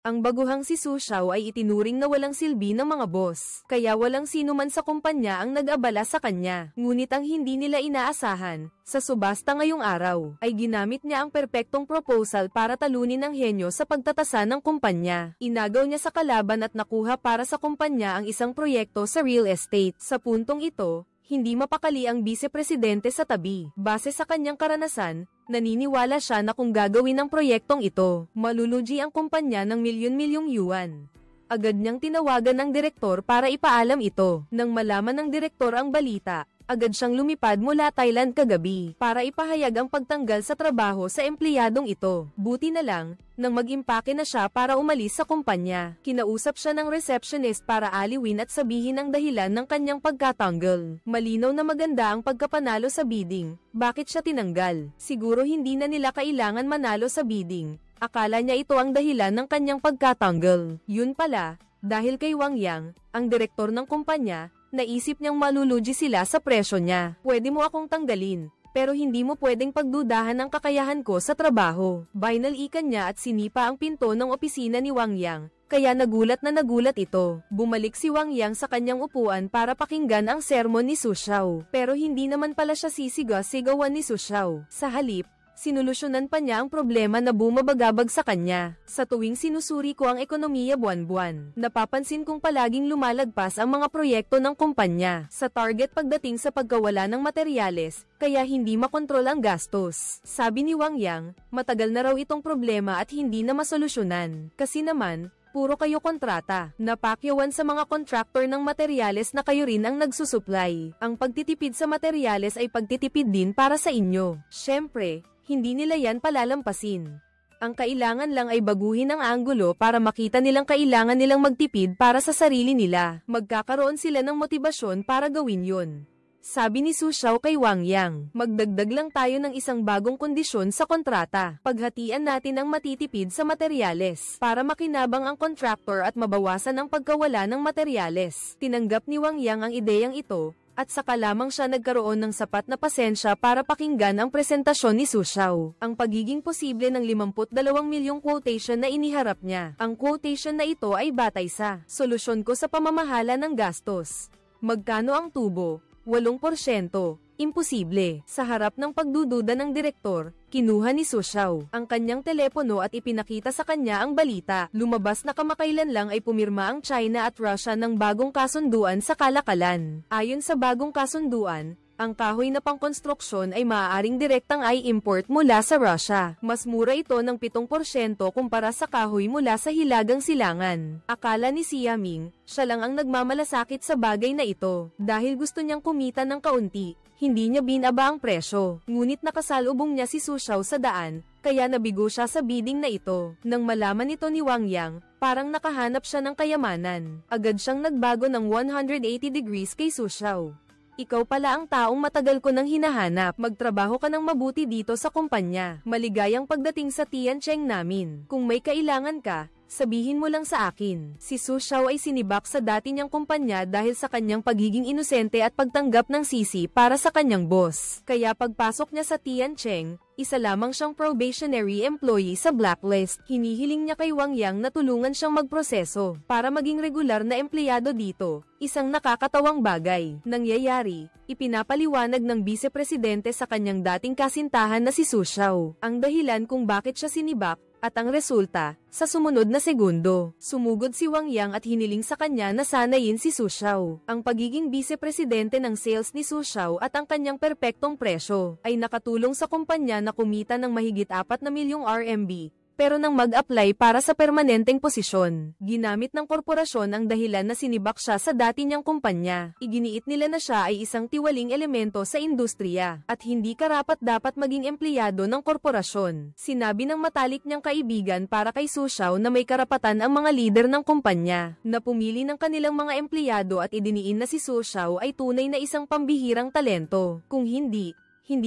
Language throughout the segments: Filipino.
Ang baguhang si Su Xiao ay itinuring na walang silbi ng mga boss, kaya walang sino man sa kumpanya ang nag-abala sa kanya. Ngunit ang hindi nila inaasahan, sa subasta ngayong araw, ay ginamit niya ang perpektong proposal para talunin ang henyo sa pagtatasa ng kumpanya. Inagaw niya sa kalaban at nakuha para sa kumpanya ang isang proyekto sa real estate. Sa puntong ito, hindi mapakali ang vice-presidente sa tabi. Base sa kanyang karanasan, naniniwala siya na kung gagawin ang proyektong ito, malulugi ang kumpanya ng milyon-milyong yuan. Agad niyang tinawagan ng direktor para ipaalam ito. Nang malaman ng direktor ang balita, agad siyang lumipad mula Thailand kagabi para ipahayag ang pagtanggal sa trabaho sa empleyadong ito. Buti na lang, nang mag-impake na siya para umalis sa kumpanya, kinausap siya ng receptionist para aliwin at sabihin ang dahilan ng kanyang pagkatanggal. Malinaw na maganda ang pagkapanalo sa bidding. Bakit siya tinanggal? Siguro hindi na nila kailangan manalo sa bidding. Akala niya ito ang dahilan ng kanyang pagkatanggal. Yun pala, dahil kay Wang Yang, ang direktor ng kumpanya, naisip niyang malulugi sila sa presyo niya. Pwede mo akong tanggalin, pero hindi mo pwedeng pagdudahan ang kakayahan ko sa trabaho. Binalikan niya at sinipa ang pinto ng opisina ni Wang Yang, kaya nagulat ito. Bumalik si Wang Yang sa kanyang upuan para pakinggan ang sermon ni Su Xiao. Pero hindi naman pala siya sisigaw-sigawan ni Su Xiao. Sa halip, sinulusyonan pa niya ang problema na bumabagabag sa kanya. Sa tuwing sinusuri ko ang ekonomiya buwan-buwan, napapansin kong palaging lumalagpas ang mga proyekto ng kumpanya sa target pagdating sa pagkawala ng materyales, kaya hindi makontrol ang gastos. Sabi ni Wang Yang, matagal na raw itong problema at hindi na masolusyonan. Kasi naman, puro kayo kontrata. Napakyawan sa mga kontraktor ng materyales na kayo rin ang nagsusupply. Ang pagtitipid sa materyales ay pagtitipid din para sa inyo. Siyempre, hindi nila yan palalampasin. Ang kailangan lang ay baguhin ang anggulo para makita nilang kailangan nilang magtipid para sa sarili nila. Magkakaroon sila ng motibasyon para gawin yun. Sabi ni Su Xiao kay Wang Yang, magdagdag lang tayo ng isang bagong kondisyon sa kontrata. Paghatian natin ang matitipid sa materyales para makinabang ang kontraktor at mabawasan ang pagkawala ng materyales. Tinanggap ni Wang Yang ang ideyang ito, at saka lamang siya nagkaroon ng sapat na pasensya para pakinggan ang presentasyon ni Su Xiao. Ang pagiging posible ng 52 milyong quotation na iniharap niya. Ang quotation na ito ay batay sa solusyon ko sa pamamahala ng gastos. Magkano ang tubo? 8%. Imposible. Sa harap ng pagdududa ng direktor, kinuha ni Su Xiao ang kanyang telepono at ipinakita sa kanya ang balita. Lumabas na kamakailan lang ay pumirma ang China at Russia ng bagong kasunduan sa kalakalan. Ayon sa bagong kasunduan, ang kahoy na pangkonstruksyon ay maaaring direktang i-import mula sa Russia. Mas mura ito ng 7% kumpara sa kahoy mula sa Hilagang Silangan. Akala ni Xia Ming, siya lang ang nagmamalasakit sa bagay na ito. Dahil gusto niyang kumita ng kaunti, hindi niya binaba ang presyo. Ngunit nakasalubong niya si Su Xiao sa daan, kaya nabigo siya sa bidding na ito. Nang malaman ito ni Wang Yang, parang nakahanap siya ng kayamanan. Agad siyang nagbago ng 180 degrees kay Su Xiao. Ikaw pala ang taong matagal ko nang hinahanap. Magtrabaho ka ng mabuti dito sa kumpanya. Maligayang pagdating sa Tiancheng namin. Kung may kailangan ka, sabihin mo lang sa akin. Si Su Xiao ay sinibak sa dati niyang kumpanya dahil sa kanyang pagiging inosente at pagtanggap ng sisi para sa kanyang boss. Kaya pagpasok niya sa Tiancheng, isa lamang siyang probationary employee sa blacklist. Hinihiling niya kay Wang Yang na tulungan siyang magproseso para maging regular na empleyado dito. Isang nakakatawang bagay. Nangyayari, ipinapaliwanag ng vice-presidente sa kanyang dating kasintahan na si Su Xiao ang dahilan kung bakit siya sinibak. At ang resulta, sa sumunod na segundo, sumugod si Wang Yang at hiniling sa kanya na sanayin si Su Xiao. Ang pagiging vice-presidente ng sales ni Su Xiao at ang kanyang perpektong presyo ay nakatulong sa kumpanya na kumita ng mahigit 4 na milyong RMB. Pero nang mag-apply para sa permanenteng posisyon, ginamit ng korporasyon ang dahilan na sinibak siya sa dati niyang kumpanya. Iginiit nila na siya ay isang tiwaling elemento sa industriya, at hindi karapat-dapat maging empleyado ng korporasyon. Sinabi ng matalik niyang kaibigan para kay Su Xiao na may karapatan ang mga lider ng kumpanya, na pumili ng kanilang mga empleyado at idiniin na si Su Xiao ay tunay na isang pambihirang talento. Kung hindi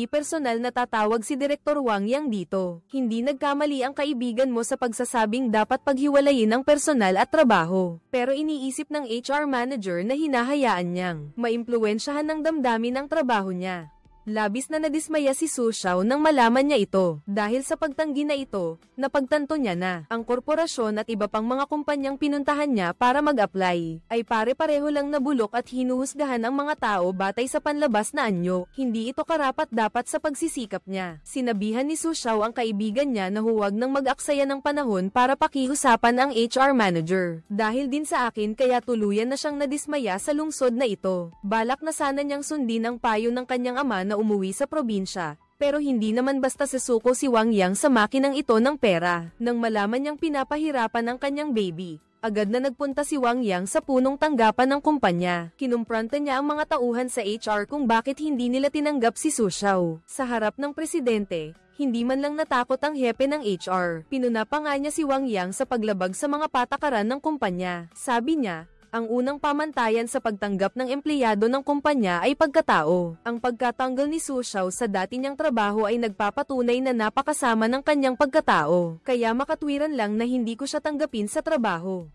personal na tatawag si Direktor Wang Yang dito. Hindi nagkamali ang kaibigan mo sa pagsasabing dapat paghiwalayin ang personal at trabaho. Pero iniisip ng HR manager na hinahayaan niyang maimpluwensyahan ng damdamin ang trabaho niya. Labis na nadismaya si Su Xiao nang malaman niya ito. Dahil sa pagtanggi na ito, napagtanto niya na ang korporasyon at iba pang mga kumpanyang pinuntahan niya para mag-apply ay pare-pareho lang nabulok at hinuhusgahan ang mga tao batay sa panlabas na anyo. Hindi ito karapat-dapat sa pagsisikap niya. Sinabihan ni Su Xiao ang kaibigan niya na huwag nang mag-aksaya ng panahon para pakiusapan ang HR manager. Dahil din sa akin kaya tuluyan na siyang nadismaya sa lungsod na ito. Balak na sana niyang sundin ang payo ng kanyang ama na umuwi sa probinsya, pero hindi naman basta susuko si Wang Yang sa makinang ito ng pera. Nang malaman niyang pinapahirapan ang kanyang baby, agad na nagpunta si Wang Yang sa punong tanggapan ng kumpanya. Kinumpranta niya ang mga tauhan sa HR kung bakit hindi nila tinanggap si Su Xiao. Sa harap ng presidente, hindi man lang natakot ang hepe ng HR. Pinuna pa nga niya si Wang Yang sa paglabag sa mga patakaran ng kumpanya. Sabi niya, ang unang pamantayan sa pagtanggap ng empleyado ng kumpanya ay pagkatao. Ang pagkatanggal ni Su Xiao sa dati niyang trabaho ay nagpapatunay na napakasama ng kanyang pagkatao. Kaya makatwiran lang na hindi ko siya tanggapin sa trabaho.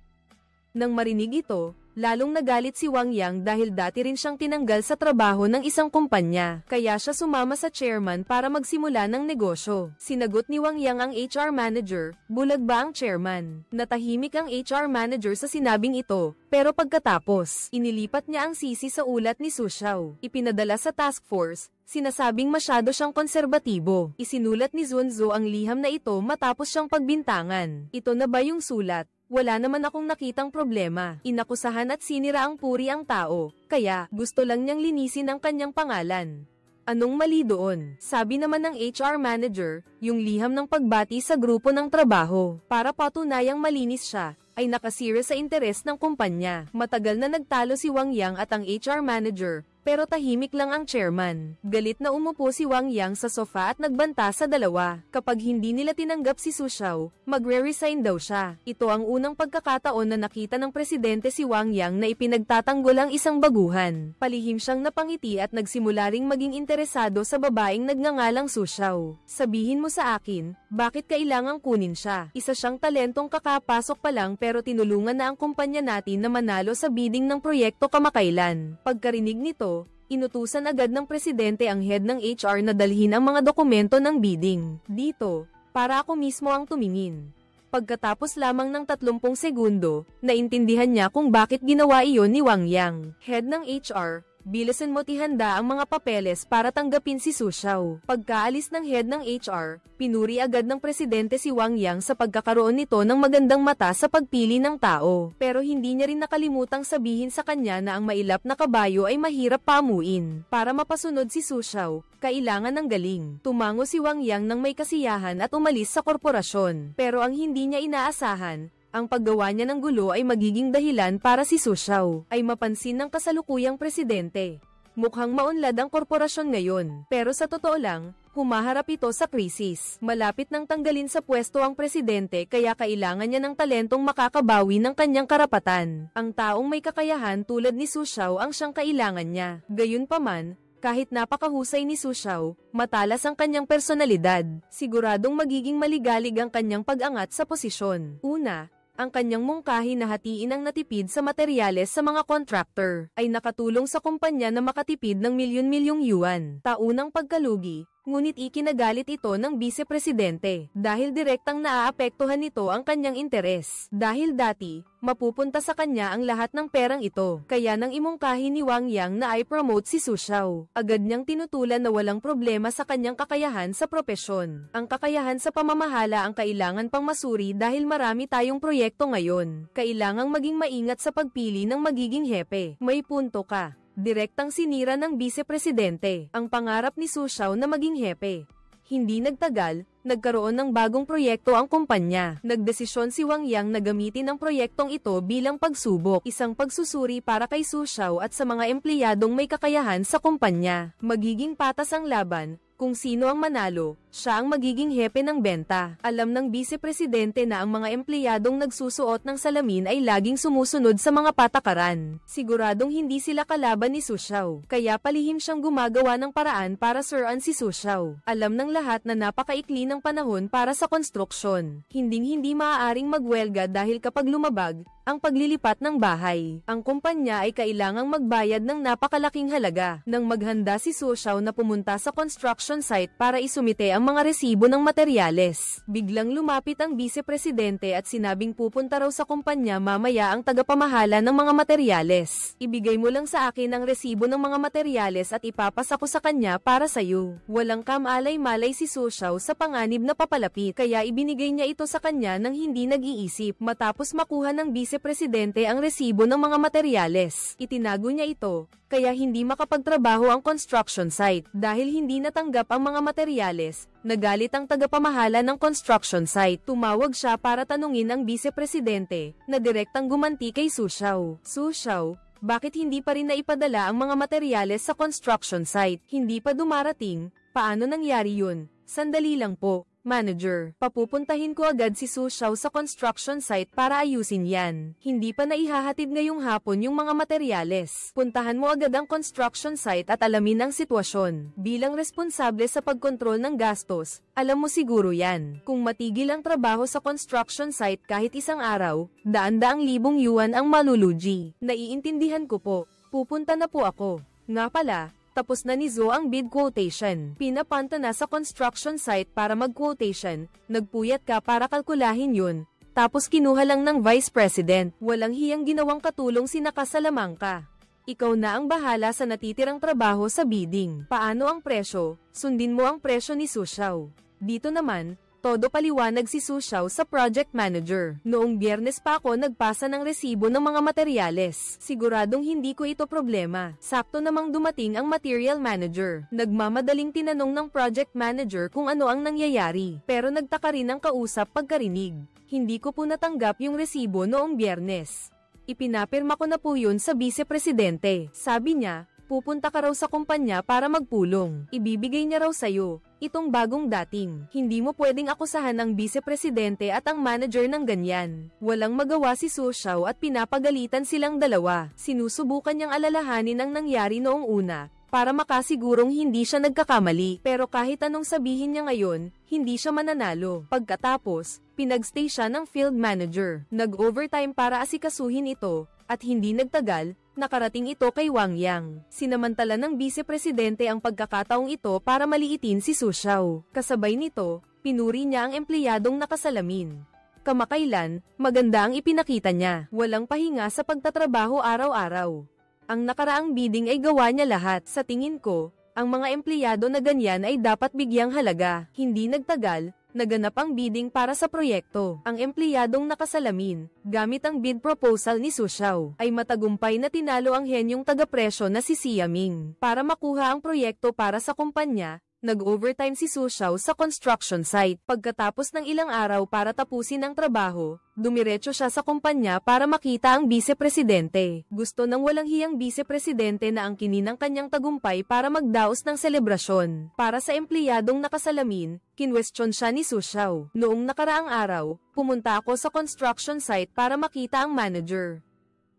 Nang marinig ito, lalong nagalit si Wang Yang dahil dati rin siyang tinanggal sa trabaho ng isang kumpanya. Kaya siya sumama sa chairman para magsimula ng negosyo. Sinagot ni Wang Yang ang HR manager, bulag ba ang chairman? Natahimik ang HR manager sa sinabing ito, pero pagkatapos, inilipat niya ang sisi sa ulat ni Su Xiao. Ipinadala sa task force, sinasabing masyado siyang konserbatibo. Isinulat ni Zunzo ang liham na ito matapos siyang pagbintangan. Ito na ba yung sulat? Wala naman akong nakitang problema. Inakusahan at sinira ang puri ang tao, kaya gusto lang niyang linisin ang kanyang pangalan. Anong mali doon? Sabi naman ng HR manager, yung liham ng pagbati sa grupo ng trabaho. Para patunayang malinis siya, ay nakasira sa interes ng kumpanya. Matagal na nagtalo si Wang Yang at ang HR manager, pero tahimik lang ang chairman. Galit na umupo si Wang Yang sa sofa at nagbanta sa dalawa. Kapag hindi nila tinanggap si Su Xiao, magre-resign daw siya. Ito ang unang pagkakataon na nakita ng presidente si Wang Yang na ipinagtatanggol ang isang baguhan. Palihim siyang napangiti at nagsimula ring maging interesado sa babaeng nagngangalang Su Xiao. Sabihin mo sa akin, bakit kailangang kunin siya? Isa siyang talentong kakapasok pa lang pero tinulungan na ang kumpanya natin na manalo sa bidding ng proyekto kamakailan. Pagkarinig nito, inutusan agad ng presidente ang head ng HR na dalhin ang mga dokumento ng bidding dito, para ako mismo ang tumingin. Pagkatapos lamang ng 30 segundo, naintindihan niya kung bakit ginawa iyon ni Wang Yang. Head ng HR, bilisan mo't ihanda ang mga papeles para tanggapin si Su Xiao. Pagkaalis ng head ng HR, pinuri agad ng presidente si Wang Yang sa pagkakaroon nito ng magandang mata sa pagpili ng tao. Pero hindi niya rin nakalimutang sabihin sa kanya na ang mailap na kabayo ay mahirap pamuin. Para mapasunod si Su Xiao, kailangan ng galing. Tumango si Wang Yang ng may kasiyahan at umalis sa korporasyon. Pero ang hindi niya inaasahan, ang paggawa niya ng gulo ay magiging dahilan para si Su Xiao ay mapansin ng kasalukuyang presidente. Mukhang maunlad ang korporasyon ngayon, pero sa totoo lang, humaharap ito sa krisis. Malapit nang tanggalin sa pwesto ang presidente kaya kailangan niya ng talentong makakabawi ng kanyang karapatan. Ang taong may kakayahan tulad ni Su Xiao ang siyang kailangan niya. Gayunpaman, kahit napakahusay ni Su Xiao, matalas ang kanyang personalidad. Siguradong magiging maligalig ang kanyang pag-angat sa posisyon. Una, ang kanyang mungkahi na hatiin ang natipid sa materyales sa mga contractor ay nakatulong sa kumpanya na makatipid ng milyon-milyong yuan. Taunang pagkalugi, ngunit ikinagalit ito ng vice-presidente dahil direktang naaapektuhan nito ang kanyang interes. Dahil dati, mapupunta sa kanya ang lahat ng perang ito. Kaya nang imungkahi ni Wang Yang na i-promote si Su Xiao, agad niyang tinutulan na walang problema sa kanyang kakayahan sa propesyon. Ang kakayahan sa pamamahala ang kailangan pang masuri dahil marami tayong proyekto ngayon. Kailangang maging maingat sa pagpili ng magiging hepe. May punto ka. Direktang sinira ng vice-presidente ang pangarap ni Su Xiao na maging hepe. Hindi nagtagal, nagkaroon ng bagong proyekto ang kumpanya. Nagdesisyon si Wang Yang na gamitin ang proyektong ito bilang pagsubok, isang pagsusuri para kay Su Xiao at sa mga empleyadong may kakayahan sa kumpanya. Magiging patas ang laban, kung sino ang manalo, Siya ang magiging hepe ng benta. Alam ng vice-presidente na ang mga empleyadong nagsusuot ng salamin ay laging sumusunod sa mga patakaran. Siguradong hindi sila kalaban ni Su Xiao, kaya palihim siyang gumagawa ng paraan para suruan si Su Xiao. Alam ng lahat na napakaikli ng panahon para sa konstruksyon. Hinding-hindi maaaring magwelga dahil kapag lumabag ang paglilipat ng bahay, ang kumpanya ay kailangang magbayad ng napakalaking halaga. Nang maghanda si Su Xiao na pumunta sa construction site para isumite ang mga resibo ng materyales, biglang lumapit ang vice-presidente at sinabing pupunta raw sa kumpanya mamaya ang tagapamahala ng mga materyales. Ibigay mo lang sa akin ang resibo ng mga materyales at ipapasa ko sa kanya para sayo. Walang kamalay-malay si Su Xiao sa panganib na papalapit, kaya ibinigay niya ito sa kanya nang hindi nag-iisip. Matapos makuha ng vice-presidente ang resibo ng mga materyales, itinago niya ito, kaya hindi makapagtrabaho ang construction site. Dahil hindi natanggap ang mga materyales, nagalit ang tagapamahala ng construction site. Tumawag siya para tanungin ang vice-presidente, na direktang gumanti kay Su Xiao. Su Xiao, bakit hindi pa rin naipadala ang mga materyales sa construction site? Hindi pa dumarating? Paano nangyari yun? Sandali lang po, manager. Papupuntahin ko agad si Su Xiao sa construction site para ayusin yan. Hindi pa naihahatid ngayong hapon yung mga materyales. Puntahan mo agad ang construction site at alamin ang sitwasyon. Bilang responsable sa pagkontrol ng gastos, alam mo siguro yan. Kung matigil ang trabaho sa construction site kahit isang araw, daan-daang libong yuan ang malulugi. Naiintindihan ko po. Pupunta na po ako. Nga pala, tapos na ni Zo ang bid quotation. Pinapanta na sa construction site para mag-quotation, nagpuyat ka para kalkulahin yun, tapos kinuha lang ng vice president. Walang hiyang ginawang katulong si Nakasalamangka. Ikaw na ang bahala sa natitirang trabaho sa bidding. Paano ang presyo? Sundin mo ang presyo ni Su Xiao. Dito naman, todo paliwanag si Su Xiao sa project manager. Noong Biyernes pa ako nagpasa ng resibo ng mga materyales. Siguradong hindi ko ito problema. Sakto namang dumating ang material manager. Nagmamadaling tinanong ng project manager kung ano ang nangyayari. Pero nagtaka rin ang kausap pagkarinig. Hindi ko po natanggap yung resibo noong Biyernes. Ipinapirma ko na po yun sa vice-presidente. Sabi niya, pupunta ka raw sa kumpanya para magpulong. Ibibigay niya raw sa'yo itong bagong dating. Hindi mo pwedeng akusahan ng vice-presidente at ang manager ng ganyan. Walang magawa si Su Xiao at pinapagalitan silang dalawa. Sinusubukan niyang alalahanin ang nangyari noong una, para makasigurong hindi siya nagkakamali. Pero kahit anong sabihin niya ngayon, hindi siya mananalo. Pagkatapos, pinagstay siya ng field manager. Nag-overtime para asikasuhin ito, at hindi nagtagal, nakarating ito kay Wang Yang. Sinamantala ng vice-presidente ang pagkakataong ito para maliitin si Su Xiao. Kasabay nito, pinuri niya ang empleyadong nakasalamin. Kamakailan, maganda ang ipinakita niya. Walang pahinga sa pagtatrabaho araw-araw. Ang nakaraang bidding ay gawa niya lahat. Sa tingin ko, ang mga empleyado na ganyan ay dapat bigyang halaga. Hindi nagtagal, naganap ang bidding para sa proyekto. Ang empleyadong nakasalamin, gamit ang bid proposal ni Su Xiao, ay matagumpay na tinalo ang henyong taga-presyo na si Xia Ming. Para makuha ang proyekto para sa kumpanya, nag-overtime si Su Xiao sa construction site. Pagkatapos ng ilang araw para tapusin ang trabaho, dumiretso siya sa kumpanya para makita ang vice-presidente. Gusto ng walang hiyang vice-presidente na ang kininang kanyang tagumpay para magdaos ng selebrasyon. Para sa empleyadong nakasalamin, kinwestiyon siya ni Su Xiao. Noong nakaraang araw, pumunta ako sa construction site para makita ang manager.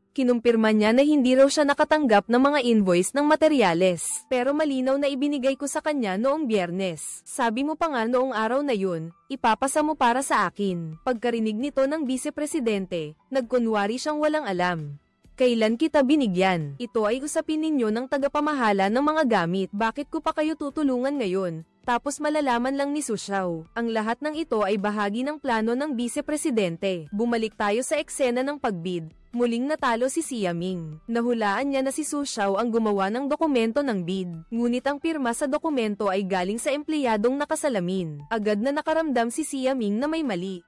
Kinumpirma niya na hindi raw siya nakatanggap ng mga invoice ng materyales. Pero malinaw na ibinigay ko sa kanya noong Biyernes. Sabi mo pa nga noong araw na yun, ipapasa mo para sa akin. Pagkarinig nito ng vice-presidente, nagkunwari siyang walang alam. Kailan kita binigyan? Ito ay usapin ninyo ng tagapamahala ng mga gamit. Bakit ko pa kayo tutulungan ngayon? Tapos malalaman lang ni Su Xiao. Ang lahat ng ito ay bahagi ng plano ng vice-presidente. Bumalik tayo sa eksena ng pagbid. Muling natalo si Xia Ming. Nahulaan niya na si Su Xiao ang gumawa ng dokumento ng bid. Ngunit ang pirma sa dokumento ay galing sa empleyadong nakasalamin. Agad na nakaramdam si Xia Ming na may mali.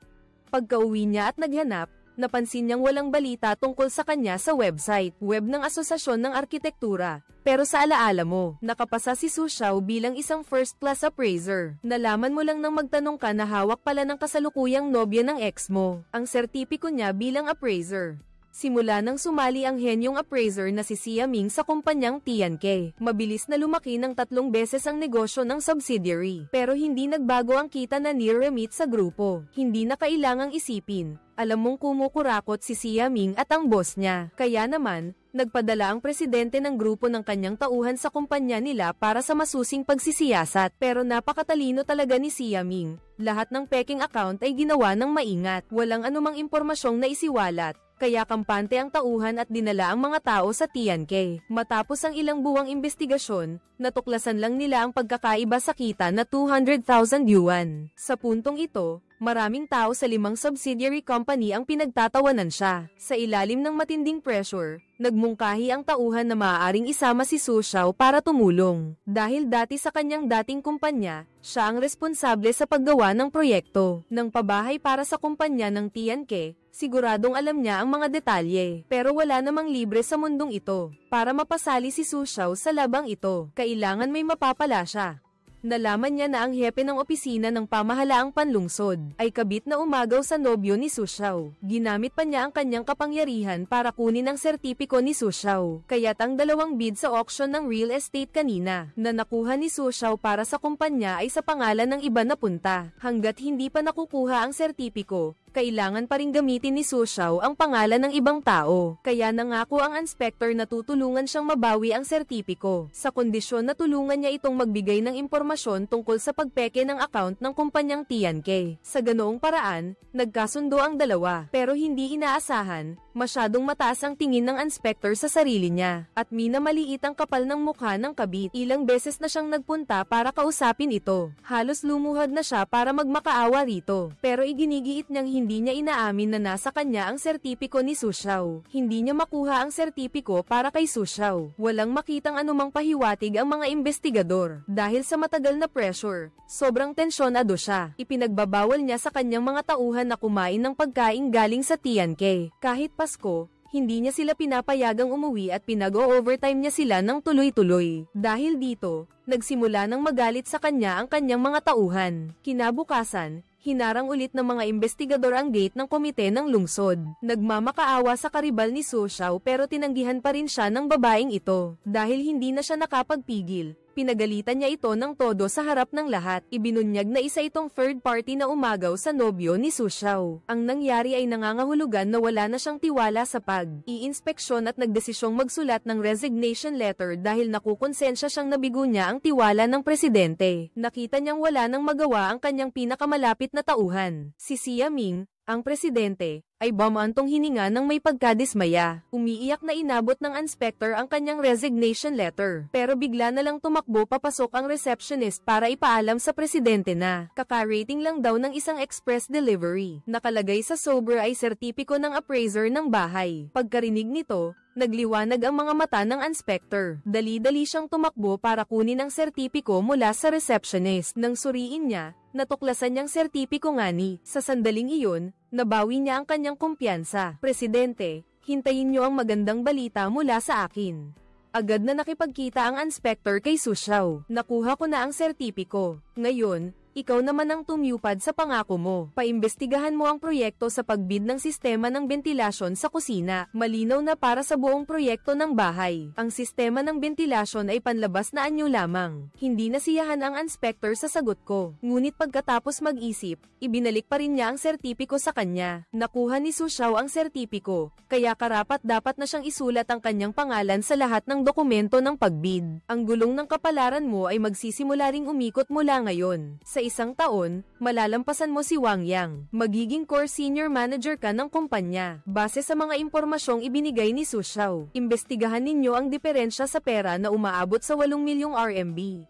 Pagka-uwi niya at naghanap, napansin niyang walang balita tungkol sa kanya sa website, web ng Asosasyon ng Arkitektura. Pero sa alaala mo, nakapasa si Su Xiao bilang isang first-class appraiser. Nalaman mo lang nang magtanong ka na hawak pala ng kasalukuyang nobya ng ex mo, ang sertipiko niya bilang appraiser. Simula nang sumali ang henyong appraiser na si Xia Ming sa kumpanyang TNK, mabilis na lumaki ng 3 beses ang negosyo ng subsidiary. Pero hindi nagbago ang kita na ni-remit sa grupo. Hindi na kailangang isipin. Alam mong kumukurakot si Xia Ming at ang boss niya. Kaya naman, nagpadala ang presidente ng grupo ng kanyang tauhan sa kumpanya nila para sa masusing pagsisiyasat. Pero napakatalino talaga ni Xia Ming. Lahat ng peking account ay ginawa ng maingat. Walang anumang impormasyong naisiwalat. Kaya kampante ang tauhan at dinala ang mga tao sa TNK. Matapos ang ilang buwang investigasyon, natuklasan lang nila ang pagkakaiba sa kita na 200,000 yuan. Sa puntong ito, maraming tao sa 5 subsidiary company ang pinagtatawanan siya. Sa ilalim ng matinding pressure, nagmungkahi ang tauhan na maaaring isama si Su Xiao para tumulong. Dahil dati sa kanyang dating kumpanya, siya ang responsable sa paggawa ng proyekto ng pabahay para sa kumpanya ng TNK. Siguradong alam niya ang mga detalye, pero wala namang libre sa mundong ito. Para mapasali si Su Xiao sa labang ito, kailangan may mapapala siya. Nalaman niya na ang hepe ng opisina ng pamahalaang panlungsod ay kabit na umagaw sa nobyo ni Su Xiao. Ginamit pa niya ang kanyang kapangyarihan para kunin ang sertipiko ni Su Xiao. Kaya't ang 2 bid sa auction ng real estate kanina na nakuha ni Su Xiao para sa kumpanya ay sa pangalan ng iba na punta. Hanggat hindi pa nakukuha ang sertipiko, kailangan pa ring gamitin ni Su Xiao ang pangalan ng ibang tao. Kaya nangako ang inspector na tutulungan siyang mabawi ang sertipiko, sa kondisyon na tulungan niya itong magbigay ng impormasyon tungkol sa pagpeke ng account ng kumpanyang TNK. Sa ganoong paraan, nagkasundo ang dalawa. Pero hindi inaasahan, masyadong mataas ang tingin ng inspector sa sarili niya, at minamaliit ang kapal ng mukha ng kabit. Ilang beses na siyang nagpunta para kausapin ito. Halos lumuhod na siya para magmakaawa rito. Pero iginigiit niyang hindi niya inaamin na nasa kanya ang sertipiko ni Su Xiao. Hindi niya makuha ang sertipiko para kay Su Xiao. Walang makitang anumang pahiwatig ang mga investigador. Dahil sa matagal na pressure, sobrang tensyonado siya. Ipinagbabawal niya sa kanyang mga tauhan na kumain ng pagkain galing sa TNK. Kahit Pasko, hindi niya sila pinapayagang umuwi at pinag-o-overtime niya sila ng tuloy-tuloy. Dahil dito, nagsimula ng magalit sa kanya ang kanyang mga tauhan. Kinabukasan, hinarang ulit ng mga investigador ang gate ng komite ng lungsod. Nagmamakaawa sa karibal ni Su Xiao pero tinanggihan pa rin siya ng babaeng ito. Dahil hindi na siya nakapagpigil, pinagalitan niya ito ng todo sa harap ng lahat. Ibinunyag na isa itong third party na umagaw sa nobyo ni Su Xiao. Ang nangyari ay nangangahulugan na wala na siyang tiwala sa pag-iinspeksyon at nagdesisyong magsulat ng resignation letter dahil nakukonsensya siyang nabigo niya ang tiwala ng presidente. Nakita niyang wala nang magawa ang kanyang pinakamalapit na tauhan, si Xia Ming, ang presidente, ay bumantong hininga ng may pagkadismaya. Umiiyak na inabot ng inspector ang kanyang resignation letter. Pero bigla na lang tumakbo papasok ang receptionist para ipaalam sa presidente na kaka-rating lang daw ng isang express delivery. Nakalagay sa sobre ay sertipiko ng appraiser ng bahay. Pagkarinig nito, nagliwanag ang mga mata ng inspector. Dali-dali siyang tumakbo para kunin ang sertipiko mula sa receptionist. Nang suriin niya, natuklasan niyang sertipiko nga ni. Sa sandaling iyon, nabawi niya ang kanyang kumpiyansa. Presidente, hintayin niyo ang magandang balita mula sa akin. Agad na nakipagkita ang inspector kay Su Xiao. Nakuha ko na ang sertipiko. Ngayon, ikaw naman ang tumupad sa pangako mo. Paimbestigahan mo ang proyekto sa pagbid ng sistema ng bentilasyon sa kusina. Malinaw na para sa buong proyekto ng bahay. Ang sistema ng bentilasyon ay panlabas na anyo lamang. Hindi nasiyahan ang inspector sa sagot ko. Ngunit pagkatapos mag-isip, ibinalik pa rin niya ang sertipiko sa kanya. Nakuha ni Su Xiao ang sertipiko, kaya karapat-dapat na siyang isulat ang kanyang pangalan sa lahat ng dokumento ng pagbid. Ang gulong ng kapalaran mo ay magsisimula ring umikot mula ngayon. Sa isang taon, malalampasan mo si Wang Yang. Magiging core senior manager ka ng kumpanya. Base sa mga impormasyong ibinigay ni Su Xiao, imbestigahan ninyo ang diferensya sa pera na umaabot sa 8 milyong RMB.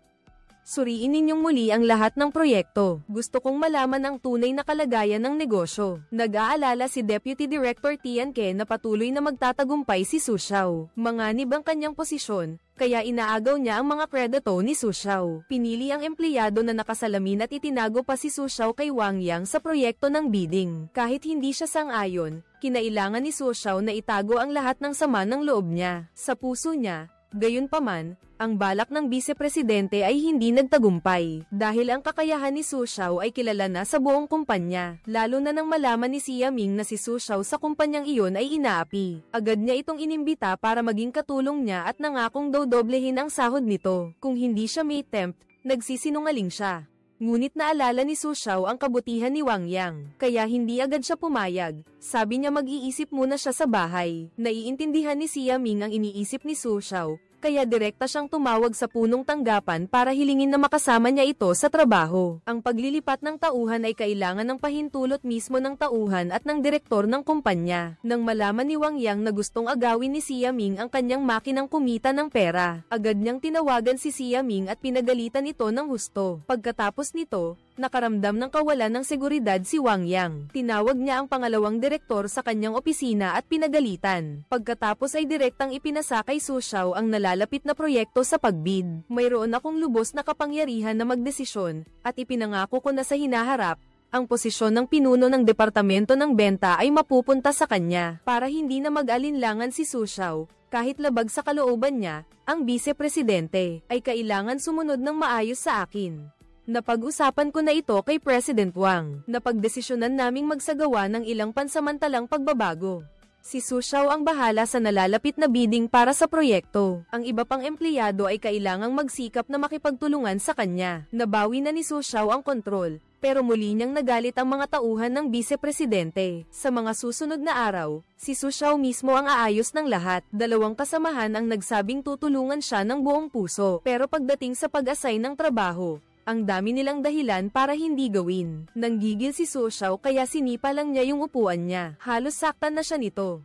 Suriin ninyong muli ang lahat ng proyekto. Gusto kong malaman ang tunay na kalagayan ng negosyo. Nag-aalala si Deputy Director TNK na patuloy na magtatagumpay si Su Xiao. Manganib ang kanyang posisyon, kaya inaagaw niya ang mga kredito ni Su Xiao. Pinili ang empleyado na nakasalamin at itinago pa si Su Xiao kay Wang Yang sa proyekto ng bidding. Kahit hindi siya sang-ayon, kinailangan ni Su Xiao na itago ang lahat ng sama ng loob niya. Sa puso niya, Gayunpaman, ang balak ng Vice-Presidente ay hindi nagtagumpay, dahil ang kakayahan ni Su Xiao ay kilala na sa buong kumpanya, lalo na nang malaman ni Xia Ming na si Su Xiao sa kumpanyang iyon ay inaapi. Agad niya itong inimbita para maging katulong niya at nangakong doblehin ang sahod nito. Kung hindi siya may tempt, nagsisinungaling siya. Ngunit naalala ni Su Xiao ang kabutihan ni Wang Yang, kaya hindi agad siya pumayag. Sabi niya mag-iisip muna siya sa bahay. Naiintindihan ni Xia Ming ang iniisip ni Su Xiao, kaya direkta siyang tumawag sa punong tanggapan para hilingin na makasama niya ito sa trabaho. Ang paglilipat ng tauhan ay kailangan ng pahintulot mismo ng tauhan at ng direktor ng kumpanya. Nang malaman ni Wang Yang na gustong agawin ni Xia Ming ang kanyang makinang kumita ng pera, agad niyang tinawagan si Xia Ming at pinagalitan ito ng husto. Pagkatapos nito, nakaramdam ng kawalan ng seguridad si Wang Yang. Tinawag niya ang pangalawang direktor sa kanyang opisina at pinagalitan. Pagkatapos ay direktang ipinasa kay Su Xiao ang nalalapit na proyekto sa pagbid. Mayroon akong lubos na kapangyarihan na magdesisyon, at ipinangako ko na sa hinaharap, ang posisyon ng pinuno ng Departamento ng Benta ay mapupunta sa kanya. Para hindi na mag-alinlangan si Su Xiao, kahit labag sa kalooban niya, ang Vice-Presidente ay kailangan sumunod ng maayos sa akin. Napag-usapan ko na ito kay President Wang. Napagdesisyonan naming magsagawa ng ilang pansamantalang pagbabago. Si Su Xiao ang bahala sa nalalapit na bidding para sa proyekto. Ang iba pang empleyado ay kailangang magsikap na makipagtulungan sa kanya. Nabawi na ni Su Xiao ang kontrol, pero muli niyang nagalit ang mga tauhan ng Vice-Presidente. Sa mga susunod na araw, si Su Xiao mismo ang aayos ng lahat. Dalawang kasamahan ang nagsabing tutulungan siya ng buong puso. Pero pagdating sa pag-assign ng trabaho, ang dami nilang dahilan para hindi gawin. Nanggigil si Su Xiao kaya sinipa lang niya yung upuan niya. Halos saktan na siya nito.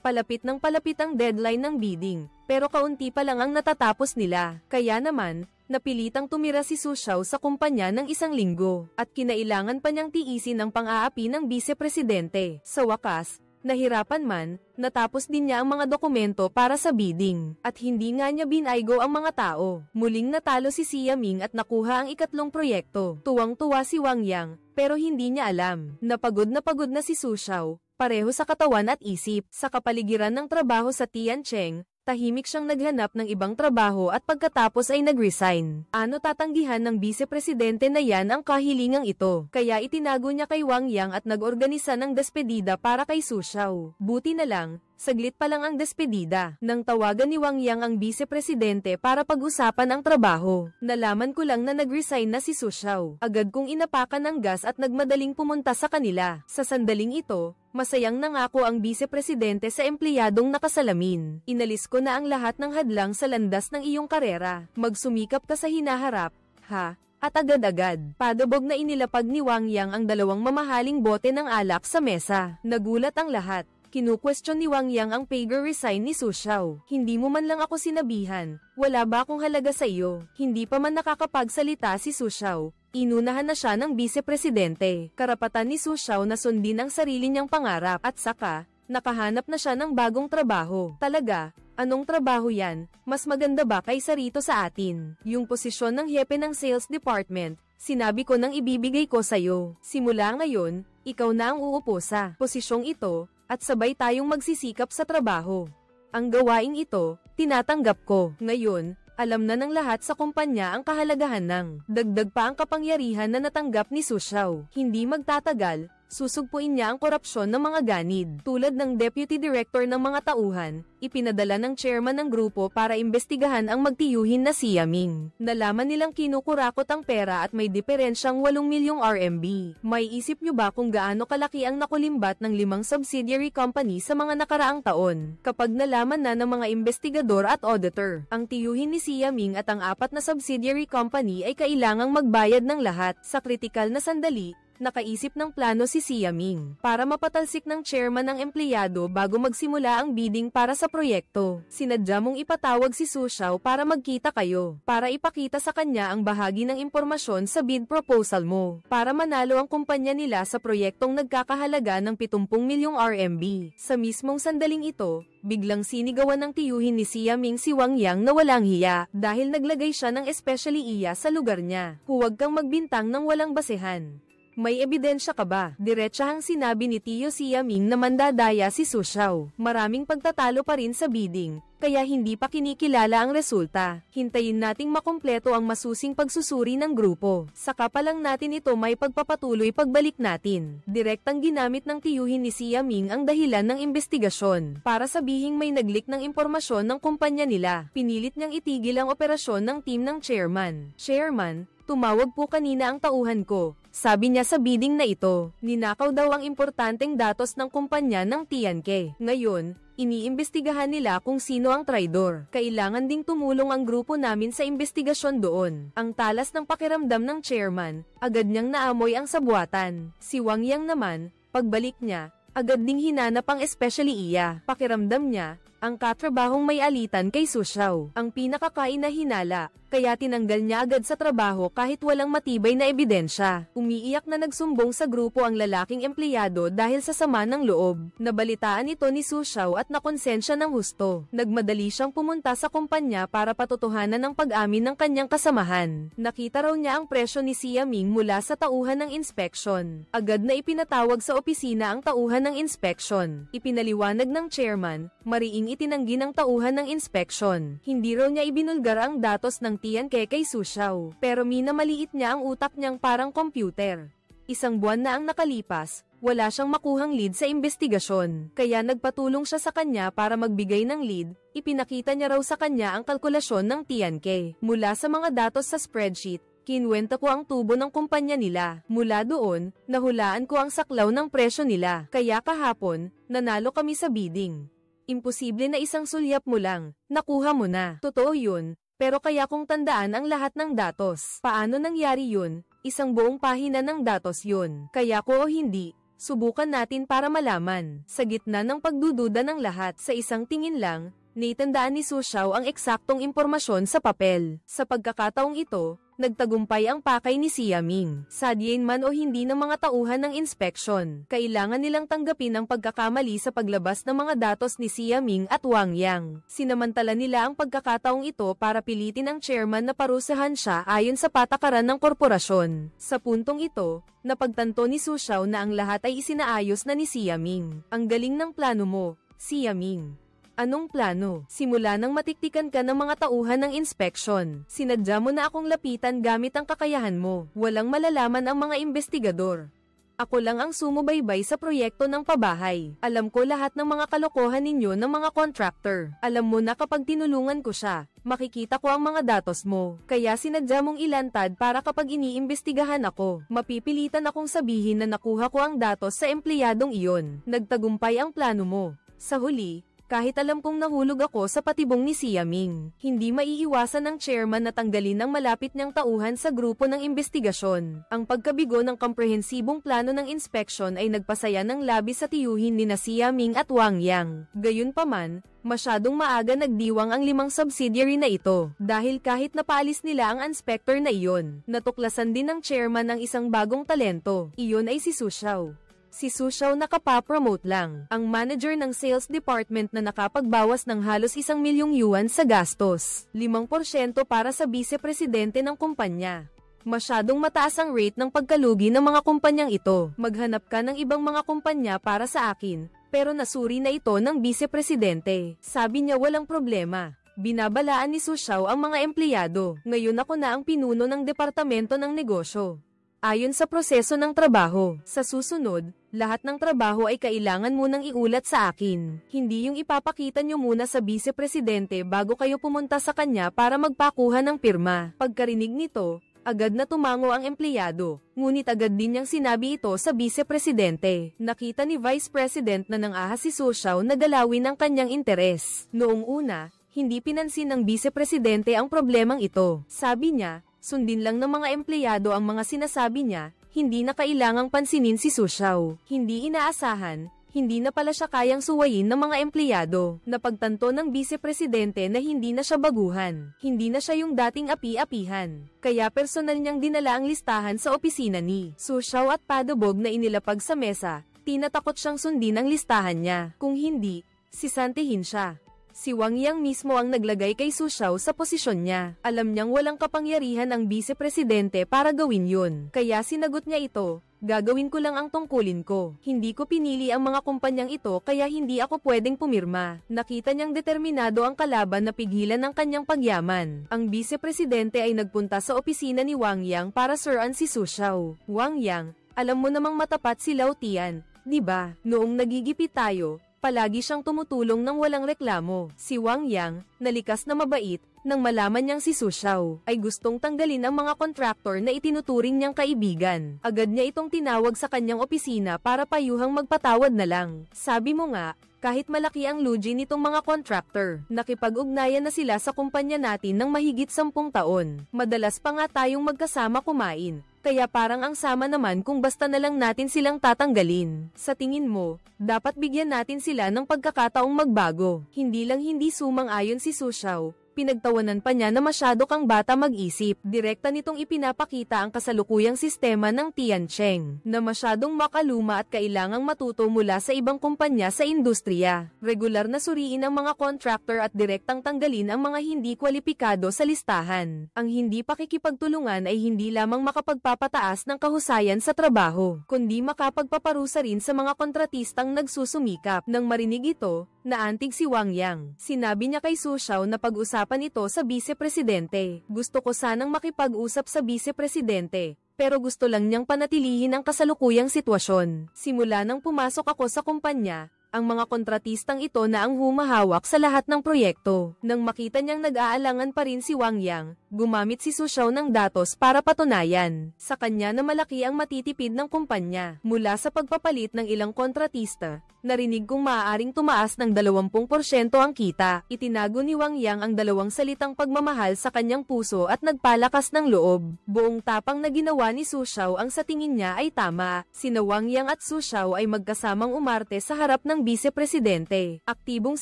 Palapit ng palapit ang deadline ng bidding, pero kaunti pa lang ang natatapos nila. Kaya naman, napilitang tumira si Su Xiao sa kumpanya ng 1 linggo, at kinailangan pa niyang tiisin ang pang-aapi ng Vice-Presidente. Sa wakas, nahirapan man, natapos din niya ang mga dokumento para sa bidding, at hindi nga niya binaygo ang mga tao. Muling natalo si Xia Ming at nakuha ang ikatlong proyekto. Tuwang-tuwa si Wang Yang, pero hindi niya alam. Napagod na si Su Xiao, pareho sa katawan at isip. Sa kapaligiran ng trabaho sa Tiancheng, tahimik siyang naghanap ng ibang trabaho at pagkatapos ay nag-resign. Ano tatanggihan ng Vice-Presidente na yan ang kahilingang ito? Kaya itinago niya kay Wang Yang at nag-organisa ng despedida para kay Su Xiao. Buti na lang, saglit pa lang ang despedida, nang tawagan ni Wang Yang ang Vice-Presidente para pag-usapan ang trabaho. Nalaman ko lang na nag-resign na si Su Xiao. Agad kong inapakan ng gas at nagmadaling pumunta sa kanila. Sa sandaling ito, masayang nangako ang Vice-Presidente sa empleyadong nakasalamin. Inalis ko na ang lahat ng hadlang sa landas ng iyong karera. Magsumikap ka sa hinaharap, ha? At agad-agad, padabog na inilapag ni Wang Yang ang dalawang mamahaling bote ng alak sa mesa. Nagulat ang lahat. Kinu-question ni Wang Yang ang pag-resign ni Su Xiao. Hindi mo man lang ako sinabihan, wala ba akong halaga sa iyo? Hindi pa man nakakapagsalita si Su Xiao. Inunahan na siya ng Vice-Presidente. Karapatan ni Su Xiao na sundin ang sarili niyang pangarap, at saka, nakahanap na siya ng bagong trabaho. Talaga? Anong trabaho yan? Mas maganda ba kaysa rito sa atin? Yung posisyon ng hepe ng sales department, sinabi ko nang ibibigay ko sa'yo. Simula ngayon, ikaw na ang uupo sa posisyong ito, at sabay tayong magsisikap sa trabaho. Ang gawaing ito, tinatanggap ko. Ngayon, alam na ng lahat sa kumpanya ang kahalagahan ng dagdag pa ang kapangyarihan na natanggap ni Su Xiao. Hindi magtatagal, susugpuin niya ang korupsyon ng mga ganid. Tulad ng Deputy Director ng mga tauhan, ipinadala ng chairman ng grupo para imbestigahan ang magtiyuhin na Xia Ming. Nalaman nilang kinukurakot ang pera at may diferensyang 8 milyong RMB. May isip niyo ba kung gaano kalaki ang nakulimbat ng 5 subsidiary company sa mga nakaraang taon? Kapag nalaman na ng mga investigador at auditor, ang tiyuhin ni Xia Ming at ang 4 na subsidiary company ay kailangang magbayad ng lahat. Sa kritikal na sandali, nakaisip ng plano si Xia Ming para mapatalsik ng chairman ng empleyado bago magsimula ang bidding para sa proyekto. Sinadya mong ipatawag si Su Xiao para magkita kayo, para ipakita sa kanya ang bahagi ng impormasyon sa bid proposal mo, para manalo ang kumpanya nila sa proyektong nagkakahalaga ng 70 milyong RMB. Sa mismong sandaling ito, biglang sinigawan ng tiyuhin ni Xia Ming si Wang Yang na walang hiya dahil naglagay siya ng especially iya sa lugar niya. Huwag kang magbintang ng walang basehan. May ebidensya ka ba? Diretsahang sinabi ni Tio Siaming na mandadaya si Su Xiao. Maraming pagtatalo pa rin sa bidding, kaya hindi pa kinikilala ang resulta. Hintayin nating makumpleto ang masusing pagsusuri ng grupo. Saka pa lang natin ito may pagpapatuloy pagbalik natin. Direktang ginamit ng tiyuhin ni Siaming ang dahilan ng investigasyon para sabihing may naglik ng impormasyon ng kumpanya nila. Pinilit niyang itigil ang operasyon ng team ng chairman. Chairman, tumawag po kanina ang tauhan ko. Sabi niya sa bidding na ito, ninakaw daw ang importanteng datos ng kumpanya ng Tianke. Ngayon, iniimbestigahan nila kung sino ang traidor. Kailangan ding tumulong ang grupo namin sa investigasyon doon. Ang talas ng pakiramdam ng chairman, agad niyang naamoy ang sabuatan. Si Wang Yang naman, pagbalik niya, agad ding hinanap ang especially iya. Pakiramdam niya, ang katrabahong may alitan kay Su Xiao ang pinakakain na hinala, kaya tinanggal niya agad sa trabaho kahit walang matibay na ebidensya. Umiiyak na nagsumbong sa grupo ang lalaking empleyado dahil sa sama ng loob. Nabalitaan ito ni Su Xiao at nakonsensya ng husto. Nagmadali siyang pumunta sa kumpanya para patotohanan ang pag-amin ng kanyang kasamahan. Nakita raw niya ang presyo ni Siaming mula sa tauhan ng inspeksyon. Agad na ipinatawag sa opisina ang tauhan ng inspeksyon. Ipinaliwanag ng chairman, mariing itinanggi ng tauhan ng inspeksyon. Hindi raw niya ibinulgar ang datos ng Tianke kay Su Xiao, pero minamaliit niya ang utak niyang parang computer. Isang buwan na ang nakalipas, wala siyang makuhang lead sa investigasyon, kaya nagpatulong siya sa kanya para magbigay ng lead. Ipinakita niya raw sa kanya ang kalkulasyon ng Tianke. Mula sa mga datos sa spreadsheet, kinwenta ko ang tubo ng kumpanya nila. Mula doon, nahulaan ko ang saklaw ng presyo nila. Kaya kahapon, nanalo kami sa bidding. Imposible na isang sulyap mo lang, nakuha mo na. Totoo yun, pero kaya kong tandaan ang lahat ng datos. Paano nangyari yun? Isang buong pahina ng datos yun. Kaya ko o hindi, subukan natin para malaman. Sa gitna ng pagdududa ng lahat, sa isang tingin lang, naitandaan ni Su Xiao ang eksaktong impormasyon sa papel. Sa pagkakataong ito, nagtagumpay ang pakay ni Siaming. Sadyain man o hindi ng mga tauhan ng inspeksyon, kailangan nilang tanggapin ang pagkakamali sa paglabas ng mga datos ni Siaming at Wang Yang. Sinamantala nila ang pagkakataong ito para pilitin ang chairman na parusahan siya ayon sa patakaran ng korporasyon. Sa puntong ito, napagtanto ni Su Xiao na ang lahat ay isinaayos na ni Siaming. Ang galing ng plano mo, Siaming. Anong plano? Simula nang matiktikan ka ng mga tauhan ng inspeksyon, sinadya mo na akong lapitan gamit ang kakayahan mo. Walang malalaman ang mga investigador. Ako lang ang sumubaybay sa proyekto ng pabahay. Alam ko lahat ng mga kalokohan ninyo ng mga contractor. Alam mo na kapag tinulungan ko siya, makikita ko ang mga datos mo. Kaya sinadya mong ilantad para kapag iniimbestigahan ako, mapipilitan akong sabihin na nakuha ko ang datos sa empleyadong iyon. Nagtagumpay ang plano mo. Sa huli, kahit alam kong nahulog ako sa patibong ni Siaming, hindi maiiwasan ng chairman na tanggalin ang malapit niyang tauhan sa grupo ng investigasyon. Ang pagkabigo ng komprehensibong plano ng inspeksyon ay nagpasaya ng labis sa tiyuhin ni na Siaming at Wang Yang. Gayunpaman, masyadong maaga nagdiwang ang 5 subsidiary na ito, dahil kahit napaalis nila ang inspector na iyon, natuklasan din ng chairman ang isang bagong talento. Iyon ay si Su Xiao. Si Su Xiao nakapapromote lang, ang manager ng sales department na nakapagbawas ng halos 1 milyong yuan sa gastos, 5% para sa vice-presidente ng kumpanya. Masyadong mataas ang rate ng pagkalugi ng mga kumpanyang ito. Maghanap ka ng ibang mga kumpanya para sa akin, pero nasuri na ito ng vice-presidente. Sabi niya walang problema. Binabalaan ni Su Xiao ang mga empleyado. Ngayon ako na ang pinuno ng departamento ng negosyo. Ayon sa proseso ng trabaho, sa susunod, lahat ng trabaho ay kailangan munang iulat sa akin. Hindi yung ipapakita nyo muna sa vice-presidente bago kayo pumunta sa kanya para magpakuha ng pirma. Pagkarinig nito, agad na tumango ang empleyado, ngunit agad din niyang sinabi ito sa vice-presidente. Nakita ni Vice President na nang-ahas si Su Xiao na galawin ang kanyang interes. Noong una, hindi pinansin ng vice-presidente ang problemang ito. Sabi niya, sundin lang ng mga empleyado ang mga sinasabi niya, hindi na kailangang pansinin si Su Xiao. Hindi inaasahan, hindi na pala siya kayang suwayin ng mga empleyado. Napagtanto ng vice-presidente na hindi na siya baguhan, hindi na siya yung dating api-apihan. Kaya personal niyang dinala ang listahan sa opisina ni Su Xiao at padubog na inilapag sa mesa. Tinatakot siyang sundin ang listahan niya. Kung hindi, sisantihin siya. Si Wang Yang mismo ang naglagay kay Su Xiao sa posisyon niya. Alam niyang walang kapangyarihan ang vice-presidente para gawin yun. Kaya sinagot niya ito, gagawin ko lang ang tungkulin ko. Hindi ko pinili ang mga kumpanyang ito kaya hindi ako pwedeng pumirma. Nakita niyang determinado ang kalaban na pigilan ang kanyang pagyaman. Ang vice-presidente ay nagpunta sa opisina ni Wang Yang para suruan si Su Xiao. Wang Yang, alam mo namang matapat si Lao Tian, di ba? Noong nagigipit tayo, palagi siyang tumutulong ng walang reklamo. Si Wang Yang, nalikas na mabait, nang malaman niyang si Su Xiao ay gustong tanggalin ang mga kontraktor na itinuturing niyang kaibigan. Agad niya itong tinawag sa kanyang opisina para payuhang magpatawad na lang. Sabi mo nga, kahit malaki ang lugi nitong mga kontraktor, nakipag-ugnayan na sila sa kumpanya natin ng mahigit 10 taon. Madalas pa nga tayong magkasama kumain. Kaya parang ang sama naman kung basta na lang natin silang tatanggalin. Sa tingin mo, dapat bigyan natin sila ng pagkakataong magbago. Hindi lang hindi sumang-ayon si Su Xiao, pinagtawanan pa niya na masyado kang bata mag-isip. Direkta nitong ipinapakita ang kasalukuyang sistema ng Tiancheng, na masyadong makaluma at kailangang matuto mula sa ibang kumpanya sa industriya. Regular na suriin ang mga contractor at direktang tanggalin ang mga hindi kwalipikado sa listahan. Ang hindi pakikipagtulungan ay hindi lamang makapagpapataas ng kahusayan sa trabaho, kundi makapagpaparusa rin sa mga kontratistang nagsusumikap. Nang marinig ito, naantig si Wang Yang. Sinabi niya kay Su Xiao na pag-usapan ito sa vice-presidente. Gusto ko sanang makipag-usap sa vice-presidente, pero gusto lang niyang panatilihin ang kasalukuyang sitwasyon. Simula nang pumasok ako sa kumpanya, ang mga kontratistang ito na ang humahawak sa lahat ng proyekto. Nang makita niyang nag-aalangan pa rin si Wang Yang, gumamit si Su Xiao ng datos para patunayan sa kanya na malaki ang matitipid ng kumpanya. Mula sa pagpapalit ng ilang kontratista, narinig kong maaaring tumaas ng 20% ang kita. Itinago ni Wang Yang ang dalawang salitang pagmamahal sa kanyang puso at nagpalakas ng loob. Buong tapang na ginawa ni Su Xiao ang sa tingin niya ay tama. Sina Wang Yang at Su Xiao ay magkasamang umarte sa harap ng vice-presidente. Aktibong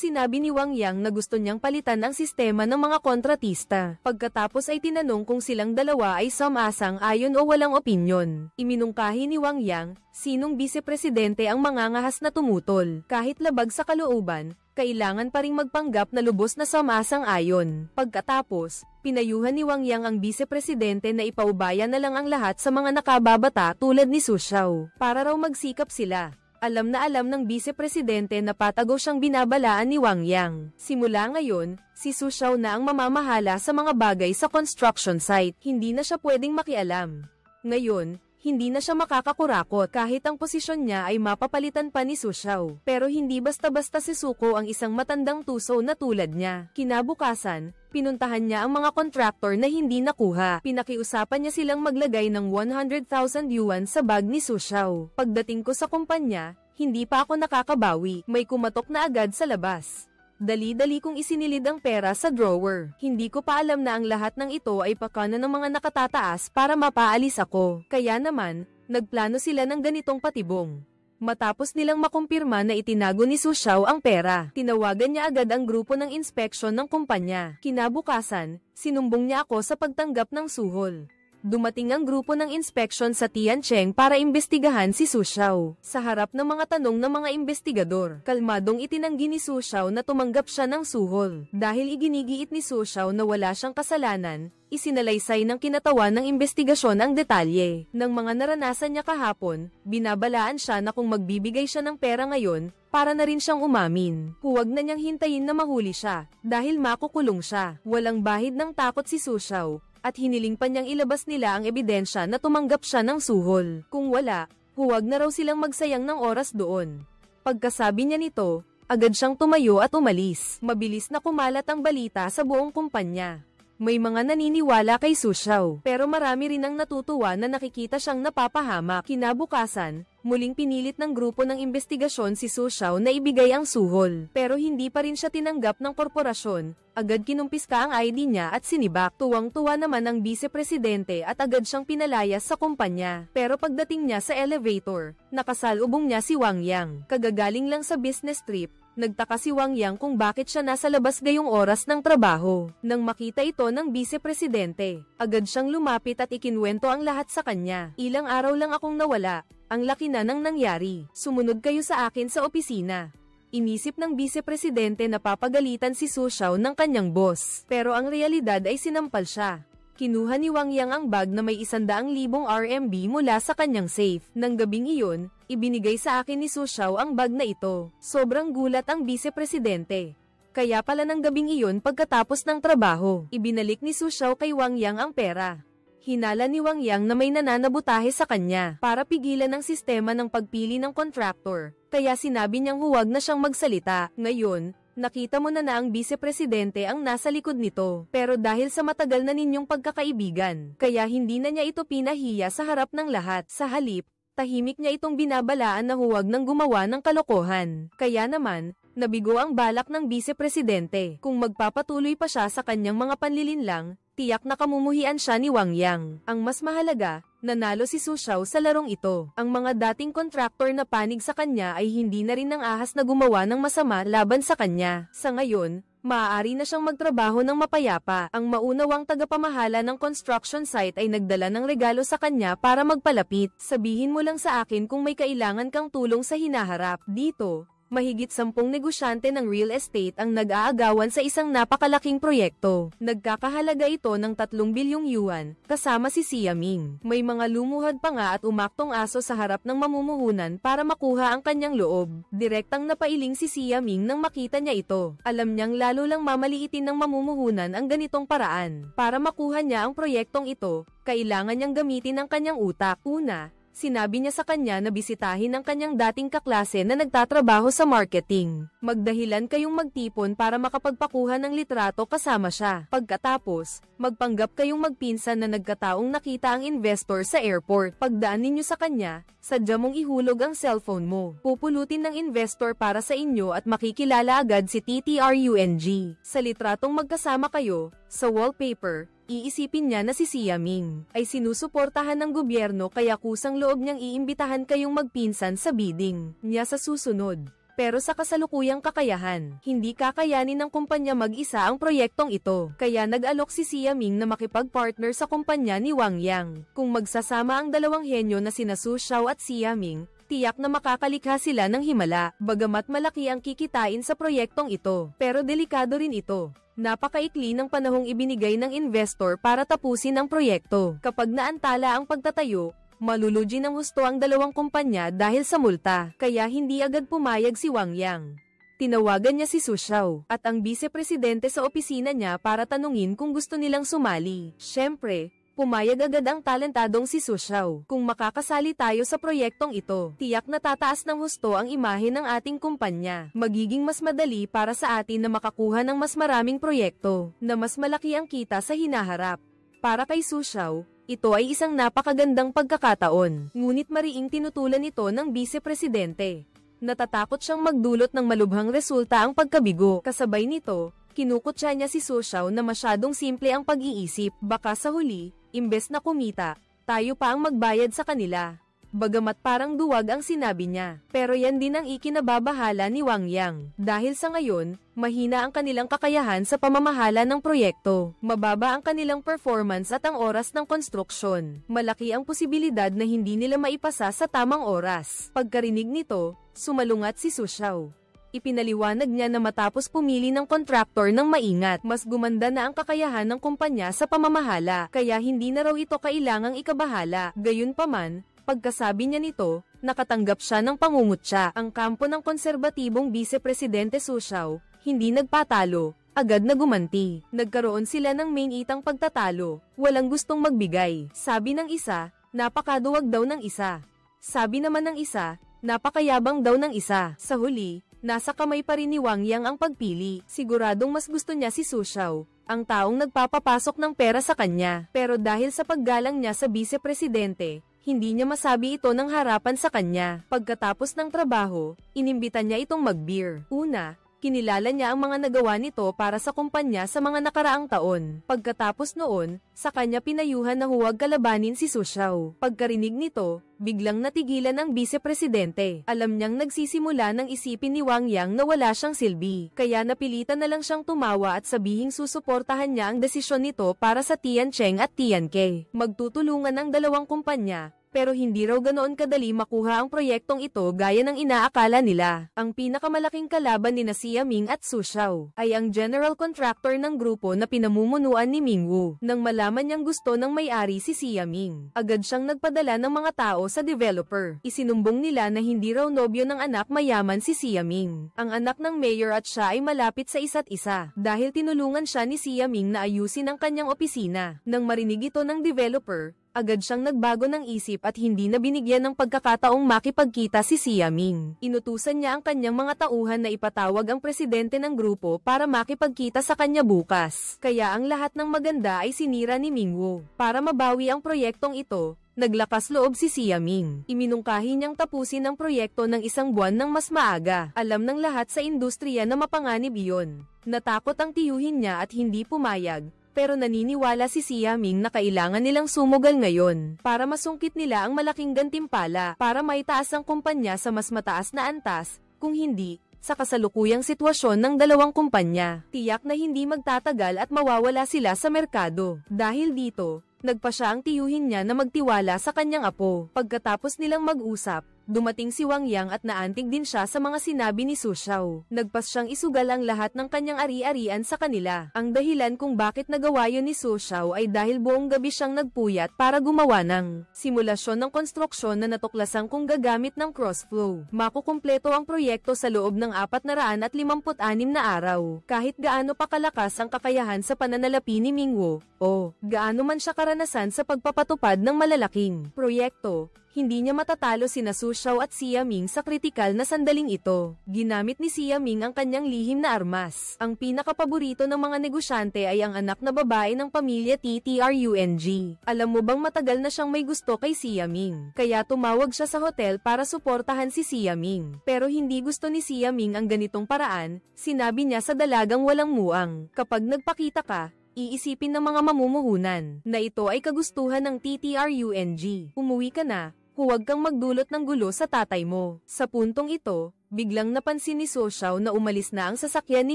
sinabi ni Wang Yang na gusto niyang palitan ang sistema ng mga kontratista. Pagkatapos ay tinanong kung silang dalawa ay sumasang-ayon o walang opinyon. Iminungkahi ni Wang Yang, sinong vice-presidente ang mangangahas na tumutol. Kahit labag sa kalooban, kailangan pa ring magpanggap na lubos na sumasang-ayon. Pagkatapos, pinayuhan ni Wang Yang ang vice-presidente na ipaubaya na lang ang lahat sa mga nakababata tulad ni Su Xiao, para raw magsikap sila. Alam na alam ng vice-presidente na patago siyang binabalaan ni Wang Yang. Simula ngayon, si Su Xiao na ang mamamahala sa mga bagay sa construction site. Hindi na siya pwedeng makialam. Ngayon, hindi na siya makakakurakot kahit ang posisyon niya ay mapapalitan pa ni Su Xiao. Pero hindi basta-basta sisuko ang isang matandang tuso na tulad niya. Kinabukasan, pinuntahan niya ang mga kontraktor na hindi nakuha. Pinakiusapan niya silang maglagay ng 100,000 yuan sa bag ni Su Xiao. Pagdating ko sa kumpanya, hindi pa ako nakakabawi. May kumatok na agad sa labas. Dali-dali kong isinilid ang pera sa drawer. Hindi ko pa alam na ang lahat ng ito ay pakana ng mga nakatataas para mapaalis ako. Kaya naman, nagplano sila ng ganitong patibong. Matapos nilang makumpirma na itinago ni Su Xiao ang pera, tinawagan niya agad ang grupo ng inspeksyon ng kumpanya. Kinabukasan, sinumbong niya ako sa pagtanggap ng suhol. Dumating ang grupo ng inspeksyon sa Tiancheng para imbestigahan si Su Xiao. Sa harap ng mga tanong ng mga investigador, kalmadong itinanggi ni Su Xiao na tumanggap siya ng suhol. Dahil iginigiit ni Su Xiao na wala siyang kasalanan, isinalaysay ng kinatawan ng investigasyon ang detalye ng mga naranasan niya kahapon. Binabalaan siya na kung magbibigay siya ng pera ngayon, para na rin siyang umamin. Huwag na niyang hintayin na mahuli siya, dahil makukulong siya. Walang bahid ng takot si Su Xiao, at hiniling pa niyang ilabas nila ang ebidensya na tumanggap siya ng suhol. Kung wala, huwag na raw silang magsayang ng oras doon. Pagkasabi niya nito, agad siyang tumayo at umalis. Mabilis na kumalat ang balita sa buong kumpanya. May mga naniniwala kay Su Xiao, pero marami rin ang natutuwa na nakikita siyang napapahamak. Kinabukasan, muling pinilit ng grupo ng investigasyon si Su Xiao na ibigay ang suhol. Pero hindi pa rin siya tinanggap ng korporasyon. Agad kinumpiska ang ID niya at sinibak. Tuwang-tuwa naman ang vice-presidente at agad siyang pinalayas sa kumpanya. Pero pagdating niya sa elevator, nakasalubong niya si Wang Yang. Kagagaling lang sa business trip. Nagtaka si Wang Yang kung bakit siya nasa labas gayong oras ng trabaho. Nang makita ito ng vice-presidente, agad siyang lumapit at ikinwento ang lahat sa kanya. Ilang araw lang akong nawala. Ang laki na ng nangyari. Sumunod kayo sa akin sa opisina. Inisip ng vice-presidente na papagalitan si Su Xiao ng kanyang boss. Pero ang realidad ay sinampal siya. Kinuha ni Wang Yang ang bag na may 100,000 RMB mula sa kanyang safe. Nang gabing iyon, ibinigay sa akin ni Su Xiao ang bag na ito. Sobrang gulat ang vice-presidente. Kaya pala ng gabing iyon pagkatapos ng trabaho, ibinalik ni Su Xiao kay Wang Yang ang pera. Hinala ni Wang Yang na may nananabutahe sa kanya para pigilan ang sistema ng pagpili ng contractor, kaya sinabi niyang huwag na siyang magsalita. Ngayon, nakita mo na ang vice-presidente ang nasa likod nito, pero dahil sa matagal na ninyong pagkakaibigan, kaya hindi na niya ito pinahiya sa harap ng lahat. Sa halip, tahimik niya itong binabalaan na huwag nang gumawa ng kalokohan. Kaya naman, nabigo ang balak ng vice-presidente. Kung magpapatuloy pa siya sa kanyang mga panlilinlang, tiyak na kamumuhian siya ni Wang Yang. Ang mas mahalaga, nanalo si Su Xiao sa larong ito. Ang mga dating kontraktor na panig sa kanya ay hindi na rin ng ahas na gumawa ng masama laban sa kanya. Sa ngayon, maaari na siyang magtrabaho ng mapayapa. Ang maunawang tagapamahala ng construction site ay nagdala ng regalo sa kanya para magpalapit. Sabihin mo lang sa akin kung may kailangan kang tulong sa hinaharap. Dito, mahigit 10 negosyante ng real estate ang nag-aagawan sa isang napakalaking proyekto. Nagkakahalaga ito ng 3 bilyong yuan, kasama si Xia Ming. May mga lumuhad pa nga at umaktong aso sa harap ng mamumuhunan para makuha ang kanyang loob. Direktang napailing si Xia Ming nang makita niya ito. Alam niyang lalo lang mamaliitin ng mamumuhunan ang ganitong paraan. Para makuha niya ang proyektong ito, kailangan niyang gamitin ang kanyang utak. Una, sinabi niya sa kanya na bisitahin ang kanyang dating kaklase na nagtatrabaho sa marketing. Magdahilan kayong magtipon para makapagpakuha ng litrato kasama siya. Pagkatapos, magpanggap kayong magpinsan na nagkataong nakita ang investor sa airport. Pagdaan ninyo sa kanya, sadya mong ihulog ang cellphone mo. Pupulutin ng investor para sa inyo at makikilala agad si TTRUNG. Sa litratong magkasama kayo, sa wallpaper, iisipin niya na si Xia Ming ay sinusuportahan ng gobyerno kaya kusang loob niyang iimbitahan kayong magpinsan sa bidding niya sa susunod. Pero sa kasalukuyang kakayahan, hindi kakayanin ng kumpanya mag-isa ang proyektong ito. Kaya nag-alok si Xia Ming na makipag-partner sa kumpanya ni Wang Yang. Kung magsasama ang dalawang henyo na sina Su Xiao at Xia Ming, tiyak na makakalikha sila ng himala. Bagamat malaki ang kikitain sa proyektong ito, pero delikado rin ito. Napakaikli ng panahong ibinigay ng investor para tapusin ang proyekto. Kapag naantala ang pagtatayo, malulugi ng husto ang dalawang kumpanya dahil sa multa, kaya hindi agad pumayag si Wang Yang. Tinawagan niya si Su Xiao at ang vice-presidente sa opisina niya para tanungin kung gusto nilang sumali. Siyempre, pumayag agad ang talentadong si Su Xiao. Kung makakasali tayo sa proyektong ito, tiyak na tataas ng husto ang imahe ng ating kumpanya. Magiging mas madali para sa atin na makakuha ng mas maraming proyekto, na mas malaki ang kita sa hinaharap. Para kay Su Xiao, ito ay isang napakagandang pagkakataon. Ngunit mariing tinutulan ito ng vice-presidente. Natatakot siyang magdulot ng malubhang resulta ang pagkabigo. Kasabay nito, kinukutya niya si Su Xiao na masyadong simple ang pag-iisip. Baka sa huli, imbes na kumita, tayo pa ang magbayad sa kanila. Bagamat parang duwag ang sinabi niya, pero yan din ang ikinababahala ni Wang Yang. Dahil sa ngayon, mahina ang kanilang kakayahan sa pamamahala ng proyekto. Mababa ang kanilang performance at ang oras ng konstruksyon. Malaki ang posibilidad na hindi nila maipasa sa tamang oras. Pagkarinig nito, sumalungat si Su Xiao. Ipinaliwanag niya na matapos pumili ng kontraktor ng maingat, mas gumanda na ang kakayahan ng kumpanya sa pamamahala, kaya hindi na raw ito kailangang ikabahala. Gayunpaman, pagkasabi niya nito, nakatanggap siya ng pangungutya. Ang kampo ng konserbatibong vice-presidente Su Xiao, hindi nagpatalo, agad na gumanti. Nagkaroon sila ng main-itang pagtatalo, walang gustong magbigay. Sabi ng isa, napakaduwag daw ng isa. Sabi naman ng isa, napakayabang daw ng isa. Sa huli, nasa kamay pa rin ni Wang Yang ang pagpili. Siguradong mas gusto niya si Su Xiao, ang taong nagpapapasok ng pera sa kanya. Pero dahil sa paggalang niya sa vice-presidente, hindi niya masabi ito ng harapan sa kanya. Pagkatapos ng trabaho, inimbitan niya itong mag-beer. Una, kinilala niya ang mga nagawa nito para sa kumpanya sa mga nakaraang taon. Pagkatapos noon, sa kanya pinayuhan na huwag kalabanin si Su Xiao. Pagkarinig nito, biglang natigilan ang vice-presidente. Alam niyang nagsisimula ng isipin ni Wang Yang na wala siyang silbi, kaya napilitan na lang siyang tumawa at sabihing susuportahan niya ang desisyon nito para sa Tiancheng at Tianke. Magtutulungan ang dalawang kumpanya pero hindi raw ganoon kadali makuha ang proyektong ito gaya ng inaakala nila. Ang pinakamalaking kalaban ni Xia Ming at Su Xiao ay ang general contractor ng grupo na pinamumunuan ni Mingwu. Nang malaman niyang gusto ng may-ari si Xia Ming, agad siyang nagpadala ng mga tao sa developer. Isinumbong nila na hindi raw nobyo ng anak mayaman si Xia Ming. Ang anak ng mayor at siya ay malapit sa isa't isa dahil tinulungan siya ni Xia Ming na ayusin ang kanyang opisina. Nang marinig ito ng developer, agad siyang nagbago ng isip at hindi na binigyan ng pagkakataong makipagkita si Xia Ming. Inutusan niya ang kanyang mga tauhan na ipatawag ang presidente ng grupo para makipagkita sa kanya bukas. Kaya ang lahat ng maganda ay sinira ni Mingwu. Para mabawi ang proyektong ito, naglakas loob si Xia Ming. Iminungkahi niyang tapusin ang proyekto ng 1 buwan ng mas maaga. Alam ng lahat sa industriya na mapanganib iyon. Natakot ang tiyuhin niya at hindi pumayag. Pero naniniwala si Xia Ming na kailangan nilang sumugal ngayon para masungkit nila ang malaking gantimpala para maitaas ang kumpanya sa mas mataas na antas, kung hindi, sa kasalukuyang sitwasyon ng dalawang kumpanya. Tiyak na hindi magtatagal at mawawala sila sa merkado. Dahil dito, nagpa siya ang tiyuhin niya na magtiwala sa kanyang apo. Pagkatapos nilang mag-usap, dumating si Wang Yang at naantig din siya sa mga sinabi ni Su Xiao. Nagpas siyang isugal ang lahat ng kanyang ari-arian sa kanila. Ang dahilan kung bakit nagawa yun ni Su Xiao ay dahil buong gabi siyang nagpuyat para gumawa ng simulasyon ng konstruksyon na natuklasan kung gagamit ng crossflow. Makukumpleto ang proyekto sa loob ng 456 na araw. Kahit gaano pa kalakas ang kakayahan sa pananalapi ni Mingwu, o gaano man siya karanasan sa pagpapatupad ng malalaking proyekto, hindi niya matatalo sina Su Xiao at Xia Ming sa kritikal na sandaling ito. Ginamit ni Xia Ming ang kanyang lihim na armas. Ang pinakapaborito ng mga negosyante ay ang anak na babae ng pamilya TTRUNG. Alam mo bang matagal na siyang may gusto kay Xia Ming? Kaya tumawag siya sa hotel para suportahan si Xia Ming. Pero hindi gusto ni Xia Ming ang ganitong paraan, sinabi niya sa dalagang walang muang. Kapag nagpakita ka, iisipin ng mga mamumuhunan na ito ay kagustuhan ng TTRUNG. Umuwi ka na. Huwag kang magdulot ng gulo sa tatay mo. Sa puntong ito, biglang napansin ni Su Xiao na umalis na ang sasakyan ni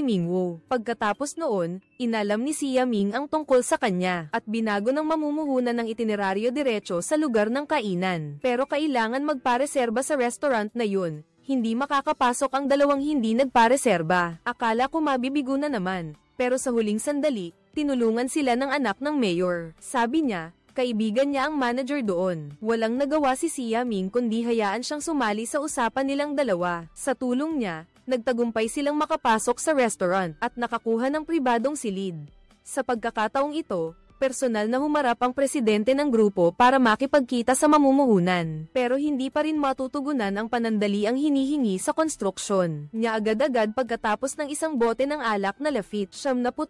Mingwu. Pagkatapos noon, inalam ni Xia Ming ang tungkol sa kanya at binago ng mamumuhunan ng itineraryo diretso sa lugar ng kainan. Pero kailangan magpareserba sa restaurant na yun. Hindi makakapasok ang dalawang hindi nagpareserba. Akala ko mabibigo na naman. Pero sa huling sandali, tinulungan sila ng anak ng mayor. Sabi niya, kaibigan niya ang manager doon. Walang nagawa si Xia Ming kundi hayaan siyang sumali sa usapan nilang dalawa. Sa tulong niya, nagtagumpay silang makapasok sa restaurant at nakakuha ng pribadong silid. Sa pagkakataong ito, personal na humarap ang presidente ng grupo para makipagkita sa mamumuhunan. Pero hindi pa rin matutugunan ang panandali ang hinihingi sa konstruksyon niya agad-agad pagkatapos ng 1 bote ng alak na Lafite. 78,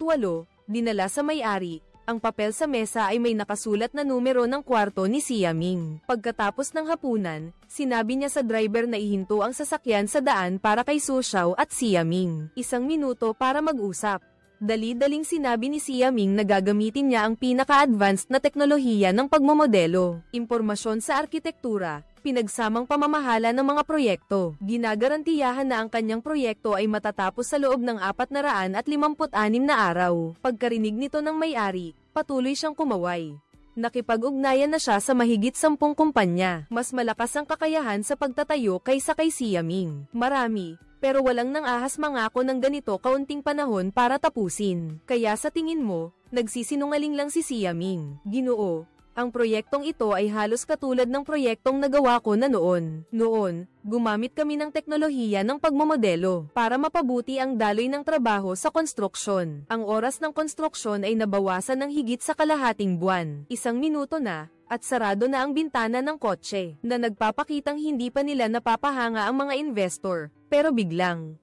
dinala sa may-ari. Ang papel sa mesa ay may nakasulat na numero ng kwarto ni Xia Ming. Pagkatapos ng hapunan, sinabi niya sa driver na ihinto ang sasakyan sa daan para kay Su Xiao at Xia Ming. 1 minuto para mag-usap. Dali-daling sinabi ni Xia Ming na gagamitin niya ang pinaka-advanced na teknolohiya ng pagmomodelo, impormasyon sa arkitektura, pinagsamang pamamahala ng mga proyekto. Ginagarantiyahan na ang kanyang proyekto ay matatapos sa loob ng 456 na araw. Pagkarinig nito ng may-ari, patuloy siyang kumaway. Nakipag-ugnayan na siya sa mahigit 10 kumpanya. Mas malakas ang kakayahan sa pagtatayo kaysa kay Xia Ming. Marami, pero walang nang-ahas mangako ng ganito kaunting panahon para tapusin. Kaya sa tingin mo, nagsisinungaling lang si Xia Ming. Ginoo, ang proyektong ito ay halos katulad ng proyektong nagawa ko na noon. Noon, gumamit kami ng teknolohiya ng pagmomodelo para mapabuti ang daloy ng trabaho sa konstruksyon. Ang oras ng konstruksyon ay nabawasan ng higit sa kalahating buwan. 1 minuto na, at sarado na ang bintana ng kotse, na nagpapakitang hindi pa nila napapahanga ang mga investor. Pero biglang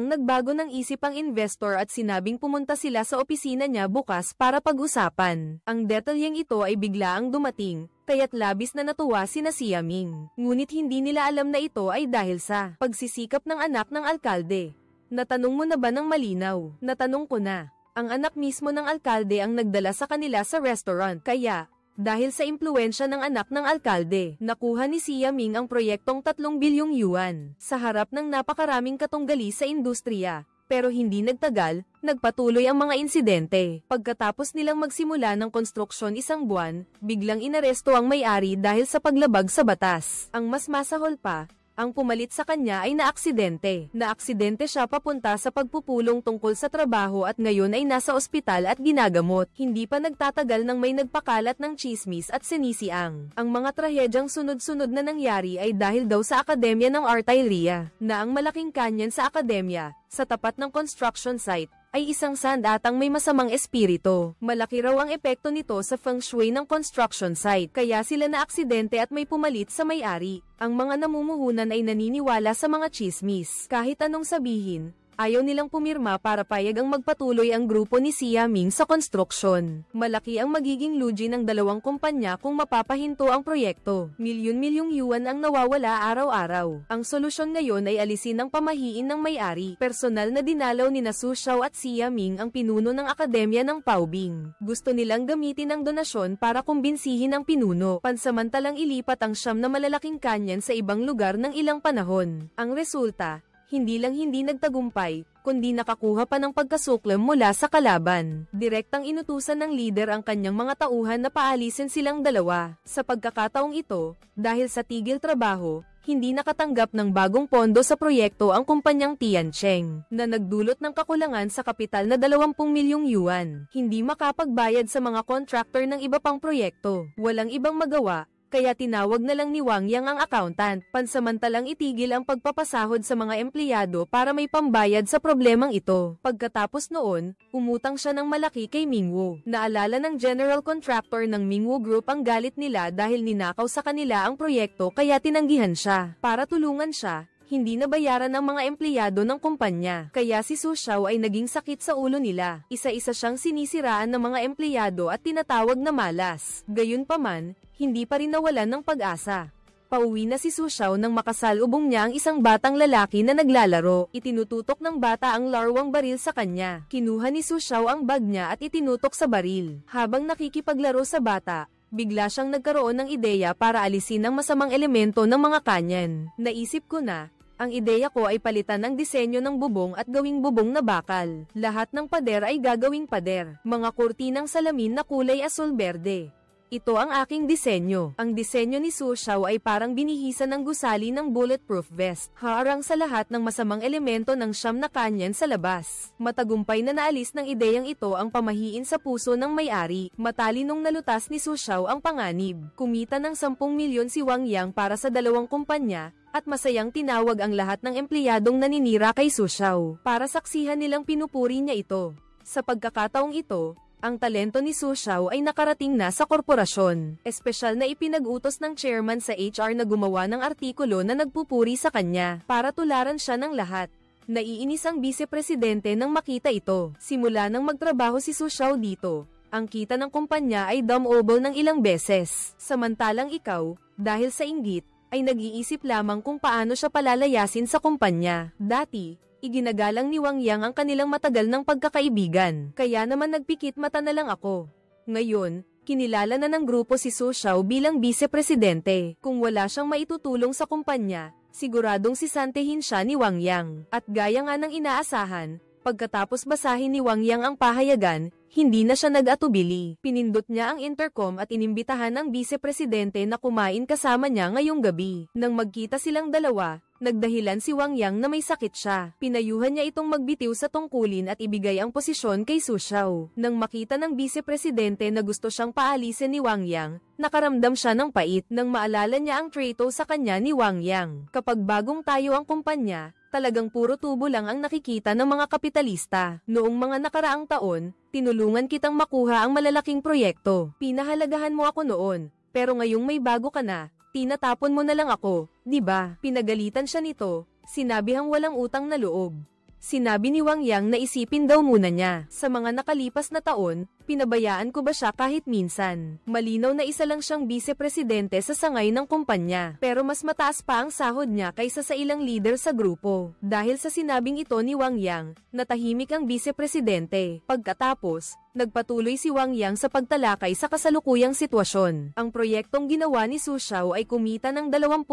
nagbago ng isip ang investor at sinabing pumunta sila sa opisina niya bukas para pag-usapan. Ang detalyeng ito ay biglaang dumating, kaya't labis na natuwa sina Xia Ming. Ngunit hindi nila alam na ito ay dahil sa pagsisikap ng anak ng alkalde. Natanong mo na ba ng malinaw? Natanong ko na. Ang anak mismo ng alkalde ang nagdala sa kanila sa restaurant, kaya dahil sa impluwensya ng anak ng alkalde, nakuha ni Xia Ming ang proyektong 3 bilyong yuan. Sa harap ng napakaraming katunggali sa industriya, Pero hindi nagtagal, nagpatuloy ang mga insidente. Pagkatapos nilang magsimula ng konstruksyon 1 buwan, biglang inaresto ang may-ari dahil sa paglabag sa batas. Ang mas masahol pa, ang pumalit sa kanya ay naaksidente. Naaksidente siya papunta sa pagpupulong tungkol sa trabaho at ngayon ay nasa ospital at ginagamot. Hindi pa nagtatagal nang may nagpakalat ng tsismis at sinisiang. Ang mga trahedyang sunod-sunod na nangyari ay dahil daw sa Akademya ng Artilleria, na ang malaking kanyan sa akademya, sa tapat ng construction site, ay isang sandatang may masamang espiritu. Malaki raw ang epekto nito sa feng shui ng construction site, kaya sila na aksidente at may pumalit sa may-ari. Ang mga namumuhunan ay naniniwala sa mga tsismis. Kahit anong sabihin, ayaw nilang pumirma para payag ang magpatuloy ang grupo ni Xia Ming sa konstruksyon. Malaki ang magiging lugi ng dalawang kumpanya kung mapapahinto ang proyekto. Milyon-milyong yuan ang nawawala araw-araw. Ang solusyon ngayon ay alisin ang pamahiin ng may-ari. Personal na dinalaw ni Su Xiao at Xia Ming ang pinuno ng Akademya ng Paobing. Gusto nilang gamitin ang donasyon para kumbinsihin ang pinuno. Pansamantalang ilipat ang 9 na malalaking kanyan sa ibang lugar ng ilang panahon. Ang resulta, hindi nagtagumpay, kundi nakakuha pa ng pagkasuklam mula sa kalaban. Direktang inutusan ng lider ang kanyang mga tauhan na paalisin silang dalawa. Sa pagkakataong ito, dahil sa tigil trabaho, hindi nakatanggap ng bagong pondo sa proyekto ang kumpanyang Tiancheng, na nagdulot ng kakulangan sa kapital na 20 milyong yuan. Hindi makapagbayad sa mga contractor ng iba pang proyekto. Walang ibang magawa, kaya tinawag na lang ni Wang Yang ang accountant, pansamantalang itigil ang pagpapasahod sa mga empleyado para may pambayad sa problemang ito. Pagkatapos noon, umutang siya ng malaki kay Mingwu. Naalala ng general contractor ng Mingwu Group ang galit nila dahil ninakaw sa kanila ang proyekto kaya tinanggihan siya. Para tulungan siya, hindi nabayaran ang mga empleyado ng kumpanya. Kaya si Su Xiao ay naging sakit sa ulo nila. Isa-isa siyang sinisiraan ng mga empleyado at tinatawag na malas. Gayunpaman, hindi pa rin nawalan ng pag-asa. Pauwi na si Su Xiao nang makasalubong niya ang isang batang lalaki na naglalaro. Itinututok ng bata ang larwang baril sa kanya. Kinuha ni Su Xiao ang bag niya at itinutok sa baril. Habang nakikipaglaro sa bata, bigla siyang nagkaroon ng ideya para alisin ang masamang elemento ng mga kanyan. Naisip ko na, ang ideya ko ay palitan ang disenyo ng bubong at gawing bubong na bakal. Lahat ng pader ay gagawing pader. Mga kurtinang salamin na kulay asul-berde. Ito ang aking disenyo. Ang disenyo ni Su Xiao ay parang binihisan ng gusali ng bulletproof vest. Harang sa lahat ng masamang elemento ng 9 na kanyan sa labas. Matagumpay na naalis ng ideyang ito ang pamahiin sa puso ng may-ari. Matalinong nalutas ni Su Xiao ang panganib. Kumita ng 10 milyon si Wang Yang para sa 2 kumpanya, at masayang tinawag ang lahat ng empleyadong naninira kay Su Xiao para saksihan nilang pinupuri niya ito. Sa pagkakataong ito, ang talento ni Su Xiao ay nakarating na sa korporasyon. Espesyal na ipinag-utos ng chairman sa HR na gumawa ng artikulo na nagpupuri sa kanya para tularan siya ng lahat. Naiinis ang vice-presidente nang makita ito. Simula nang magtrabaho si Su Xiao dito, ang kita ng kumpanya ay double ng ilang beses. Samantalang ikaw, dahil sa inggit, ay nag-iisip lamang kung paano siya palalayasin sa kumpanya. Dati, iginagalang ni Wang Yang ang kanilang matagal ng pagkakaibigan, kaya naman nagpikit mata na lang ako. Ngayon, kinilala na ng grupo si Su Xiao bilang vice-presidente. Kung wala siyang maitutulong sa kumpanya, siguradong sisantehin siya ni Wang Yang. At gaya nga ng inaasahan, pagkatapos basahin ni Wang Yang ang pahayagan, hindi na siya nag-atubili. Pinindot niya ang intercom at inimbitahan ng vice-presidente na kumain kasama niya ngayong gabi. Nang magkita silang dalawa, nagdahilan si Wang Yang na may sakit siya. Pinayuhan niya itong magbitiw sa tungkulin at ibigay ang posisyon kay Su Xiao. Nang makita ng vice-presidente na gusto siyang paalisin ni Wang Yang, nakaramdam siya ng pait nang maalala niya ang trato sa kanya ni Wang Yang. Kapag bagong tayo ang kumpanya, talagang puro tubo lang ang nakikita ng mga kapitalista. Noong mga nakaraang taon, tinulungan kitang makuha ang malalaking proyekto. Pinahalagahan mo ako noon, pero ngayong may bago ka na, tinatapon mo na lang ako, di ba? Pinagalitan siya nito, sinabihang walang utang na loob. Sinabi ni Wang Yang na isipin daw muna niya. Sa mga nakalipas na taon, Pinabayaan ko ba siya kahit minsan? Malinaw na isa lang siyang vice-presidente sa sangay ng kumpanya. Pero mas mataas pa ang sahod niya kaysa sa ilang leader sa grupo. Dahil sa sinabing ito ni Wang Yang, natahimik ang vice-presidente. Pagkatapos, nagpatuloy si Wang Yang sa pagtalakay sa kasalukuyang sitwasyon. Ang proyektong ginawa ni Su Xiao ay kumita ng 20%,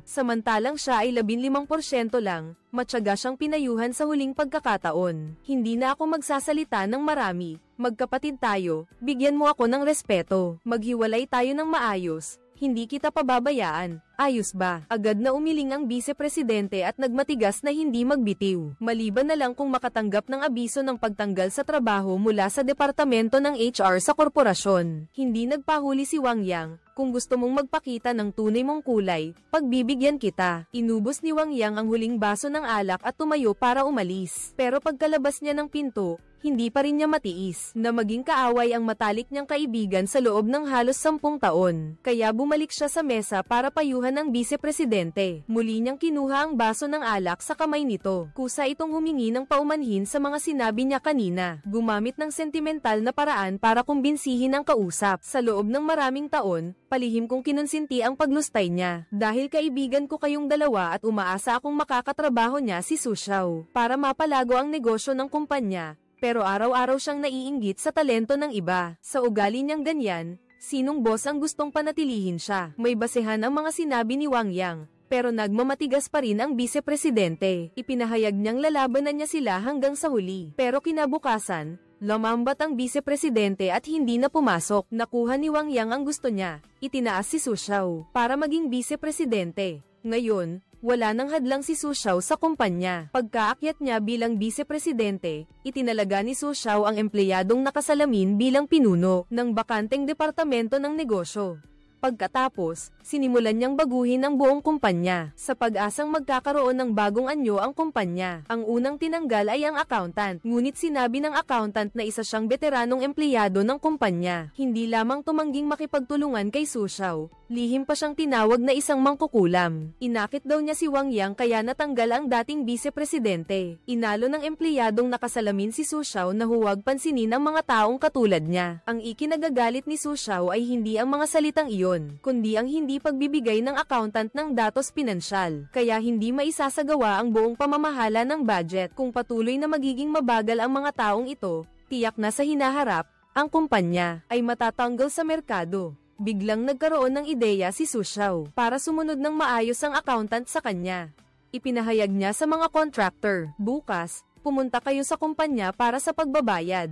samantalang siya ay 15% lang. Matyaga siyang pinayuhan sa huling pagkakataon. Hindi na ako magsasalita ng marami. Magkapatid tayo, bigyan mo ako ng respeto. Maghiwalay tayo ng maayos. Hindi kita pababayaan. Ayos ba? Agad na umiling ang vice-presidente at nagmatigas na hindi magbitiw. Maliban na lang kung makatanggap ng abiso ng pagtanggal sa trabaho mula sa departamento ng HR sa korporasyon. Hindi nagpahuli si Wang Yang. Kung gusto mong magpakita ng tunay mong kulay, pagbibigyan kita. Inubos ni Wang Yang ang huling baso ng alak at tumayo para umalis. Pero pagkalabas niya ng pinto, hindi pa rin niya matiis na maging kaaway ang matalik niyang kaibigan sa loob ng halos 10 taon. Kaya bumalik siya sa mesa para payuhan ng vice-presidente. Muli niyang kinuha ang baso ng alak sa kamay nito. Kusa itong humingi ng paumanhin sa mga sinabi niya kanina. Gumamit ng sentimental na paraan para kumbinsihin ang kausap. Sa loob ng maraming taon, palihim kong kinonsinti ang paglustay niya. Dahil kaibigan ko kayong dalawa at umaasa akong makakatrabaho niya si Su Xiao para mapalago ang negosyo ng kumpanya. Pero araw-araw siyang naiinggit sa talento ng iba. Sa ugali niyang ganyan, sinong boss ang gustong panatilihin siya? May basehan ang mga sinabi ni Wang Yang, pero nagmamatigas pa rin ang vice-presidente. Ipinahayag niyang lalabanan niya sila hanggang sa huli. Pero kinabukasan, lumambat ang vice-presidente at hindi na pumasok. Nakuha ni Wang Yang ang gusto niya. Itinaas si Su Xiao para maging vice-presidente. Ngayon, wala nang hadlang si Su Xiao sa kumpanya. Pagkaakyat niya bilang vice-presidente, itinalaga ni Su Xiao ang empleyadong nakasalamin bilang pinuno ng bakanteng departamento ng negosyo. Pagkatapos, sinimulan niyang baguhin ang buong kumpanya, sa pag-asang magkakaroon ng bagong anyo ang kumpanya. Ang unang tinanggal ay ang accountant, ngunit sinabi ng accountant na isa siyang veteranong empleyado ng kumpanya. Hindi lamang tumangging makipagtulungan kay Su Xiao, lihim pa siyang tinawag na isang mangkukulam. Inakit daw niya si Wang Yang kaya natanggal ang dating vice-presidente. Inalo ng empleyadong nakasalamin si Su Xiao na huwag pansinin ang mga taong katulad niya. Ang ikinagagalit ni Su Xiao ay hindi ang mga salitang iyon, kundi ang hindi pagbibigay ng accountant ng datos pinansyal. Kaya hindi maisasagawa ang buong pamamahala ng budget. Kung patuloy na magiging mabagal ang mga taong ito, tiyak na sa hinaharap, ang kumpanya ay matatanggal sa merkado. Biglang nagkaroon ng ideya si Su Xiao para sumunod ng maayos ang accountant sa kanya. Ipinahayag niya sa mga contractor, bukas, pumunta kayo sa kumpanya para sa pagbabayad.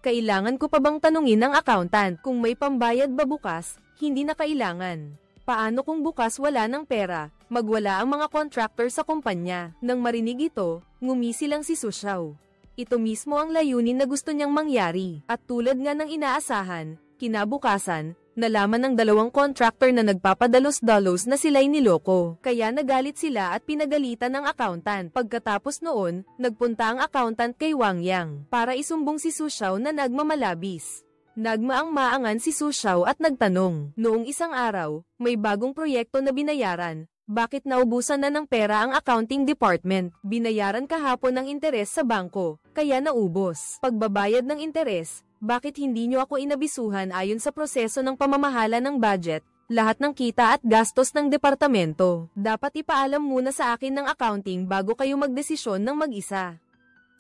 Kailangan ko pa bang tanungin ng accountant kung may pambayad ba bukas? Hindi na kailangan. Paano kung bukas wala ng pera, magwala ang mga contractor sa kumpanya? Nang marinig ito, ngumisi lang si Su Xiao. Ito mismo ang layunin na gusto niyang mangyari. At tulad nga ng inaasahan, kinabukasan, nalaman ng dalawang contractor na nagpapadalos-dalos na sila'y niloko. Kaya nagalit sila at pinagalitan ng accountant. Pagkatapos noon, nagpunta ang accountant kay Wang Yang para isumbong si Su Xiao na nagmamalabis. Nagmaang-maangan si Su Xiao at nagtanong, noong isang araw, may bagong proyekto na binayaran. Bakit naubusan na ng pera ang accounting department? Binayaran kahapon ng interes sa bangko, kaya naubos. Pagbabayad ng interes, bakit hindi nyo ako inabisuhan ayon sa proseso ng pamamahala ng budget? Lahat ng kita at gastos ng departamento, dapat ipaalam muna sa akin ng accounting bago kayo magdesisyon ng mag-isa.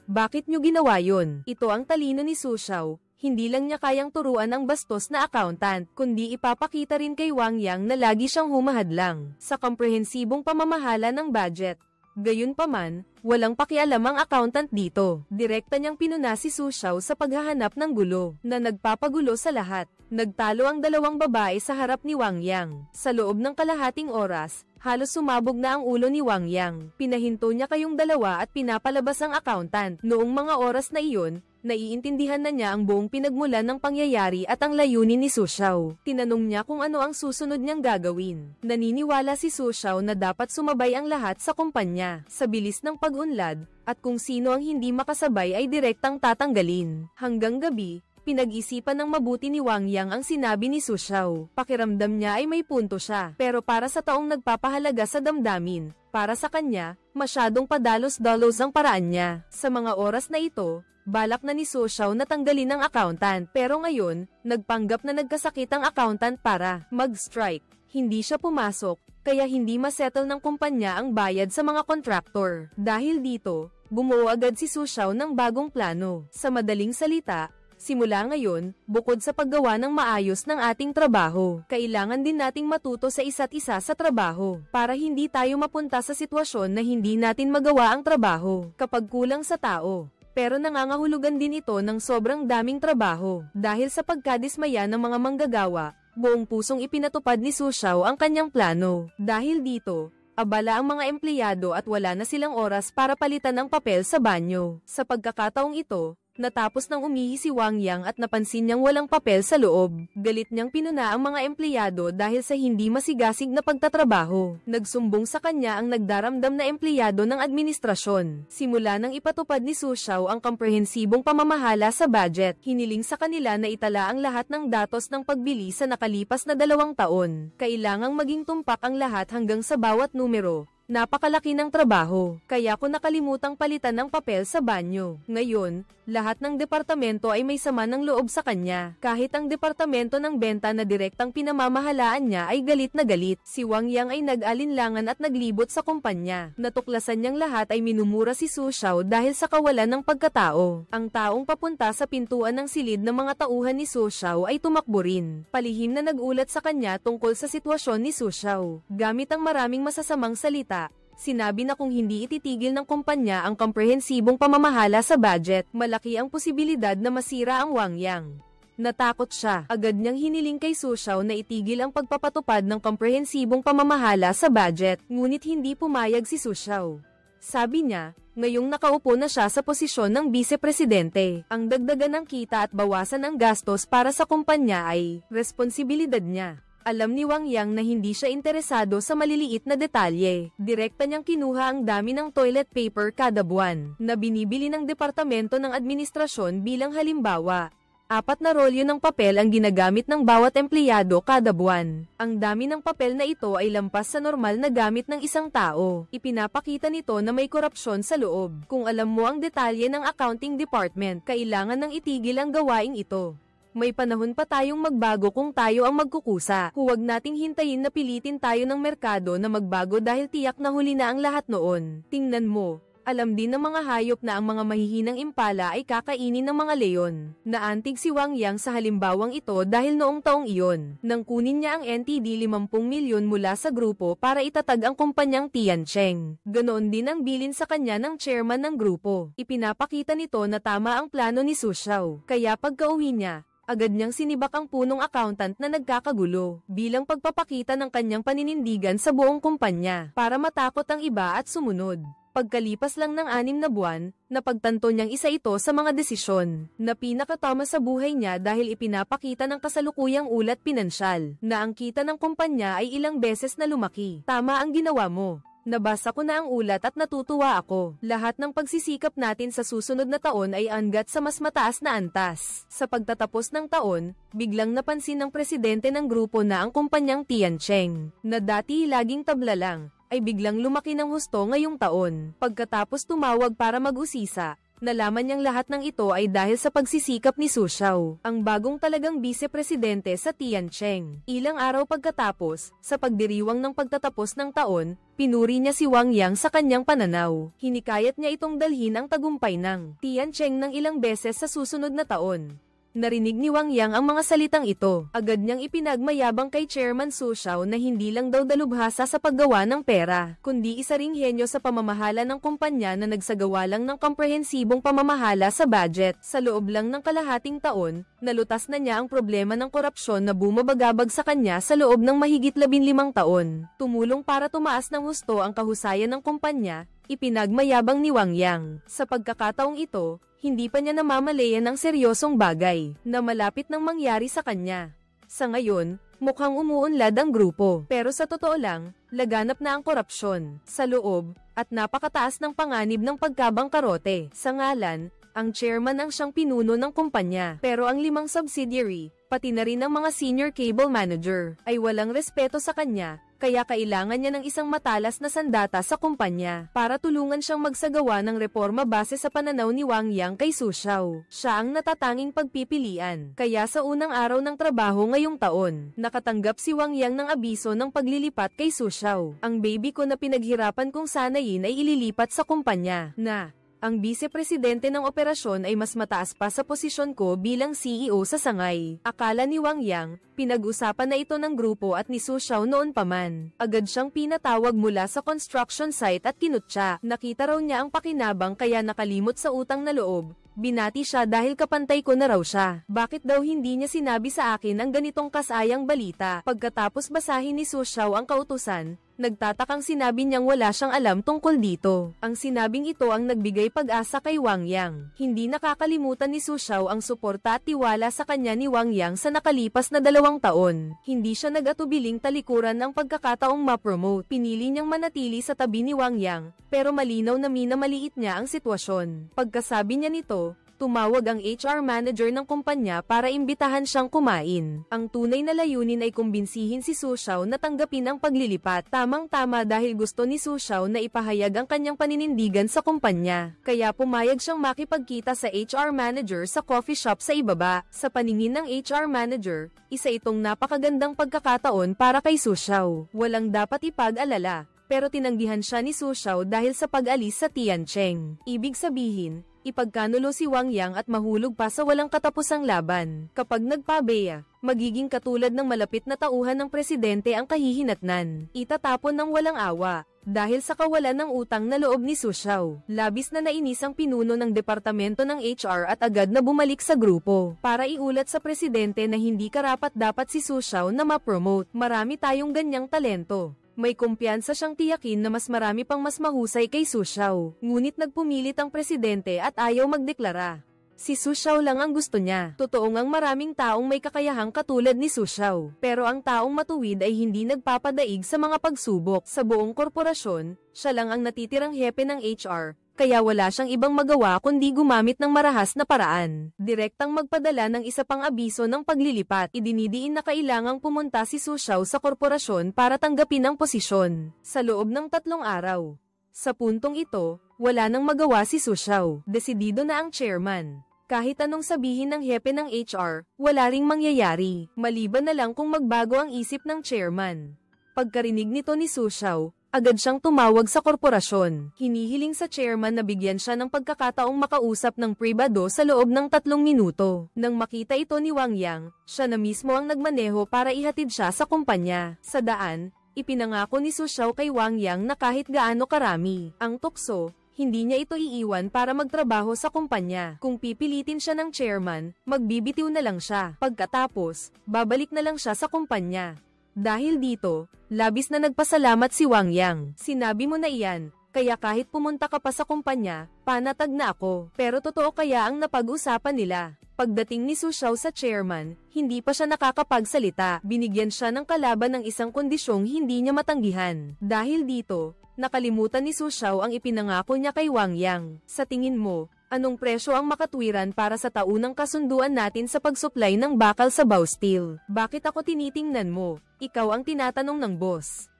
Bakit nyo ginawa yon? Ito ang talino ni Su Xiao. Hindi lang niya kayang turuan ang bastos na accountant, kundi ipapakita rin kay Wang Yang na lagi siyang humahadlang sa komprehensibong pamamahala ng budget. Gayunpaman, walang pakialam ang accountant dito. Direkta niyang pinuna si Su Xiao sa paghahanap ng gulo, na nagpapagulo sa lahat. Nagtalo ang dalawang babae sa harap ni Wang Yang. Sa loob ng kalahating oras, halos sumabog na ang ulo ni Wang Yang. Pinahinto niya kayong dalawa at pinapalabas ang accountant. Noong mga oras na iyon, naiintindihan na niya ang buong pinagmulan ng pangyayari at ang layunin ni Su Xiao. Tinanong niya kung ano ang susunod niyang gagawin. Naniniwala si Su Xiao na dapat sumabay ang lahat sa kumpanya, sa bilis ng pag-unlad, at kung sino ang hindi makasabay ay direktang tatanggalin. Hanggang gabi, Pinag-isipan ng mabuti ni Wang Yang ang sinabi ni Su Xiao. Pakiramdam niya ay may punto siya, pero para sa taong nagpapahalaga sa damdamin, para sa kanya, masyadong padalos-dalos ang paraan niya. Sa mga oras na ito, balak na ni Su Xiao na tanggalin ang accountant, pero ngayon, nagpanggap na nagkasakit ang accountant para mag-strike. Hindi siya pumasok, kaya hindi masettle ng kumpanya ang bayad sa mga kontraktor. Dahil dito, bumuo agad si Su Xiao ng bagong plano. Sa madaling salita, simula ngayon, bukod sa paggawa ng maayos ng ating trabaho, kailangan din nating matuto sa isa't isa sa trabaho, para hindi tayo mapunta sa sitwasyon na hindi natin magawa ang trabaho kapag kulang sa tao. Pero nangangahulugan din ito ng sobrang daming trabaho. Dahil sa pagkadismaya ng mga manggagawa, buong pusong ipinatupad ni Su Xiao ang kanyang plano. Dahil dito, abala ang mga empleyado at wala na silang oras para palitan ng papel sa banyo. Sa pagkakataong ito, natapos nang umihi si Wang Yang at napansin niyang walang papel sa loob. Galit niyang pinuna ang mga empleyado dahil sa hindi masigasig na pagtatrabaho. Nagsumbong sa kanya ang nagdaramdam na empleyado ng administrasyon. Simula nang ipatupad ni Su Xiao ang komprehensibong pamamahala sa budget, hiniling sa kanila na itala ang lahat ng datos ng pagbili sa nakalipas na 2 taon. Kailangang maging tumpak ang lahat hanggang sa bawat numero. Napakalaki ng trabaho, kaya ko nakalimutang palitan ng papel sa banyo. Ngayon, lahat ng departamento ay may sama ng loob sa kanya. Kahit ang departamento ng benta na direktang pinamamahalaan niya ay galit na galit. Si Wang Yang ay nag-alinlangan at naglibot sa kumpanya. Natuklasan niyang lahat ay minumura si Su Xiao dahil sa kawalan ng pagkatao. Ang taong papunta sa pintuan ng silid ng mga tauhan ni Su Xiao ay tumakbo rin. Palihim na nagulat sa kanya tungkol sa sitwasyon ni Su Xiao. Gamit ang maraming masasamang salita, sinabi na kung hindi ititigil ng kumpanya ang komprehensibong pamamahala sa budget, malaki ang posibilidad na masira ang Wang Yang. Natakot siya. Agad niyang hiniling kay Su Xiao na itigil ang pagpapatupad ng komprehensibong pamamahala sa budget, ngunit hindi pumayag si Su Xiao. Sabi niya, ngayong nakaupo na siya sa posisyon ng vice-presidente, ang dagdagan ng kita at bawasan ng gastos para sa kumpanya ay responsibilidad niya. Alam ni Wang Yang na hindi siya interesado sa maliliit na detalye. Direkta niyang kinuha ang dami ng toilet paper kada buwan, na binibili ng departamento ng administrasyon bilang halimbawa. 4 na rolyo ng papel ang ginagamit ng bawat empleyado kada buwan. Ang dami ng papel na ito ay lampas sa normal na gamit ng isang tao. Ipinapakita nito na may korupsyon sa loob. Kung alam mo ang detalye ng accounting department, kailangan nang itigil ang gawaing ito. May panahon pa tayong magbago kung tayo ang magkukusa. Huwag nating hintayin na pilitin tayo ng merkado na magbago dahil tiyak na huli na ang lahat noon. Tingnan mo, alam din ng mga hayop na ang mga mahihinang impala ay kakainin ng mga leon. Naantig si Wang Yang sa halimbawang ito dahil noong taong iyon, nang kunin niya ang NTD 50 milyon mula sa grupo para itatag ang kumpanyang Tiancheng. Ganoon din ang bilin sa kanya ng chairman ng grupo. Ipinapakita nito na tama ang plano ni Su Xiao. Kaya pagka-uwi niya, agad niyang sinibak ang punong accountant na nagkakagulo, bilang pagpapakita ng kanyang paninindigan sa buong kumpanya, para matakot ang iba at sumunod. Pagkalipas lang ng 6 na buwan, napagtanto niyang isa ito sa mga desisyon na pinakatama sa buhay niya dahil ipinapakita ng kasalukuyang ulat pinansyal na ang kita ng kumpanya ay ilang beses na lumaki. Tama ang ginawa mo. Nabasa ko na ang ulat at natutuwa ako. Lahat ng pagsisikap natin sa susunod na taon ay anggat sa mas mataas na antas. Sa pagtatapos ng taon, biglang napansin ng presidente ng grupo na ang kumpanyang Tiancheng, na dati laging tabla lang, ay biglang lumaki ng husto ngayong taon. Pagkatapos tumawag para mag-usisa, nalaman niyang lahat ng ito ay dahil sa pagsisikap ni Su Xiao, ang bagong talagang vice-presidente sa Tiancheng. Ilang araw pagkatapos, sa pagdiriwang ng pagtatapos ng taon, pinuri niya si Wang Yang sa kanyang pananaw. Hinikayat niya itong dalhin ang tagumpay ng Tiancheng ng ilang beses sa susunod na taon. Narinig ni Wang Yang ang mga salitang ito. Agad niyang ipinagmayabang kay Chairman Su Xiao na hindi lang daw dalubhasa sa paggawa ng pera, kundi isa ring henyo sa pamamahala ng kumpanya na nagsagawa lang ng komprehensibong pamamahala sa budget. Sa loob lang ng kalahating taon, nalutas na niya ang problema ng korupsyon na bumabagabag sa kanya sa loob ng mahigit 15 taon. Tumulong para tumaas ng husto ang kahusayan ng kumpanya, ipinagmayabang ni Wang Yang. Sa pagkakataong ito, hindi pa niya namamalayan ng seryosong bagay na malapit nang mangyari sa kanya. Sa ngayon, mukhang umuunlad ang grupo. Pero sa totoo lang, laganap na ang korupsyon sa loob at napakataas ng panganib ng pagkabangkarote sa ngalan Ang chairman ang siyang pinuno ng kumpanya, pero ang 5 subsidiary, pati na rin ang mga senior cable manager, ay walang respeto sa kanya, kaya kailangan niya ng isang matalas na sandata sa kumpanya para tulungan siyang magsagawa ng reforma base sa pananaw ni Wang Yang kay Su Xiao. Siya ang natatanging pagpipilian. Kaya sa unang araw ng trabaho ngayong taon, nakatanggap si Wang Yang ng abiso ng paglilipat kay Su Xiao. Ang baby ko na pinaghirapan kong sanayin ay ililipat sa kumpanya na ang vice-presidente ng operasyon ay mas mataas pa sa posisyon ko bilang CEO sa sangay. Akala ni Wang Yang, pinag-usapan na ito ng grupo at ni Su Xiao noon pa man. Agad siyang pinatawag mula sa construction site at kinutya. Nakita raw niya ang pakinabang kaya nakalimot sa utang na loob. Binati siya dahil kapantay ko na raw siya. Bakit daw hindi niya sinabi sa akin ang ganitong kasayang balita? Pagkatapos basahin ni Su Xiao ang kautusan, nagtatakang sinabi niyang wala siyang alam tungkol dito. Ang sinabing ito ang nagbigay pag-asa kay Wang Yang. Hindi nakakalimutan ni Su Xiao ang suporta at tiwala sa kanya ni Wang Yang sa nakalipas na 2 taon. Hindi siya nag-atubiling talikuran ang pagkakataong ma-promote. Pinili niyang manatili sa tabi ni Wang Yang, pero malinaw na minamaliit niya ang sitwasyon. Pagkasabi niya nito, tumawag ang HR manager ng kumpanya para imbitahan siyang kumain. Ang tunay na layunin ay kumbinsihin si Su Xiao na tanggapin ang paglilipat. Tamang-tama dahil gusto ni Su Xiao na ipahayag ang kanyang paninindigan sa kumpanya. Kaya pumayag siyang makipagkita sa HR manager sa coffee shop sa ibaba. Sa paningin ng HR manager, isa itong napakagandang pagkakataon para kay Su Xiao. Walang dapat ipag-alala, pero tinanggihan siya ni Su Xiao dahil sa pag-alis sa Tiancheng. Ibig sabihin, ipagkanulo si Wang Yang at mahulog pa sa walang katapusang laban. Kapag nagpabeya, magiging katulad ng malapit na tauhan ng presidente ang kahihinatnan. Itatapon ng walang awa, dahil sa kawalan ng utang na loob ni Su Xiao. Labis na nainis ang pinuno ng departamento ng HR at agad na bumalik sa grupo para iulat sa presidente na hindi karapat-dapat si Su Xiao na ma-promote. Marami tayong ganyang talento. May kumpiyansa siyang tiyakin na mas marami pang mas mahusay kay Su Xiao. Ngunit nagpumilit ang presidente at ayaw magdeklara. Si Su Xiao lang ang gusto niya. Totoo ngang maraming taong may kakayahang katulad ni Su Xiao. Pero ang taong matuwid ay hindi nagpapadaig sa mga pagsubok. Sa buong korporasyon, siya lang ang natitirang hepe ng HR. Kaya wala siyang ibang magawa kundi gumamit ng marahas na paraan. Direktang magpadala ng isa pang abiso ng paglilipat. Idinidiin na kailangang pumunta si Su Xiao sa korporasyon para tanggapin ang posisyon. Sa loob ng 3 araw. Sa puntong ito, wala nang magawa si Su Xiao. Desidido na ang chairman. Kahit anong sabihin ng hepe ng HR, wala ring mangyayari. Maliban na lang kung magbago ang isip ng chairman. Pagkarinig nito ni Su Xiao, agad siyang tumawag sa korporasyon. Hinihiling sa chairman na bigyan siya ng pagkakataong makausap ng pribado sa loob ng 3 minuto. Nang makita ito ni Wang Yang, siya na mismo ang nagmaneho para ihatid siya sa kumpanya. Sa daan, ipinangako ni Su Xiao kay Wang Yang na kahit gaano karami ang tukso, hindi niya ito iiwan para magtrabaho sa kumpanya. Kung pipilitin siya ng chairman, magbibitiw na lang siya. Pagkatapos, babalik na lang siya sa kumpanya. Dahil dito, labis na nagpasalamat si Wang Yang. Sinabi mo na iyan, kaya kahit pumunta ka pa sa kumpanya, panatag na ako. Pero totoo kaya ang napag-usapan nila? Pagdating ni Su Xiao sa chairman, hindi pa siya nakakapagsalita. Binigyan siya ng kalaban ng isang kondisyong hindi niya matanggihan. Dahil dito, nakalimutan ni Su Xiao ang ipinangako niya kay Wang Yang. Sa tingin mo, anong presyo ang makatwiran para sa taunang kasunduan natin sa pagsupply ng bakal sa Baosteel? Bakit ako tinitingnan mo? Ikaw ang tinatanong ng boss.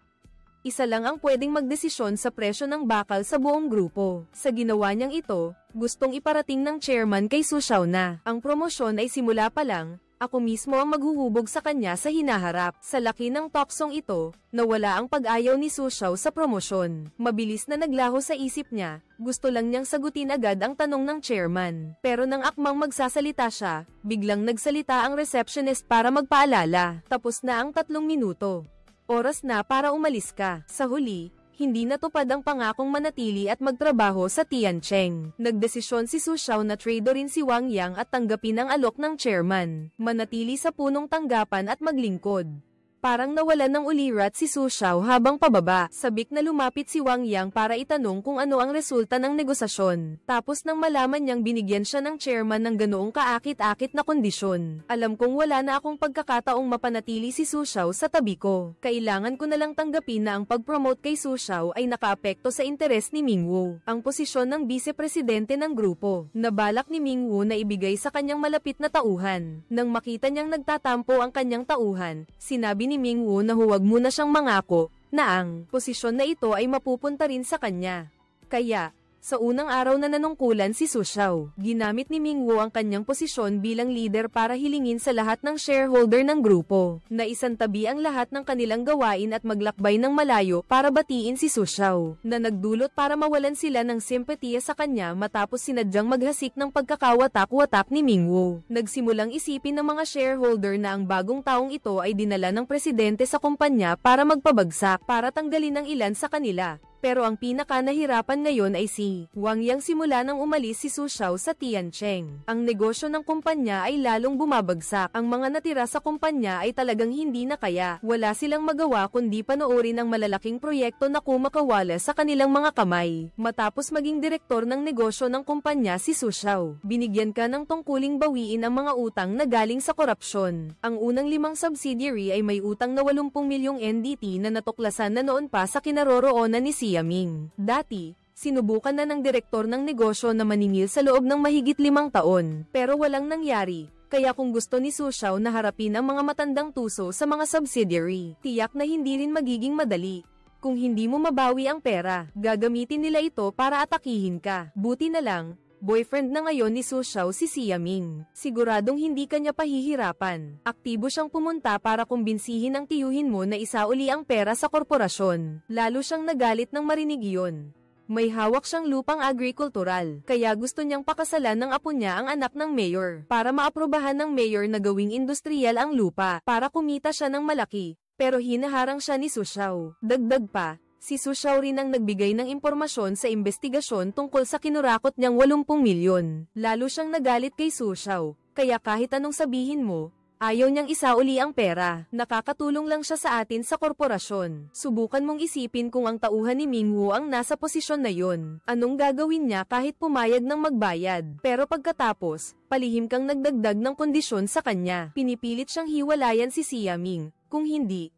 Isa lang ang pwedeng magdesisyon sa presyo ng bakal sa buong grupo. Sa ginawa niyang ito, gustong iparating ng chairman kay Su Xiao na ang promosyon ay simula pa lang. Ako mismo ang maghuhubog sa kanya sa hinaharap. Sa laki ng toksong ito, nawala ang pag-ayaw ni Su Xiao sa promosyon. Mabilis na naglaho sa isip niya, gusto lang niyang sagutin agad ang tanong ng chairman. Pero nang akmang magsasalita siya, biglang nagsalita ang receptionist para magpaalala. Tapos na ang 3 minuto. Oras na para umalis ka. Sa huli, hindi natupad ang pangakong manatili at magtrabaho sa Tiancheng. Nagdesisyon si Su Xiao na tradorin si Wang Yang at tanggapin ang alok ng chairman. Manatili sa punong tanggapan at maglingkod. Parang nawalan ng ulirat si Su Xiao habang pababa. Sabik na lumapit si Wang Yang para itanong kung ano ang resulta ng negosasyon. Tapos nang malaman niyang binigyan siya ng chairman ng ganoong kaakit-akit na kondisyon. Alam kong wala na akong pagkakataong mapanatili si Su Xiao sa tabi ko. Kailangan ko na lang tanggapin na ang pag-promote kay Su Xiao ay nakaapekto sa interes ni Mingwu. Ang posisyon ng vice-presidente ng grupo. Nabalak ni Mingwu na ibigay sa kanyang malapit na tauhan. Nang makita niyang nagtatampo ang kanyang tauhan, sinabi ni Mingwu na huwag muna siyang mangako na ang posisyon na ito ay mapupunta rin sa kanya. Kaya, sa unang araw na nanungkulan si Su Xiao, ginamit ni Mingwu ang kanyang posisyon bilang leader para hilingin sa lahat ng shareholder ng grupo na isantabi ang lahat ng kanilang gawain at maglakbay ng malayo para batiin si Su Xiao, na nagdulot para mawalan sila ng simpatiya sa kanya matapos sinadyang maghasik ng pagkakawatak-watak ni Mingwu. Nagsimulang isipin ng mga shareholder na ang bagong taong ito ay dinala ng presidente sa kumpanya para magpabagsak para tanggalin ang ilan sa kanila. Pero ang pinaka-nahirapan ngayon ay si Wang Yang simula nang umalis si Su Xiao sa Tiancheng. Ang negosyo ng kumpanya ay lalong bumabagsak. Ang mga natira sa kumpanya ay talagang hindi na kaya. Wala silang magawa kundi panoorin ang malalaking proyekto na kumakawala sa kanilang mga kamay. Matapos maging direktor ng negosyo ng kumpanya si Su Xiao, binigyan ka ng tungkuling bawiin ang mga utang na galing sa korupsyon. Ang unang 5 subsidiary ay may utang na 80 milyong NDT na natuklasan na noon pa sa kinaroroonan ni Yaming. Dati, sinubukan na ng direktor ng negosyo na maningil sa loob ng mahigit 5 taon, pero walang nangyari. Kaya kung gusto ni Su Xiao na harapin ang mga matandang tuso sa mga subsidiary, tiyak na hindi rin magiging madali. Kung hindi mo mabawi ang pera, gagamitin nila ito para atakihin ka. Buti na lang, boyfriend na ngayon ni Su Xiao si Yaming. Siguradong hindi kanya pahihirapan. Aktibo siyang pumunta para kumbinsihin ang tiyuhin mo na isauli ang pera sa korporasyon. Lalo siyang nagalit nang marinig iyon. May hawak siyang lupang agrikultural, kaya gusto niyang pakasalan ng apo niya ang anak ng mayor, para maaprubahan ng mayor na gawing industrial ang lupa, para kumita siya ng malaki. Pero hinaharang siya ni Su Xiao. Dagdag pa, si Su Xiao rin ang nagbigay ng impormasyon sa investigasyon tungkol sa kinurakot niyang 80 milyon. Lalo siyang nagalit kay Su Xiao, kaya kahit anong sabihin mo, ayaw niyang isauli ang pera. Nakakatulong lang siya sa atin sa korporasyon. Subukan mong isipin kung ang tauhan ni Mingwu ang nasa posisyon na yon. Anong gagawin niya kahit pumayag ng magbayad? Pero pagkatapos, palihim kang nagdagdag ng kondisyon sa kanya. Pinipilit siyang hiwalayan si Yaming. Kung hindi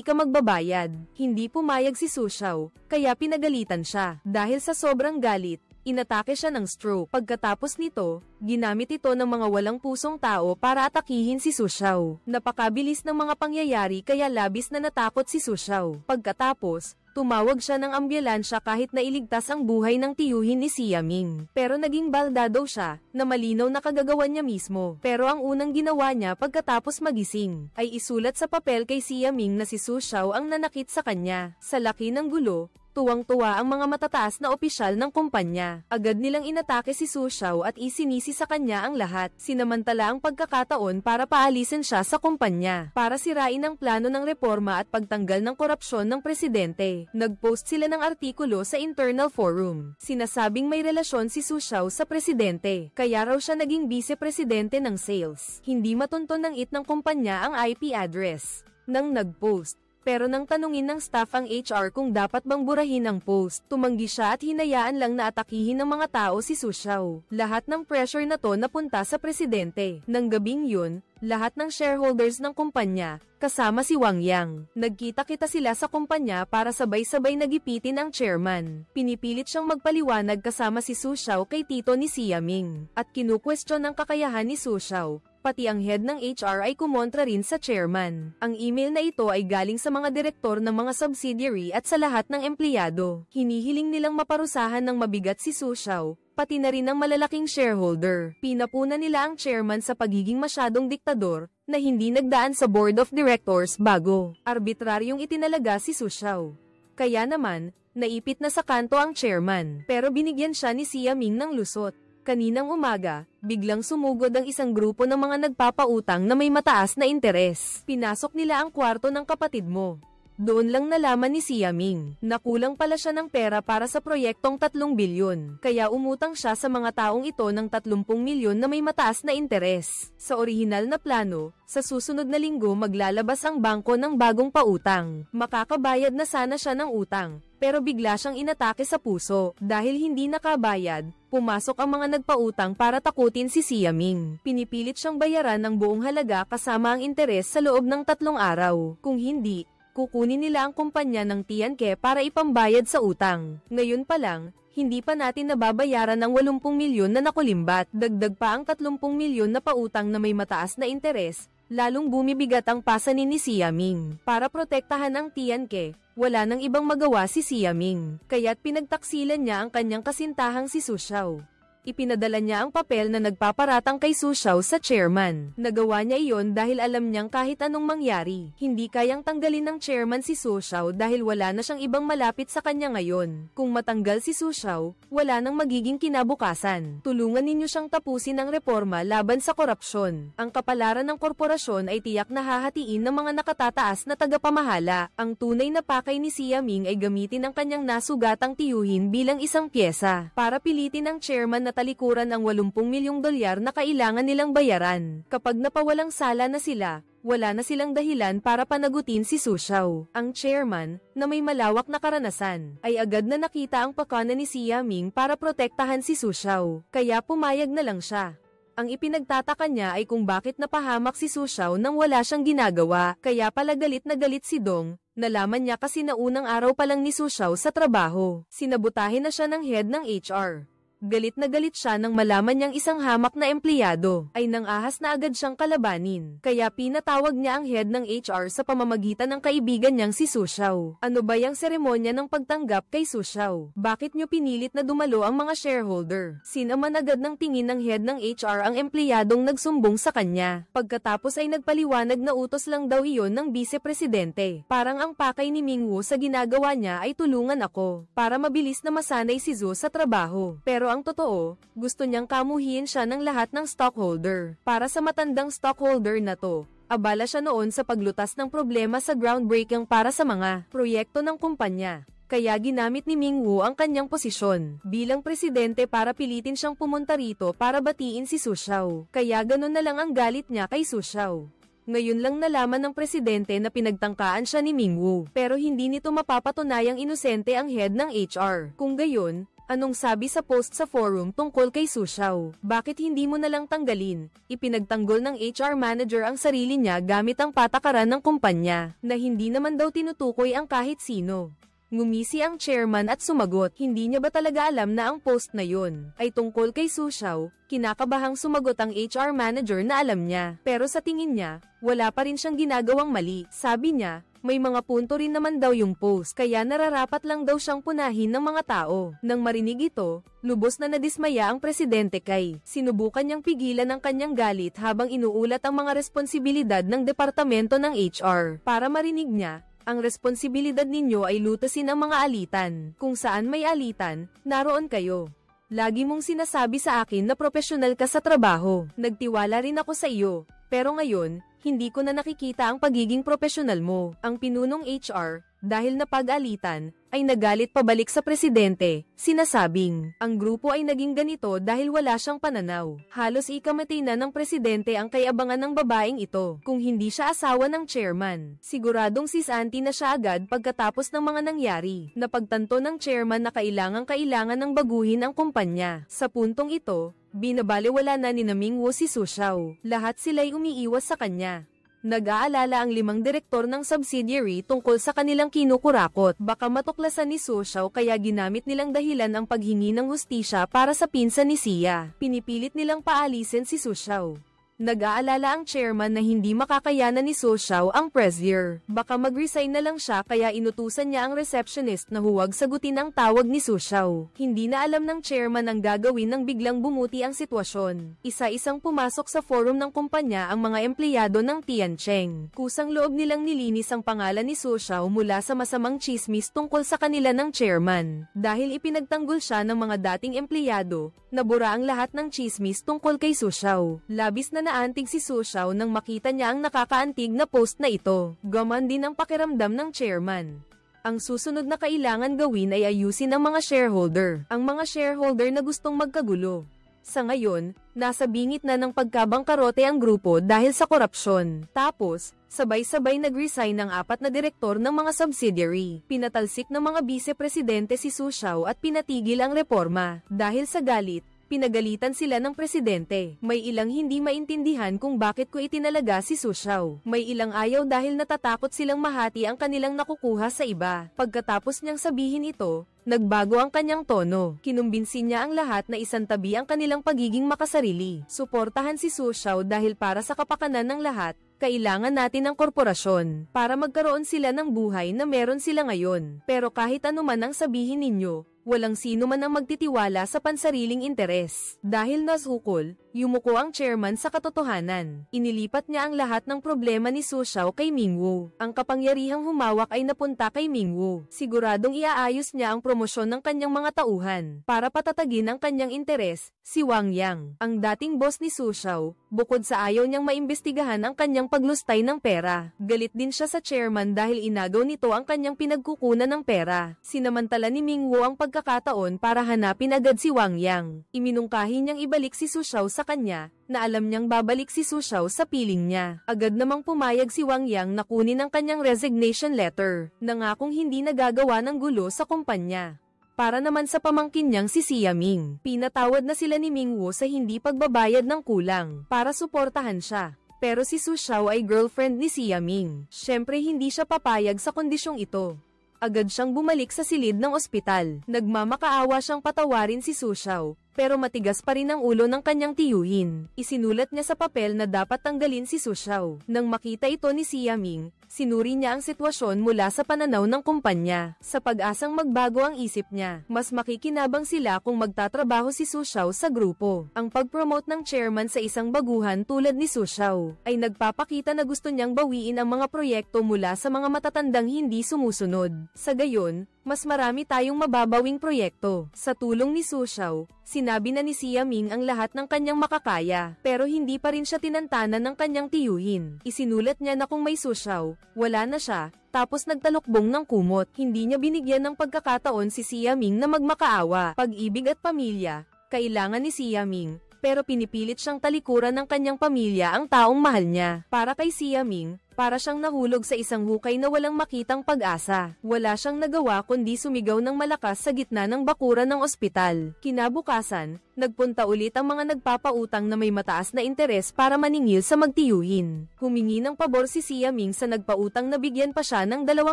ka magbabayad. Hindi pumayag si Su Xiao, kaya pinagalitan siya. Dahil sa sobrang galit, inatake siya ng stroke. Pagkatapos nito, ginamit ito ng mga walang pusong tao para atakihin si Su Xiao. Napakabilis ng mga pangyayari kaya labis na natakot si Su Xiao. Pagkatapos, tumawag siya ng ambulansya kahit nailigtas ang buhay ng tiyuhin ni Yaming. Pero naging baldado siya, na malinaw na kagagawan niya mismo. Pero ang unang ginawa niya pagkatapos magising, ay isulat sa papel kay Yaming na si Su Xiao ang nanakit sa kanya. Sa laki ng gulo, tuwang-tuwa ang mga matataas na opisyal ng kumpanya. Agad nilang inatake si Su Xiao at isinisi sa kanya ang lahat. Sinamantala ang pagkakataon para paalisin siya sa kumpanya, para sirain ang plano ng reforma at pagtanggal ng korupsyon ng presidente. Nag-post sila ng artikulo sa internal forum. Sinasabing may relasyon si Su Xiao sa presidente, kaya raw siya naging vice-presidente ng sales. Hindi matunton ng ng kumpanya ang IP address nang nag-post. Pero nang tanungin ng staff ang HR kung dapat bang burahin ang post, tumanggi siya at hinayaan lang na atakihin ng mga tao si Su Xiao. Lahat ng pressure na to napunta sa presidente. Nang gabing yun, lahat ng shareholders ng kumpanya, kasama si Wang Yang, nagkita-kita sila sa kumpanya para sabay-sabay nagipitin ang chairman. Pinipilit siyang magpaliwanag kasama si Su Xiao kay tito ni Yaming, at kinukwestiyon ang kakayahan ni Su Xiao. Pati ang head ng HR ay kumontra rin sa chairman. Ang email na ito ay galing sa mga direktor ng mga subsidiary at sa lahat ng empleyado. Hinihiling nilang maparusahan ng mabigat si Su Xiao, pati na rin ang malalaking shareholder. Pinapuna nila ang chairman sa pagiging masyadong diktador, na hindi nagdaan sa board of directors bago arbitraryong itinalaga si Su Xiao. Kaya naman, naipit na sa kanto ang chairman, pero binigyan siya ni Yaming ng lusot. Kaninang umaga, biglang sumugod ang isang grupo ng mga nagpapautang na may mataas na interes. Pinasok nila ang kwarto ng kapatid mo. Doon lang nalaman ni Siaming na kulang pala siya ng pera para sa proyektong 3 bilyon, kaya umutang siya sa mga taong ito ng 30 milyon na may mataas na interes. Sa orihinal na plano, sa susunod na linggo maglalabas ang bangko ng bagong pautang. Makakabayad na sana siya ng utang, pero bigla siyang inatake sa puso. Dahil hindi nakabayad, pumasok ang mga nagpautang para takutin si Siaming. Pinipilit siyang bayaran ng buong halaga kasama ang interes sa loob ng 3 araw. Kung hindi, kukunin nila ang kumpanya ng Tianke para ipambayad sa utang. Ngayon pa lang, hindi pa natin nababayaran ang 80 milyon na nakulimbat. Dagdag pa ang 30 milyon na pautang na may mataas na interes, lalong bumibigat ang pasanin ni Siaming. Para protektahan ang Tianke, wala nang ibang magawa si Siaming, kaya't pinagtaksilan niya ang kanyang kasintahang si Su Xiao. Ipinadala niya ang papel na nagpaparatang kay Su Xiao sa chairman. Nagawa niya iyon dahil alam niyang kahit anong mangyari, hindi kayang tanggalin ng chairman si Su Xiao dahil wala na siyang ibang malapit sa kanya ngayon. Kung matanggal si Su Xiao, wala nang magiging kinabukasan. Tulungan ninyo siyang tapusin ang reforma laban sa korupsyon. Ang kapalaran ng korporasyon ay tiyak na hahatiin ng mga nakatataas na tagapamahala. Ang tunay na pakay ni Siaming ay gamitin ang kanyang nasugatang tiyuhin bilang isang pyesa para pilitin ang chairman na talikuran ang 80 milyong dolyar na kailangan nilang bayaran. Kapag napawalang sala na sila, wala na silang dahilan para panagutin si Su Xiao. Ang chairman, na may malawak na karanasan, ay agad na nakita ang pakana ni Siaming para protektahan si Su Xiao, kaya pumayag na lang siya. Ang ipinagtataka niya ay kung bakit napahamak si Su Xiao nang wala siyang ginagawa, kaya pala galit na galit si Dong. Nalaman niya kasi na unang araw pa lang ni Su Xiao sa trabaho. Sinabutahin na siya ng head ng HR. Galit na galit siya nang malaman niyang isang hamak na empleyado ay nangahas na agad siyang kalabanin. Kaya pinatawag niya ang head ng HR sa pamamagitan ng kaibigan niyang si Su Xiao. Ano ba yung seremonya ng pagtanggap kay Su Xiao? Bakit niyo pinilit na dumalo ang mga shareholder? Sinaman agad ng tingin ng head ng HR ang empleyadong nagsumbong sa kanya. Pagkatapos ay nagpaliwanag na utos lang daw iyon ng vice-presidente. Parang ang pakay ni Mingwu sa ginagawa niya ay tulungan ako para mabilis na masanay si Zhu sa trabaho. Pero ang totoo, gusto niyang kamuhiin siya ng lahat ng stockholder. Para sa matandang stockholder na to, abala siya noon sa paglutas ng problema sa groundbreaking para sa mga proyekto ng kumpanya. Kaya ginamit ni Mingwu ang kanyang posisyon bilang presidente para pilitin siyang pumunta rito para batiin si Su Xiao. Kaya ganun na lang ang galit niya kay Su Xiao. Ngayon lang nalaman ng presidente na pinagtangkaan siya ni Mingwu, pero hindi nito mapapatunayang inosente ang head ng HR. Kung gayon, anong sabi sa post sa forum tungkol kay Su Xiao? Bakit hindi mo na lang tanggalin? Ipinagtanggol ng HR manager ang sarili niya gamit ang patakaran ng kumpanya, na hindi naman daw tinutukoy ang kahit sino. Ngumisi ang chairman at sumagot. Hindi niya ba talaga alam na ang post na yun ay tungkol kay Su Xiao? Kinakabahang sumagot ang HR manager na alam niya, pero sa tingin niya, wala pa rin siyang ginagawang mali. Sabi niya, may mga punto rin naman daw yung post, kaya nararapat lang daw siyang punahin ng mga tao. Nang marinig ito, lubos na nadismaya ang presidente kay. Sinubukan niyang pigilan ang kanyang galit habang inuulat ang mga responsibilidad ng departamento ng HR. Para marinig niya, ang responsibilidad ninyo ay lutasin ang mga alitan. Kung saan may alitan, naroon kayo. Lagi mong sinasabi sa akin na profesional ka sa trabaho. Nagtiwala rin ako sa iyo. Pero ngayon, hindi ko na nakikita ang pagiging profesional mo. Ang pinunong HR, dahil napag-alitan, ay nagalit pabalik sa presidente, sinasabing, ang grupo ay naging ganito dahil wala siyang pananaw. Halos ikamatay na ng presidente ang kayabangan ng babaeng ito, kung hindi siya asawa ng chairman. Siguradong sisanti na siya agad pagkatapos ng mga nangyari. Napagtanto ng chairman na kailangan ng baguhin ang kumpanya. Sa puntong ito, binabaliwala na ni Mingwu si Su Xiao. Lahat sila'y umiiwas sa kanya. Nag-aalala ang 5 direktor ng subsidiary tungkol sa kanilang kinukurakot. Baka matuklasan ni Su Xiao kaya ginamit nilang dahilan ang paghingi ng hustisya para sa pinsan ni Sia. Pinipilit nilang paalisin si Su Xiao. Nag-aalala ang chairman na hindi makakayanan ni Su Xiao ang press-year. Baka mag-resign na lang siya kaya inutusan niya ang receptionist na huwag sagutin ang tawag ni Su Xiao. Hindi na alam ng chairman ang gagawin nang biglang bumuti ang sitwasyon. Isa-isang pumasok sa forum ng kumpanya ang mga empleyado ng Tiancheng. Kusang loob nilang nilinis ang pangalan ni Su Xiao mula sa masamang chismis tungkol sa kanila ng chairman. Dahil ipinagtanggol siya ng mga dating empleyado, nabura ang lahat ng chismis tungkol kay Su Xiao. Labis na naantig si Su Xiao nang makita niya ang nakakaantig na post na ito. Gaman din ang pakiramdam ng chairman. Ang susunod na kailangan gawin ay ayusin ang mga shareholder. Ang mga shareholder na gustong magkagulo. Sa ngayon, nasa bingit na ng pagkabangkarote ang grupo dahil sa korupsyon. Tapos, sabay-sabay nag-resign ng 4 na direktor ng mga subsidiary. Pinatalsik ng mga vice-presidente si Su Xiao at pinatigil ang reforma. Dahil sa galit, pinagalitan sila ng presidente. May ilang hindi maintindihan kung bakit ko itinalaga si Su Xiao. May ilang ayaw dahil natatakot silang mahati ang kanilang nakukuha sa iba. Pagkatapos niyang sabihin ito, nagbago ang kanyang tono. Kinumbinsi niya ang lahat na isantabi ang kanilang pagiging makasarili. Suportahan si Su Xiao dahil para sa kapakanan ng lahat, kailangan natin ng korporasyon para magkaroon sila ng buhay na meron sila ngayon. Pero kahit anuman ang sabihin ninyo, walang sino man ang magtitiwala sa pansariling interes. Dahil nasukol, yumuko ang chairman sa katotohanan. Inilipat niya ang lahat ng problema ni Su Xiao kay Mingwu. Ang kapangyarihang humawak ay napunta kay Mingwu. Siguradong iaayos niya ang promosyon ng kanyang mga tauhan. Para patatagin ang kanyang interes, si Wang Yang, ang dating boss ni Su Xiao, bukod sa ayaw niyang maimbestigahan ang kanyang paglustay ng pera. Galit din siya sa chairman dahil inagaw nito ang kanyang pinagkukunan ng pera. Sinamantala ni Mingwu ang pagkakataon para hanapin agad si Wang Yang. Iminungkahi niyang ibalik si Su Xiao sa kanya, na alam niyang babalik si Su Xiao sa piling niya. Agad namang pumayag si Wang Yang na kunin ang kanyang resignation letter, nangakong hindi nagagawa ng gulo sa kumpanya. Para naman sa pamangkin niyang si Xia Ming, pinatawad na sila ni Mingwu sa hindi pagbabayad ng kulang, para suportahan siya. Pero si Su Xiao ay girlfriend ni Xia Ming. Siyempre hindi siya papayag sa kondisyong ito. Agad siyang bumalik sa silid ng ospital. Nagmamakaawa siyang patawarin si Su Xiao, pero matigas pa rin ang ulo ng kanyang tiyuhin. Isinulat niya sa papel na dapat tanggalin si Su Xiao. Nang makita ito ni Xia Ming, sinuri niya ang sitwasyon mula sa pananaw ng kumpanya. Sa pag-asang magbago ang isip niya, mas makikinabang sila kung magtatrabaho si Su Xiao sa grupo. Ang pag-promote ng chairman sa isang baguhan tulad ni Su Xiao, ay nagpapakita na gusto niyang bawiin ang mga proyekto mula sa mga matatandang hindi sumusunod. Sa gayon, mas marami tayong mababawing proyekto. Sa tulong ni Su Xiao, sinabi na ni Xia Ming ang lahat ng kanyang makakaya, pero hindi pa rin siya tinantanan ng kanyang tiyuhin. Isinulat niya na kung may Su Xiao, wala na siya, tapos nagtalukbong ng kumot. Hindi niya binigyan ng pagkakataon si Xia Ming na magmakaawa. Pag-ibig at pamilya, kailangan ni Xia Ming, pero pinipilit siyang talikuran ng kanyang pamilya ang taong mahal niya. Para kay Xia Ming, para siyang nahulog sa isang hukay na walang makitang pag-asa. Wala siyang nagawa kundi sumigaw ng malakas sa gitna ng bakuran ng ospital. Kinabukasan, nagpunta ulit ang mga nagpapautang na may mataas na interes para maningil sa magtiyuhin. Humingi ng pabor si Xia Ming sa nagpautang na bigyan pa siya ng 2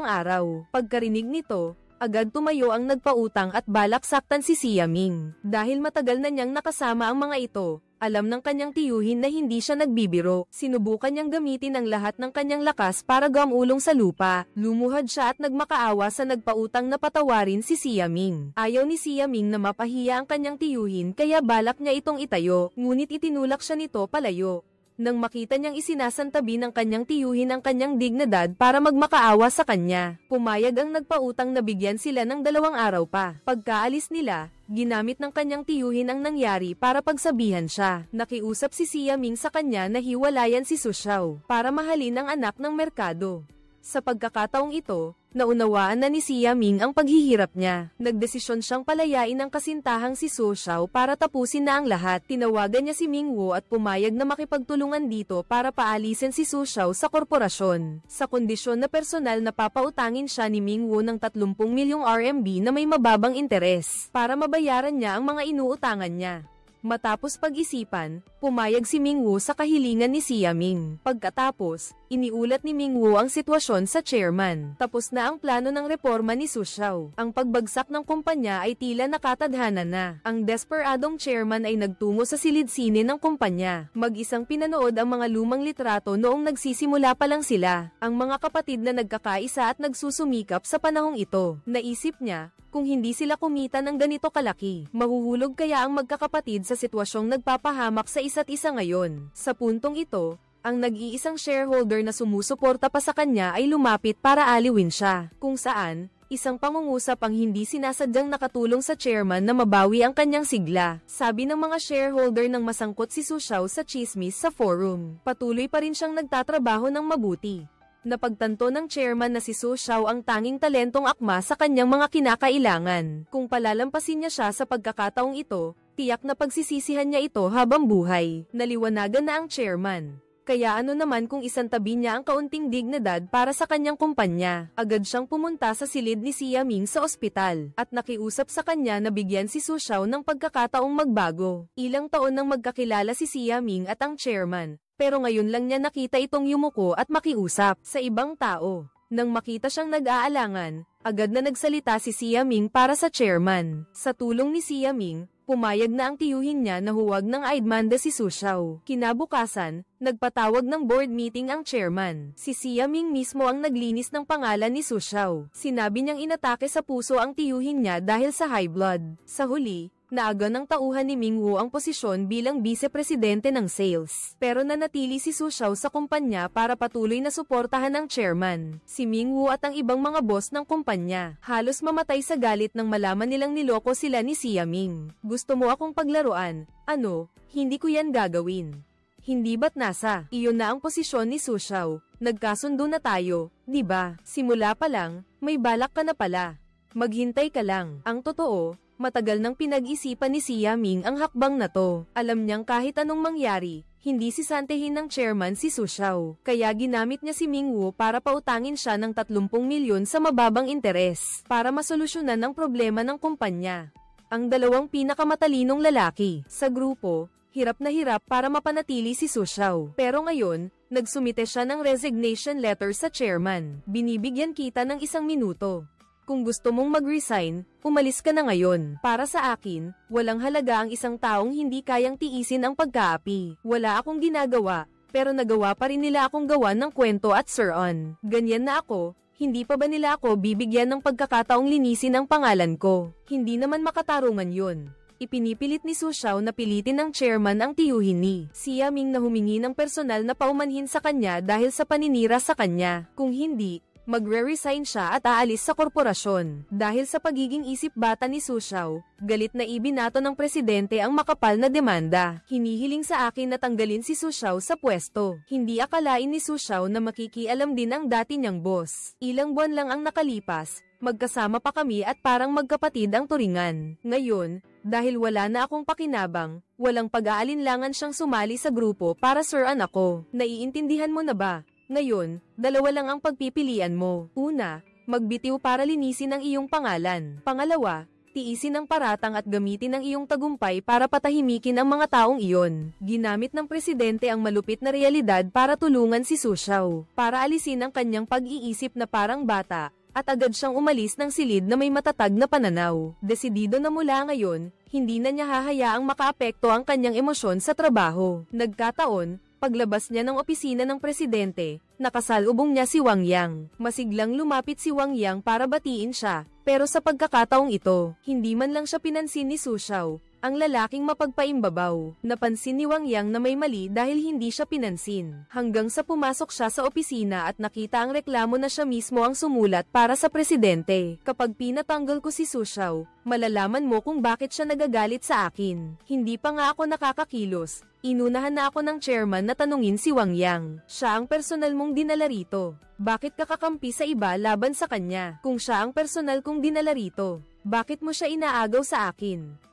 araw. Pagkarinig nito, agad tumayo ang nagpautang at balak saktan si Xia Ming. Dahil matagal na niyang nakasama ang mga ito, alam ng kanyang tiyuhin na hindi siya nagbibiro. Sinubukan niyang gamitin ang lahat ng kanyang lakas para gamulong sa lupa. Lumuhad siya at nagmakaawa sa nagpautang na patawarin si Xia Ming. Ayaw ni Xia Ming na mapahiya ang kanyang tiyuhin kaya balak niya itong itayo, ngunit itinulak siya nito palayo. Nang makita niyang isinasantabi ng kanyang tiyuhin ang kanyang dignidad para magmakaawa sa kanya, pumayag ang nagpautang na bigyan sila ng 2 araw pa. Pagkaalis nila, ginamit ng kanyang tiyuhin ang nangyari para pagsabihan siya. Nakiusap si Xia Ming sa kanya na hiwalayan si Su Xiao para mahalin ang anak ng merkado. Sa pagkakataong ito, naunawaan na ni Xia Ming ang paghihirap niya. Nagdesisyon siyang palayain ang kasintahang si Su Xiao para tapusin na ang lahat. Tinawagan niya si Mingwu at pumayag na makipagtulungan dito para paalisin si Su Xiao sa korporasyon. Sa kondisyon na personal na papautangin siya ni Mingwu ng 30 milyong RMB na may mababang interes para mabayaran niya ang mga inuutangan niya. Matapos pag-isipan, pumayag si Mingwu sa kahilingan ni Xia Ming. Pagkatapos, iniulat ni Mingwu ang sitwasyon sa chairman. Tapos na ang plano ng reforma ni Su Xiao. Ang pagbagsak ng kumpanya ay tila nakatadhana na. Ang desperadong chairman ay nagtungo sa silid-sine ng kumpanya. Mag-isang pinanood ang mga lumang litrato noong nagsisimula pa lang sila. Ang mga kapatid na nagkakaisa at nagsusumikap sa panahong ito. Naisip niya, kung hindi sila kumita ng ganito kalaki, mahuhulog kaya ang magkakapatid sa sitwasyong nagpapahamak sa isa't isa ngayon. Sa puntong ito, ang nag-iisang shareholder na sumusuporta pa sa kanya ay lumapit para aliwin siya, kung saan, Isang pangungusap ang hindi sinasadyang nakatulong sa chairman na mabawi ang kanyang sigla. Sabi ng mga shareholder nang masangkot si Su Xiao sa chismis sa forum. Patuloy pa rin siyang nagtatrabaho ng mabuti. Napagtanto ng chairman na si Su Xiao ang tanging talentong akma sa kanyang mga kinakailangan. Kung palalampasin niya siya sa pagkakataong ito, tiyak na pagsisisihan niya ito habang buhay. Naliwanagan na ang chairman. Kaya ano naman kung isantabi niya ang kaunting dignidad para sa kanyang kumpanya. Agad siyang pumunta sa silid ni Si Yaming sa ospital, at nakiusap sa kanya na bigyan si Su Xiao ng pagkakataong magbago. Ilang taon nang magkakilala si Yaming at ang chairman, pero ngayon lang niya nakita itong yumuko at makiusap sa ibang tao. Nang makita siyang nag-aalangan, agad na nagsalita si Yaming para sa chairman. Sa tulong ni Yaming, pumayag na ang tiyuhin niya na huwag nang aidmanda si Su Xiao. Kinabukasan, nagpatawag ng board meeting ang chairman. Si Yaming mismo ang naglinis ng pangalan ni Su Xiao. Sinabi niyang inatake sa puso ang tiyuhin niya dahil sa high blood. Sa huli, naaga ng tauhan ni Ming Wu ang posisyon bilang vice-presidente ng sales. Pero nanatili si Su Xiao sa kumpanya para patuloy na suportahan ang chairman. Si Ming Wu at ang ibang mga boss ng kumpanya halos mamatay sa galit nang malaman nilang niloko sila ni Yaming. Gusto mo akong paglaruan? Ano, hindi ko yan gagawin. Hindi ba't nasa iyon na ang posisyon ni Su Xiao? Nagkasundo na tayo, di ba? Simula pa lang, may balak ka na pala. Maghintay ka lang. Ang totoo, matagal nang pinag-isipan ni Yaming ang hakbang na to. Alam niyang kahit anong mangyari, hindi sisantehin ng chairman si Su Xiao. Kaya ginamit niya si Ming Wu para pautangin siya ng 30 milyon sa mababang interes, para masolusyonan ang problema ng kumpanya. Ang dalawang pinakamatalinong lalaki sa grupo, hirap na hirap para mapanatili si Su Xiao. Pero ngayon, nagsumite siya ng resignation letter sa chairman. Binibigyan kita ng 1 minuto. Kung gusto mong mag-resign, umalis ka na ngayon. Para sa akin, walang halaga ang isang taong hindi kayang tiisin ang pagkaapi. Wala akong ginagawa, pero nagawa pa rin nila akong gawan ng kwento at suron. Ganyan na ako, hindi pa ba nila ako bibigyan ng pagkakataong linisin ang pangalan ko? Hindi naman makatarungan yun. Ipinipilit ni Su Xiao na pilitin ng chairman ang tiyuhin ni Yaming na humingi ng personal na paumanhin sa kanya dahil sa paninira sa kanya. Kung hindi, magre-resign siya at aalis sa korporasyon. Dahil sa pagiging isip bata ni Su Xiao, galit na ibinato ng presidente ang makapal na demanda. Hinihiling sa akin na tanggalin si Su Xiao sa pwesto. Hindi akalain ni Su Xiao na makikialam din ang dati niyang boss. Ilang buwan lang ang nakalipas, magkasama pa kami at parang magkapatid ang turingan. Ngayon, dahil wala na akong pakinabang, walang pag-aalinlangan siyang sumali sa grupo para suran ako. Naiintindihan mo na ba? Ngayon, dalawa lang ang pagpipilian mo. Una, magbitiw para linisin ang iyong pangalan. Pangalawa, tiisin ang paratang at gamitin ang iyong tagumpay para patahimikin ang mga taong iyon. Ginamit ng presidente ang malupit na realidad para tulungan si Su Xiao, para alisin ang kanyang pag-iisip na parang bata, at agad siyang umalis ng silid na may matatag na pananaw. Desidido na mula ngayon, hindi na niya hahayaang makaapekto ang kanyang emosyon sa trabaho. Nagkataon, paglabas niya ng opisina ng presidente, nakasalubong niya si Wang Yang. Masiglang lumapit si Wang Yang para batiin siya, pero sa pagkakataong ito, hindi man lang siya pinansin ni Su Xiao, ang lalaking mapagpaimbabaw. Napansin ni Wang Yang na may mali dahil hindi siya pinansin. Hanggang sa pumasok siya sa opisina at nakita ang reklamo na siya mismo ang sumulat para sa presidente. Kapag pinatanggal ko si Su Xiao, malalaman mo kung bakit siya nagagalit sa akin. Hindi pa nga ako nakakakilos. Inunahan na ako ng chairman na tanungin si Wang Yang. Siya ang personal mong dinala rito. Bakit ka kakampi sa iba laban sa kanya? Kung siya ang personal kong dinala rito, bakit mo siya inaagaw sa akin?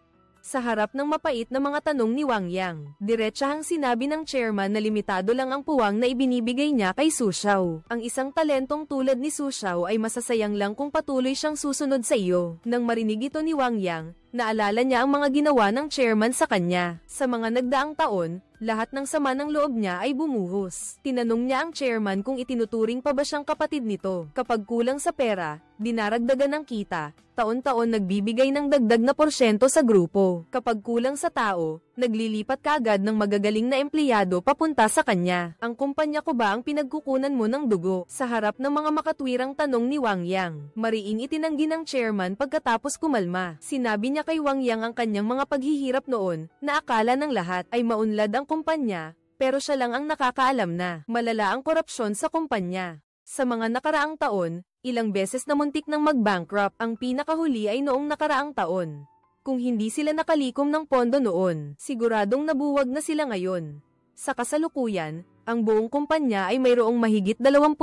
Sa harap ng mapait na mga tanong ni Wang Yang, diretsahang sinabi ng chairman na limitado lang ang puwang na ibinibigay niya kay Su Xiao. Ang isang talentong tulad ni Su Xiao ay masasayang lang kung patuloy siyang susunod sa iyo. Nang marinig ito ni Wang Yang, naalala niya ang mga ginawa ng chairman sa kanya. Sa mga nagdaang taon, lahat ng sama ng loob niya ay bumuhos. Tinanong niya ang chairman kung itinuturing pa ba siyang kapatid nito. Kapag kulang sa pera, dinaragdagan ng kita, taon-taon nagbibigay ng dagdag na porsyento sa grupo. Kapag kulang sa tao, naglilipat kaagad ng magagaling na empleyado papunta sa kanya. Ang kumpanya ko ba ang pinagkukunan mo ng dugo? Sa harap ng mga makatwirang tanong ni Wang Yang, mariing itinanggi ng chairman pagkatapos kumalma. Sinabi niya kay Wang Yang ang kanyang mga paghihirap noon, na akala ng lahat ay maunlad ang kumpanya, pero siya lang ang nakakaalam na malala ang korupsyon sa kumpanya. Sa mga nakaraang taon, ilang beses na muntik nang mag-bankrupt, ang pinakahuli ay noong nakaraang taon. Kung hindi sila nakalikom ng pondo noon, siguradong nabuwag na sila ngayon. Sa kasalukuyan, ang buong kumpanya ay mayroong mahigit 20,000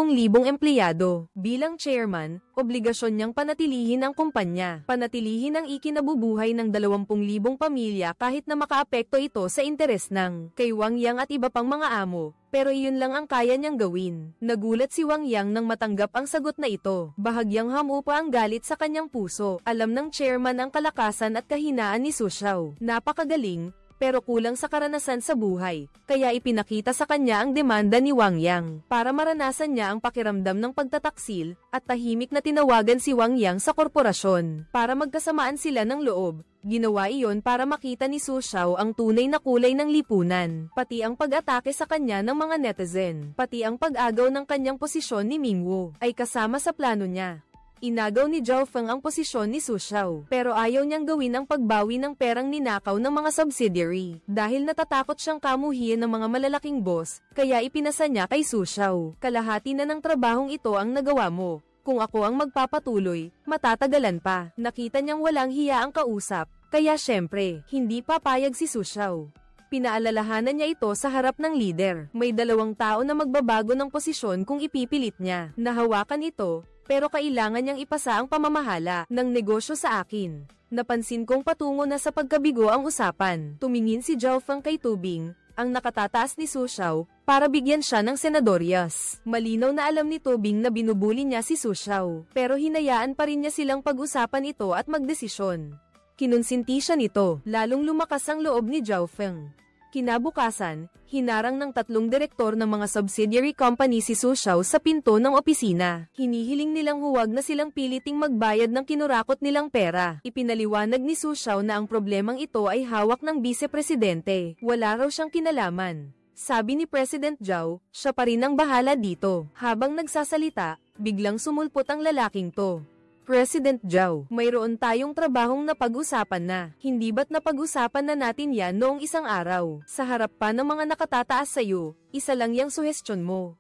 empleyado. Bilang chairman, obligasyon niyang panatilihin ang kumpanya. Panatilihin ang ikinabubuhay ng 20,000 pamilya kahit na makaapekto ito sa interes ng kay Wang Yang at iba pang mga amo. Pero iyon lang ang kaya niyang gawin. Nagulat si Wang Yang nang matanggap ang sagot na ito. Bahagyang hamupa ang galit sa kanyang puso. Alam ng chairman ang kalakasan at kahinaan ni Su Xiao. Napakagaling, pero kulang sa karanasan sa buhay, kaya ipinakita sa kanya ang demanda ni Wang Yang para maranasan niya ang pakiramdam ng pagtataksil, at tahimik na tinawagan si Wang Yang sa korporasyon para magkasamaan sila ng loob. Ginawa iyon para makita ni Su Xiao ang tunay na kulay ng lipunan, pati ang pag-atake sa kanya ng mga netizen, pati ang pag-agaw ng kanyang posisyon ni Mingwu, ay kasama sa plano niya. Inagaw ni Zhao Feng ang posisyon ni Su Xiao, pero ayaw niyang gawin ang pagbawi ng perang ninakaw ng mga subsidiary. Dahil natatakot siyang kamuhian ng mga malalaking boss, kaya ipinasa niya kay Su Xiao. Kalahati na ng trabahong ito ang nagawa mo. Kung ako ang magpapatuloy, matatagalan pa. Nakita niyang walang hiya ang kausap, kaya syempre, hindi papayag si Su Xiao. Pinaalalahanan niya ito sa harap ng leader. May 2 tao na magbabago ng posisyon kung ipipilit niya. Nahawakan ito, pero kailangan niyang ipasa ang pamamahala ng negosyo sa akin. Napansin kong patungo na sa pagkabigo ang usapan. Tumingin si Zhao Feng kay Tubing, ang nakatataas ni Su Xiao, para bigyan siya ng senadoryas. Malinaw na alam ni Tubing na binubuli niya si Su Xiao, pero hinayaan pa rin niya silang pag-usapan ito at magdesisyon. Kinonsinti siya nito, lalong lumakas ang loob ni Zhao Feng. Kinabukasan, hinarang ng 3 direktor ng mga subsidiary company si Su Xiao sa pinto ng opisina. Hinihiling nilang huwag na silang piliting magbayad ng kinurakot nilang pera. Ipinaliwanag ni Su Xiao na ang problemang ito ay hawak ng vice-presidente. Wala raw siyang kinalaman. Sabi ni President Zhao, siya pa rin ang bahala dito. Habang nagsasalita, biglang sumulpot ang lalaking to. President Zhao, mayroon tayong trabahong napag-usapan na. Hindi ba't napag-usapan na natin yan noong isang araw? Sa harap pa ng mga nakatataas sa'yo, isa lang yang suhestyon mo.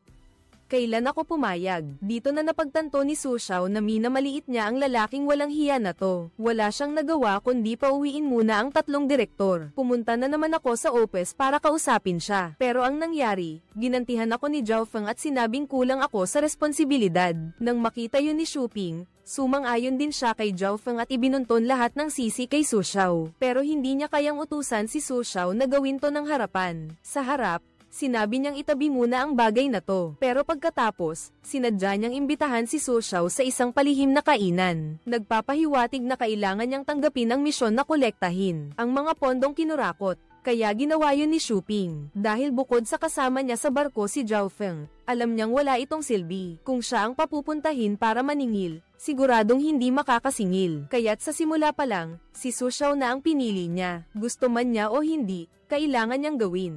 Kailan ako pumayag? Dito na napagtanto ni Su Xiao na minamaliit niya ang lalaking walang hiya na to. Wala siyang nagawa kundi pauwiin muna ang 3 direktor. Pumunta na naman ako sa office para kausapin siya. Pero ang nangyari, ginantihan ako ni Zhao Feng at sinabing kulang ako sa responsibilidad. Nang makita yun ni Xu Ping, sumang-ayon din siya kay Zhao Feng at ibinunton lahat ng sisi kay Su Xiao. Pero hindi niya kayang utusan si Su Xiao na gawin to ng harapan. Sa harap, sinabi niyang itabi muna ang bagay na to. Pero pagkatapos, sinadya niyang imbitahan si Su Xiao sa isang palihim na kainan. Nagpapahiwatig na kailangan niyang tanggapin ang misyon na kolektahin ang mga pondong kinurakot. Kaya ginawa yun ni Xu Ping. Dahil bukod sa kasama niya sa barko si Zhao Feng, alam niyang wala itong silbi. Kung siya ang papupuntahin para maningil, siguradong hindi makakasingil. Kaya't sa simula pa lang, si Su Xiao na ang pinili niya. Gusto man niya o hindi, kailangan niyang gawin.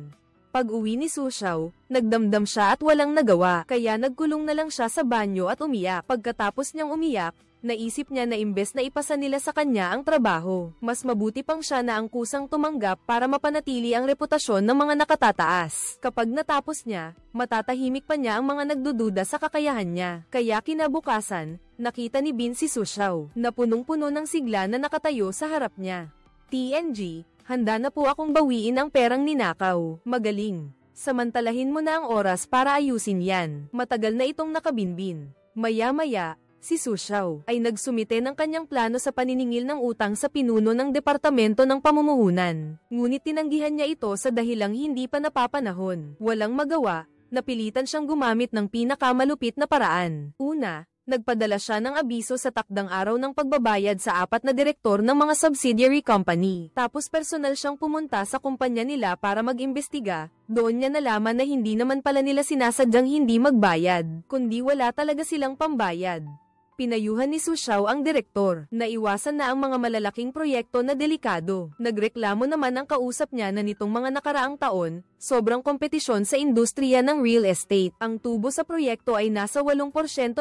Pag-uwi ni Su Xiao, nagdamdam siya at walang nagawa, kaya nagkulong na lang siya sa banyo at umiyak. Pagkatapos niyang umiyak, naisip niya na imbes na ipasa nila sa kanya ang trabaho, mas mabuti pang siya na ang kusang tumanggap para mapanatili ang reputasyon ng mga nakatataas. Kapag natapos niya, matatahimik pa niya ang mga nagdududa sa kakayahan niya. Kaya kinabukasan, nakita ni Bin si Su Xiao, na punong-puno ng sigla na nakatayo sa harap niya. TNG, handa na po akong bawiin ang perang ninakaw. Magaling. Samantalahin mo na ang oras para ayusin yan. Matagal na itong nakabinbin. Maya-maya, si Su Xiao ay nagsumite ng kanyang plano sa paniningil ng utang sa pinuno ng Departamento ng Pamumuhunan. Ngunit tinanggihan niya ito sa dahilang hindi pa napapanahon. Walang magawa, napilitan siyang gumamit ng pinakamalupit na paraan. Una, nagpadala siya ng abiso sa takdang araw ng pagbabayad sa 4 na direktor ng mga subsidiary company. Tapos personal siyang pumunta sa kumpanya nila para mag-imbestiga. Doon niya nalaman na hindi naman pala nila sinasadyang hindi magbayad, kundi wala talaga silang pambayad. Pinayuhan ni Su Xiao ang direktor. Naiwasan na ang mga malalaking proyekto na delikado. Nagreklamo naman ang kausap niya na nitong mga nakaraang taon, sobrang kompetisyon sa industriya ng real estate. Ang tubo sa proyekto ay nasa 8%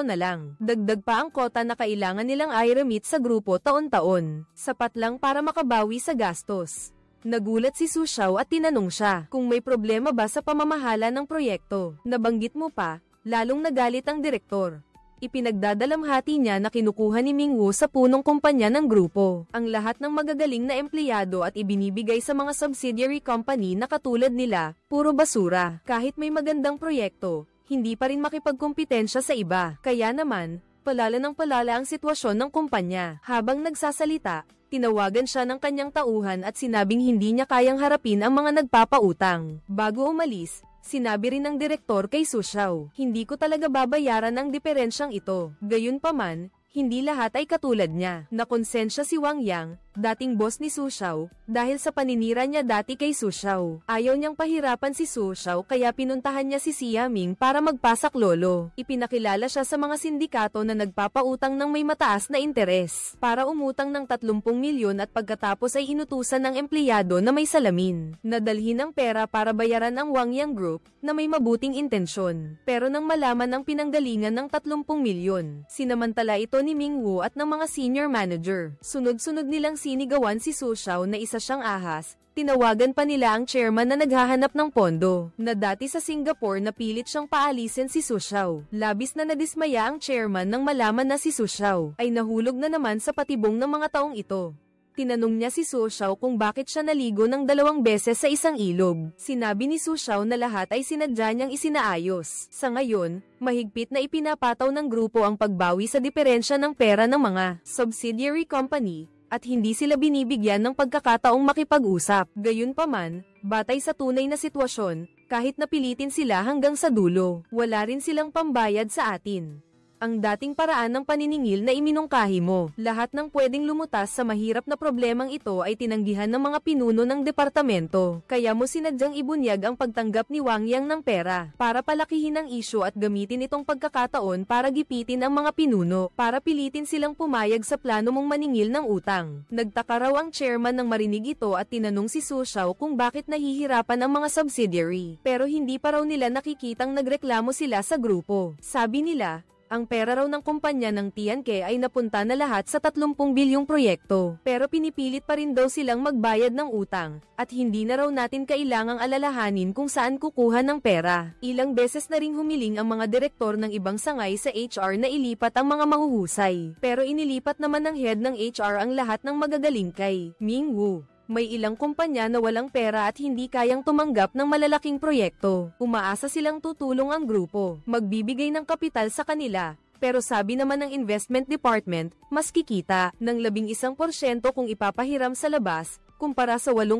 na lang. Dagdag pa ang kota na kailangan nilang i-remit sa grupo taon-taon. Sapat lang para makabawi sa gastos. Nagulat si Su Xiao at tinanong siya kung may problema ba sa pamamahala ng proyekto. Nabanggit mo pa, Lalong nagalit ang direktor. Ipinagdadalamhati niya na kinukuha ni Mingwu sa punong kumpanya ng grupo ang lahat ng magagaling na empleyado at ibinibigay sa mga subsidiary company na katulad nila, puro basura. Kahit may magandang proyekto, hindi pa rin makipagkumpetensya sa iba. Kaya naman, palala ng palala ang sitwasyon ng kumpanya. Habang nagsasalita, tinawagan siya ng kanyang tauhan at sinabing hindi niya kayang harapin ang mga nagpapautang. Bago umalis, sinabi rin ng direktor kay Su Xiao, hindi ko talaga babayaran ang diferensyang ito. Gayunpaman, hindi lahat ay katulad niya. Nakonsensya si Wang Yang, dating boss ni Su Xiao, dahil sa paninira niya dati kay Su Xiao. Ayaw niyang pahirapan si Su Xiao kaya pinuntahan niya si Xia Ming para magpasak lolo. Ipinakilala siya sa mga sindikato na nagpapautang ng may mataas na interes para umutang ng 30 milyon at pagkatapos ay inutusan ng empleyado na may salamin na dalhin ang pera para bayaran ang Wang Yang Group na may mabuting intensyon. Pero nang malaman ang pinanggalingan ng 30 milyon, sinamantala ito ni Mingwu at ng mga senior manager. Sunod-sunod nilang sinigawan si Su Xiao na isa siyang ahas. Tinawagan pa nila ang chairman na naghahanap ng pondo, na dati sa Singapore na pilit siyang paalisin si Su Xiao. Labis na nadismaya ang chairman nang malaman na si Su Xiao ay nahulog na naman sa patibong ng mga taong ito. Tinanong niya si Su Xiao kung bakit siya naligo ng 2 beses sa isang ilog. Sinabi ni Su Xiao na lahat ay sinadya niyang isinaayos. Sa ngayon, mahigpit na ipinapataw ng grupo ang pagbawi sa diferensya ng pera ng mga subsidiary company, at hindi sila binibigyan ng pagkakataong makipag-usap. Gayunpaman, batay sa tunay na sitwasyon, kahit napilitin sila hanggang sa dulo, wala rin silang pambayad sa atin. Ang dating paraan ng paniningil na iminungkahi mo. Lahat ng pwedeng lumutas sa mahirap na problemang ito ay tinanggihan ng mga pinuno ng departamento. Kaya mo sinadyang ibunyag ang pagtanggap ni Wang Yang ng pera para palakihin ang isyu at gamitin itong pagkakataon para gipitin ang mga pinuno para pilitin silang pumayag sa plano mong maningil ng utang. Nagtaka raw ang chairman nang marinig ito at tinanong si Su Xiao kung bakit nahihirapan ang mga subsidiary. Pero hindi pa raw nila nakikitang nagreklamo sila sa grupo. Sabi nila, ang pera raw ng kumpanya ng Tianke ay napunta na lahat sa 30 bilyong proyekto. Pero pinipilit pa rin daw silang magbayad ng utang, at hindi na raw natin kailangang alalahanin kung saan kukuha ng pera. Ilang beses na ring humiling ang mga direktor ng ibang sangay sa HR na ilipat ang mga mahuhusay. Pero inilipat naman ng head ng HR ang lahat ng magagaling kay Mingwu. May ilang kumpanya na walang pera at hindi kayang tumanggap ng malalaking proyekto. Umaasa silang tutulong ang grupo, magbibigay ng kapital sa kanila. Pero sabi naman ng investment department, mas kikita ng 11% kung ipapahiram sa labas, kumpara sa 8%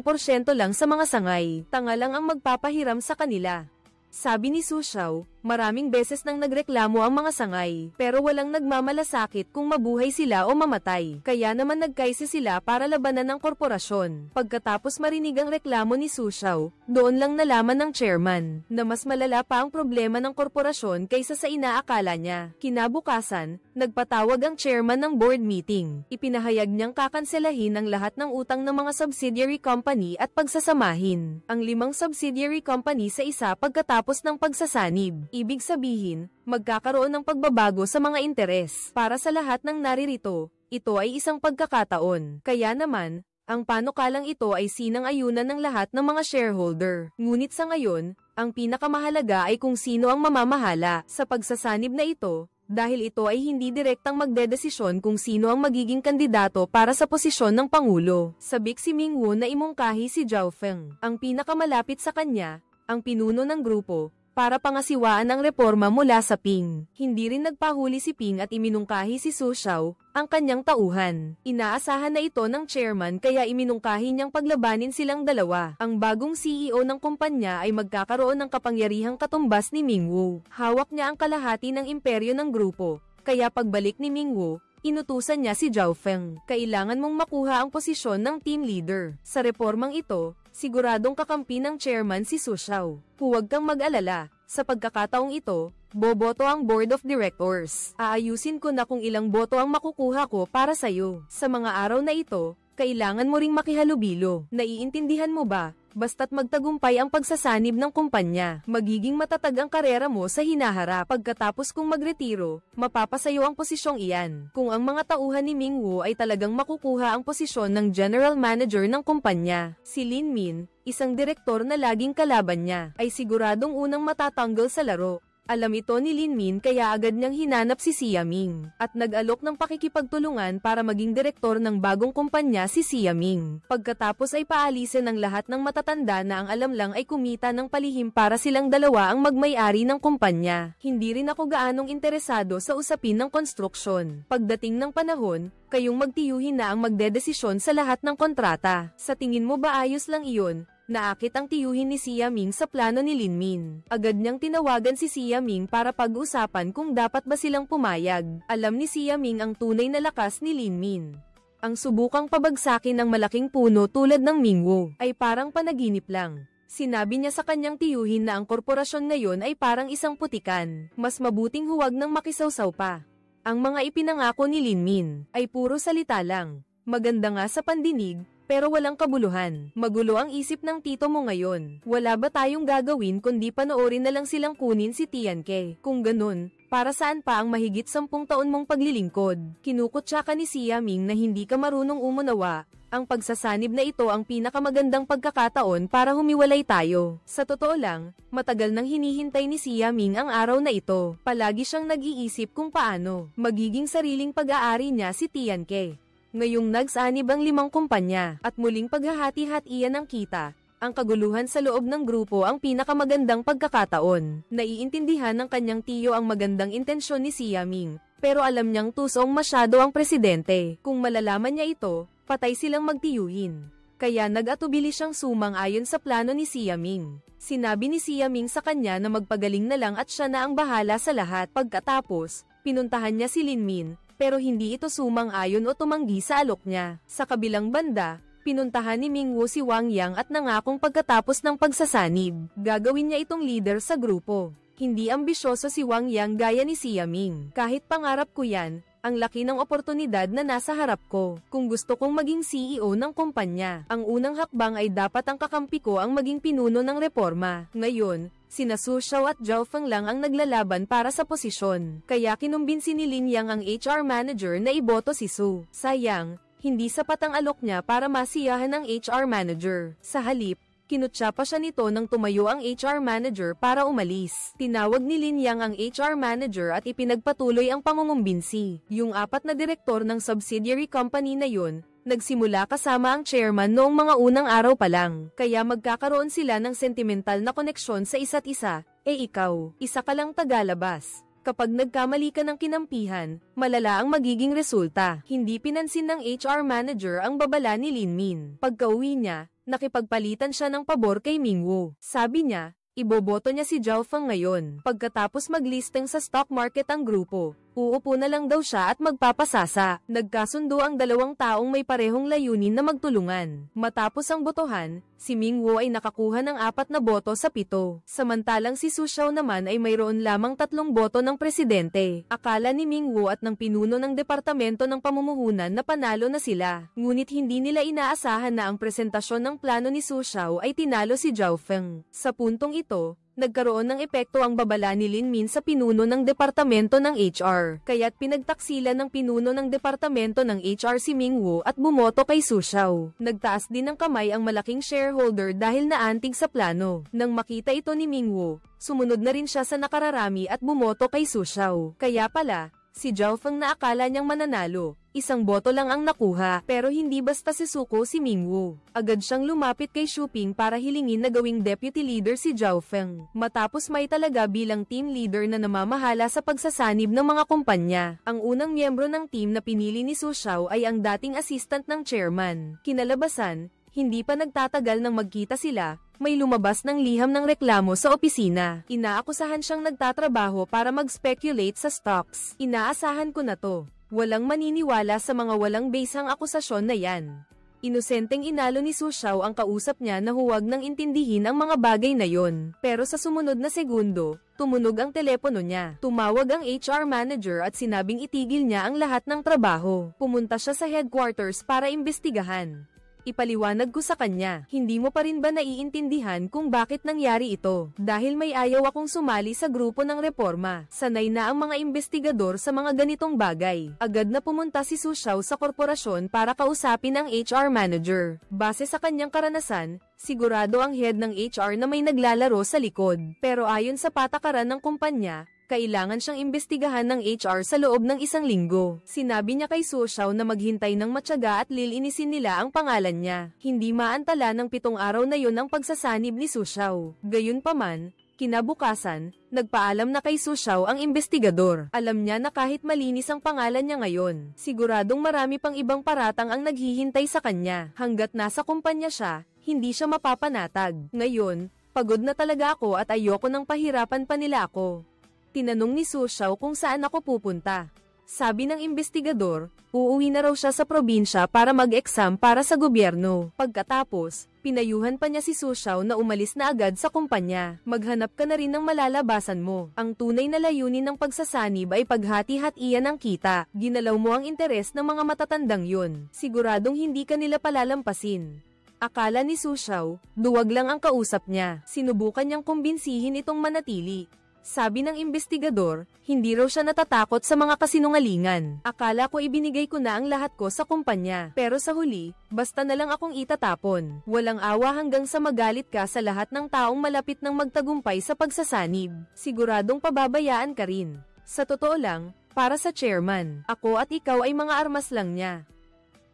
lang sa mga sangay. Tanga lang ang magpapahiram sa kanila. Sabi ni Su Xiao, maraming beses nang nagreklamo ang mga sangay, pero walang nagmamalasakit kung mabuhay sila o mamatay. Kaya naman nagkaisa sila para labanan ng korporasyon. Pagkatapos marinig ang reklamo ni Su Xiao, doon lang nalaman ng chairman na mas malala pa ang problema ng korporasyon kaysa sa inaakala niya. Kinabukasan, nagpatawag ang chairman ng board meeting. Ipinahayag niyang kakanselahin ang lahat ng utang ng mga subsidiary company at pagsasamahin ang 5 subsidiary company sa isa pagkatapos ng pagsasanib. Ibig sabihin, magkakaroon ng pagbabago sa mga interes. Para sa lahat ng naririto, ito ay isang pagkakataon. Kaya naman, ang panukalang ito ay sinang-ayunan ng lahat ng mga shareholder. Ngunit sa ngayon, ang pinakamahalaga ay kung sino ang mamamahala sa pagsasanib na ito, dahil ito ay hindi direktang magdedesisyon kung sino ang magiging kandidato para sa posisyon ng Pangulo. Sabik si Mingwu na imungkahi si Zhao Feng, ang pinakamalapit sa kanya, ang pinuno ng grupo, para pangasiwaan ang reforma mula sa Ping. Hindi rin nagpahuli si Ping at iminungkahi si Su Xiao, ang kanyang tauhan. Inaasahan na ito ng chairman kaya iminungkahi niyang paglabanin silang dalawa. Ang bagong CEO ng kumpanya ay magkakaroon ng kapangyarihang katumbas ni Mingwu. Hawak niya ang kalahati ng imperyo ng grupo, kaya pagbalik ni Mingwu, inutusan niya si Zhao Feng. Kailangan mong makuha ang posisyon ng team leader. Sa reformang ito, siguradong kakampi ng chairman si Su Xiao. Huwag kang mag-alala, sa pagkakataong ito, boboto ang board of directors. Aayusin ko na kung ilang boto ang makukuha ko para sa'yo. Sa mga araw na ito, kailangan mo ring makihalubilo. Naiintindihan mo ba? Basta't magtagumpay ang pagsasanib ng kumpanya, magiging matatag ang karera mo sa hinaharap. Pagkatapos kong magretiro, mapapasayo ang posisyong iyan. Kung ang mga tauhan ni Mingwu ay talagang makukuha ang posisyon ng general manager ng kumpanya, si Lin Min, isang direktor na laging kalaban niya, ay siguradong unang matatanggal sa laro. Alam ito ni Lin Min kaya agad niyang hinanap si Xia Ming, at nag-alok ng pakikipagtulungan para maging direktor ng bagong kumpanya si Xia Ming. Pagkatapos ay paalisin ng lahat ng matatanda na ang alam lang ay kumita ng palihim para silang dalawa ang magmay-ari ng kumpanya. Hindi rin ako gaanong interesado sa usapin ng konstruksyon. Pagdating ng panahon, kayong magtiyuhin na ang magdedesisyon sa lahat ng kontrata. Sa tingin mo ba ayos lang iyon? Naakit ang tiyuhin ni Xia Ming sa plano ni Lin Min. Agad niyang tinawagan si Xia Ming para pag-usapan kung dapat ba silang pumayag. Alam ni Xia Ming ang tunay na lakas ni Lin Min. Ang subukang pabagsakin ng malaking puno tulad ng Mingwu ay parang panaginip lang. Sinabi niya sa kanyang tiyuhin na ang korporasyon ngayon ay parang isang putikan. Mas mabuting huwag nang makisawsaw pa. Ang mga ipinangako ni Lin Min ay puro salita lang. Maganda nga sa pandinig, pero walang kabuluhan. Magulo ang isip ng tito mo ngayon. Wala ba tayong gagawin kundi panoorin na lang silang kunin si Tianke? Kung ganun, para saan pa ang mahigit 10 taon mong paglilingkod? Kinukutya ka ni Xia Ming na hindi ka marunong umunawa. Ang pagsasanib na ito ang pinakamagandang pagkakataon para humiwalay tayo. Sa totoo lang, matagal nang hinihintay ni Xia Ming ang araw na ito. Palagi siyang nag-iisip kung paano magiging sariling pag-aari niya si Tianke. Ngayong nagsanib ang 5 kumpanya, at muling paghahati-hatian ng kita, ang kaguluhan sa loob ng grupo ang pinakamagandang pagkakataon. Naiintindihan ng kanyang tiyo ang magandang intensyon ni Xia Ming, pero alam niyang tusong masyado ang presidente. Kung malalaman niya ito, patay silang magtiyuhin. Kaya nag-atubili siyang sumang-ayon sa plano ni Xia Ming. Sinabi ni Xia Ming sa kanya na magpagaling na lang at siya na ang bahala sa lahat. Pagkatapos, pinuntahan niya si Lin Min, pero hindi ito sumang-ayon o tumanggi sa alok niya. Sa kabilang banda, pinuntahan ni Mingwu si Wang Yang at nangakong pagkatapos ng pagsasanib, gagawin niya itong leader sa grupo. Hindi ambisyoso si Wang Yang gaya ni Xia Ming. Kahit pangarap ko yan, ang laki ng oportunidad na nasa harap ko. Kung gusto kong maging CEO ng kumpanya, ang unang hakbang ay dapat ang kakampi ko ang maging pinuno ng reforma. Ngayon, sina Su Xiao at Zhao Feng lang ang naglalaban para sa posisyon. Kaya kinumbinsi ni Lin Yang ang HR manager na iboto si Su. Sayang, hindi sapat ang alok niya para masiyahan ng HR manager. Sa halip, kinutya pa siya nito nang tumayo ang HR manager para umalis. Tinawag ni Lin Yang ang HR manager at ipinagpatuloy ang pangungumbinsi. Yung 4 na direktor ng subsidiary company na yun, nagsimula kasama ang chairman noong mga unang araw pa lang. Kaya magkakaroon sila ng sentimental na koneksyon sa isa't isa. Ikaw, isa ka lang tagalabas. Kapag nagkamali ka ng kinampihan, malala ang magiging resulta. Hindi pinansin ng HR manager ang babala ni Lin Min. Pagka-uwi niya, nakipagpalitan siya ng pabor kay Mingwu. Sabi niya, iboboto niya si Zhao Feng ngayon. Pagkatapos maglisting sa stock market ang grupo, uupo na lang daw siya at magpapasasa. Nagkasundo ang 2 taong may parehong layunin na magtulungan. Matapos ang botohan, si Mingwu ay nakakuha ng 4 na boto sa 7. Samantalang si Su Xiao naman ay mayroon lamang 3 boto ng presidente. Akala ni Mingwu at ng pinuno ng departamento ng pamumuhunan na panalo na sila. Ngunit hindi nila inaasahan na ang presentasyon ng plano ni Su Xiao ay tinalo si Zhao Feng. Sa puntong ito, nagkaroon ng epekto ang babala ni Lin Min sa pinuno ng departamento ng HR. Kaya't pinagtaksilan ng pinuno ng departamento ng HR si Mingwu at bumoto kay Su Xiao. Nagtaas din ng kamay ang malaking shareholder dahil naantig sa plano. Nang makita ito ni Mingwu, sumunod na rin siya sa nakararami at bumoto kay Su Xiao. Kaya pala, si Zhao Feng na akala niyang mananalo, 1 boto lang ang nakuha, pero hindi basta sisuko si Mingwu. Agad siyang lumapit kay Xu Ping para hilingin na gawing deputy leader si Zhao Feng. Matapos may talaga bilang team leader na namamahala sa pagsasanib ng mga kumpanya. Ang unang miyembro ng team na pinili ni Su Xiao ay ang dating assistant ng chairman. Kinalabasan, hindi pa nagtatagal nang magkita sila, may lumabas ng liham ng reklamo sa opisina. Inaakusahan siyang nagtatrabaho para mag-speculate sa stocks. Inaasahan ko na to. Walang maniniwala sa mga walang basang akusasyon na yan. Inosenteng inalo ni Su Xiao ang kausap niya na huwag nang intindihin ang mga bagay na yon. Pero sa sumunod na segundo, tumunog ang telepono niya. Tumawag ang HR manager at sinabing itigil niya ang lahat ng trabaho. Pumunta siya sa headquarters para imbestigahan. Ipaliwanag ko sa kanya. Hindi mo pa rin ba naiintindihan kung bakit nangyari ito? Dahil may ayaw akong sumali sa grupo ng reforma. Sanay na ang mga investigador sa mga ganitong bagay. Agad na pumunta si Su Xiao sa korporasyon para kausapin ang HR manager. Base sa kanyang karanasan, sigurado ang head ng HR na may naglalaro sa likod. Pero ayon sa patakaran ng kumpanya, kailangan siyang imbestigahan ng HR sa loob ng 1 linggo. Sinabi niya kay Su Xiao na maghintay ng matyaga at lilinisin nila ang pangalan niya. Hindi maantala ng 7 araw na yon ang pagsasanib ni Su Xiao. Gayunpaman, kinabukasan, nagpaalam na kay Su Xiao ang investigador. Alam niya na kahit malinis ang pangalan niya ngayon, siguradong marami pang ibang paratang ang naghihintay sa kanya. Hanggat nasa kumpanya siya, hindi siya mapapanatag. Ngayon, pagod na talaga ako at ayoko nang pahirapan pa nila ako. Tinanong ni Su Xiao kung saan ako pupunta. Sabi ng investigador, uuwi na raw siya sa probinsya para mag-exam para sa gobyerno. Pagkatapos, pinayuhan pa niya si Su Xiao na umalis na agad sa kumpanya. Maghanap ka na rin ng malalabasan mo. Ang tunay na layunin ng pagsasanib ay paghati-hatian ng kita. Ginalaw mo ang interes ng mga matatandang yun. Siguradong hindi ka nila palalampasin. Akala ni Su Xiao, duwag lang ang kausap niya. Sinubukan niyang kumbinsihin itong manatili. Sabi ng investigador, hindi raw siya natatakot sa mga kasinungalingan. Akala ko ibinigay ko na ang lahat ko sa kumpanya. Pero sa huli, basta na lang akong itatapon. Walang awa hanggang sa magalit ka sa lahat ng taong malapit ng magtagumpay sa pagsasanib. Siguradong pababayaan ka rin. Sa totoo lang, para sa chairman, ako at ikaw ay mga armas lang niya.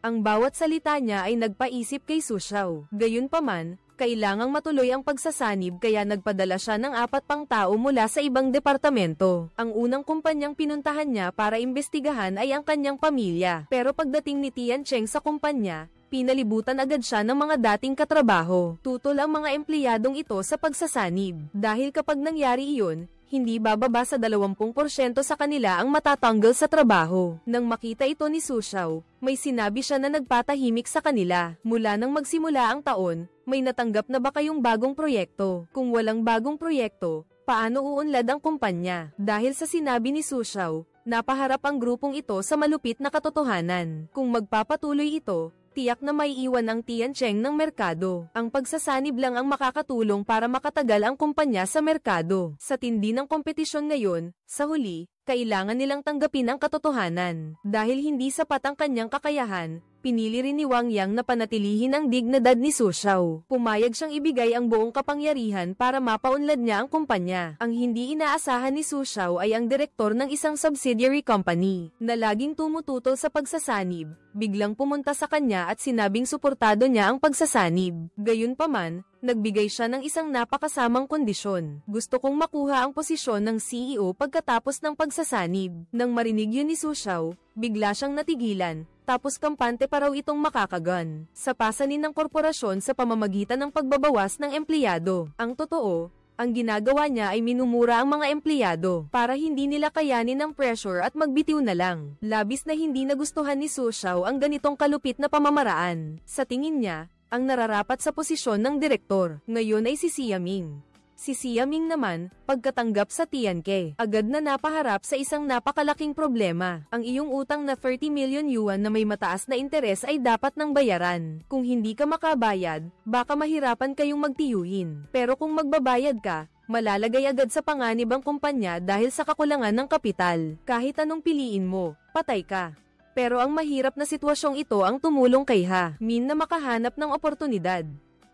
Ang bawat salita niya ay nagpaisip kay Su Xiao. Gayunpaman, kailangang matuloy ang pagsasanib kaya nagpadala siya ng 4 pang tao mula sa ibang departamento. Ang unang kumpanyang pinuntahan niya para imbestigahan ay ang kanyang pamilya. Pero pagdating ni Tian Cheng sa kumpanya, pinalibutan agad siya ng mga dating katrabaho. Tutol ang mga empleyadong ito sa pagsasanib. Dahil kapag nangyari iyon, hindi bababa sa 20% sa kanila ang matatanggal sa trabaho. Nang makita ito ni Su Xiao, may sinabi siya na nagpatahimik sa kanila. Mula nang magsimula ang taon, may natanggap na ba kayong bagong proyekto? Kung walang bagong proyekto, paano uunlad ang kumpanya? Dahil sa sinabi ni Su Xiao, napaharap ang grupong ito sa malupit na katotohanan. Kung magpapatuloy ito, tiyak na may iwan ang Tian Cheng ng merkado. Ang pagsasanib lang ang makakatulong para makatagal ang kumpanya sa merkado. Sa tindi ng kompetisyon ngayon, sa huli, kailangan nilang tanggapin ang katotohanan. Dahil hindi sapat ang kanyang kakayahan, pinili rin ni Wang Yang na panatilihin ang dignidad ni Su Xiao. Pumayag siyang ibigay ang buong kapangyarihan para mapaunlad niya ang kumpanya. Ang hindi inaasahan ni Su Xiao ay ang direktor ng isang subsidiary company, na laging tumututol sa pagsasanib. Biglang pumunta sa kanya at sinabing suportado niya ang pagsasanib. Gayunpaman, nagbigay siya ng isang napakasamang kondisyon. Gusto kong makuha ang posisyon ng CEO pagkatapos ng pagsasanib. Nang marinig yun ni Su Xiao, bigla siyang natigilan. Tapos kampante pa raw itong makakagan sa pasanin ng korporasyon sa pamamagitan ng pagbabawas ng empleyado. Ang totoo, ang ginagawa niya ay minumura ang mga empleyado para hindi nila kayanin ang pressure at magbitiw na lang. Labis na hindi nagustuhan ni Su Xiao ang ganitong kalupit na pamamaraan. Sa tingin niya, ang nararapat sa posisyon ng direktor ngayon ay si Xia Ming. Si Xia Ming naman, pagkatanggap sa Tianke, agad na napaharap sa isang napakalaking problema. Ang iyong utang na 30 million yuan na may mataas na interes ay dapat nang bayaran. Kung hindi ka makabayad, baka mahirapan kayong magtiyuhin. Pero kung magbabayad ka, malalagay agad sa panganib ang kumpanya dahil sa kakulangan ng kapital. Kahit anong piliin mo, patay ka. Pero ang mahirap na sitwasyong ito ang tumulong kay Ha Min na makahanap ng oportunidad.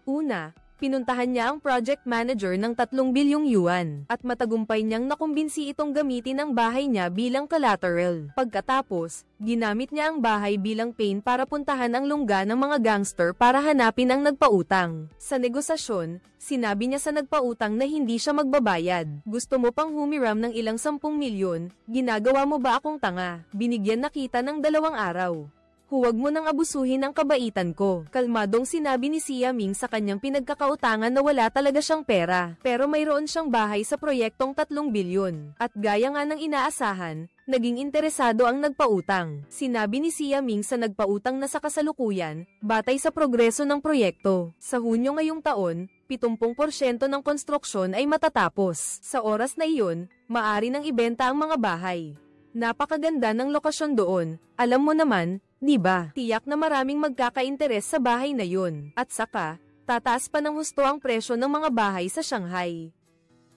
Una, pinuntahan niya ang project manager ng 3 bilyong yuan, at matagumpay niyang nakumbinsi itong gamitin ang bahay niya bilang collateral. Pagkatapos, ginamit niya ang bahay bilang pain para puntahan ang lungga ng mga gangster para hanapin ang nagpautang. Sa negosasyon, sinabi niya sa nagpautang na hindi siya magbabayad. Gusto mo pang humiram ng ilang 10 milyon, ginagawa mo ba akong tanga? Binigyan na kita ng 2 araw. Huwag mo nang abusuhin ang kabaitan ko. Kalmadong sinabi ni Xia Ming sa kanyang pinagkakautangan na wala talaga siyang pera. Pero mayroon siyang bahay sa proyektong 3 bilyon. At gaya nga ng inaasahan, naging interesado ang nagpautang. Sinabi ni Xia Ming sa nagpautang na sa kasalukuyan, batay sa progreso ng proyekto, sa Hunyo ngayong taon, 70% ng konstruksyon ay matatapos. Sa oras na iyon, maari nang ibenta ang mga bahay. Napakaganda ng lokasyon doon. Alam mo naman, di ba? Tiyak na maraming magkaka-interes sa bahay na yun. At saka, tataas pa ng husto ang presyo ng mga bahay sa Shanghai.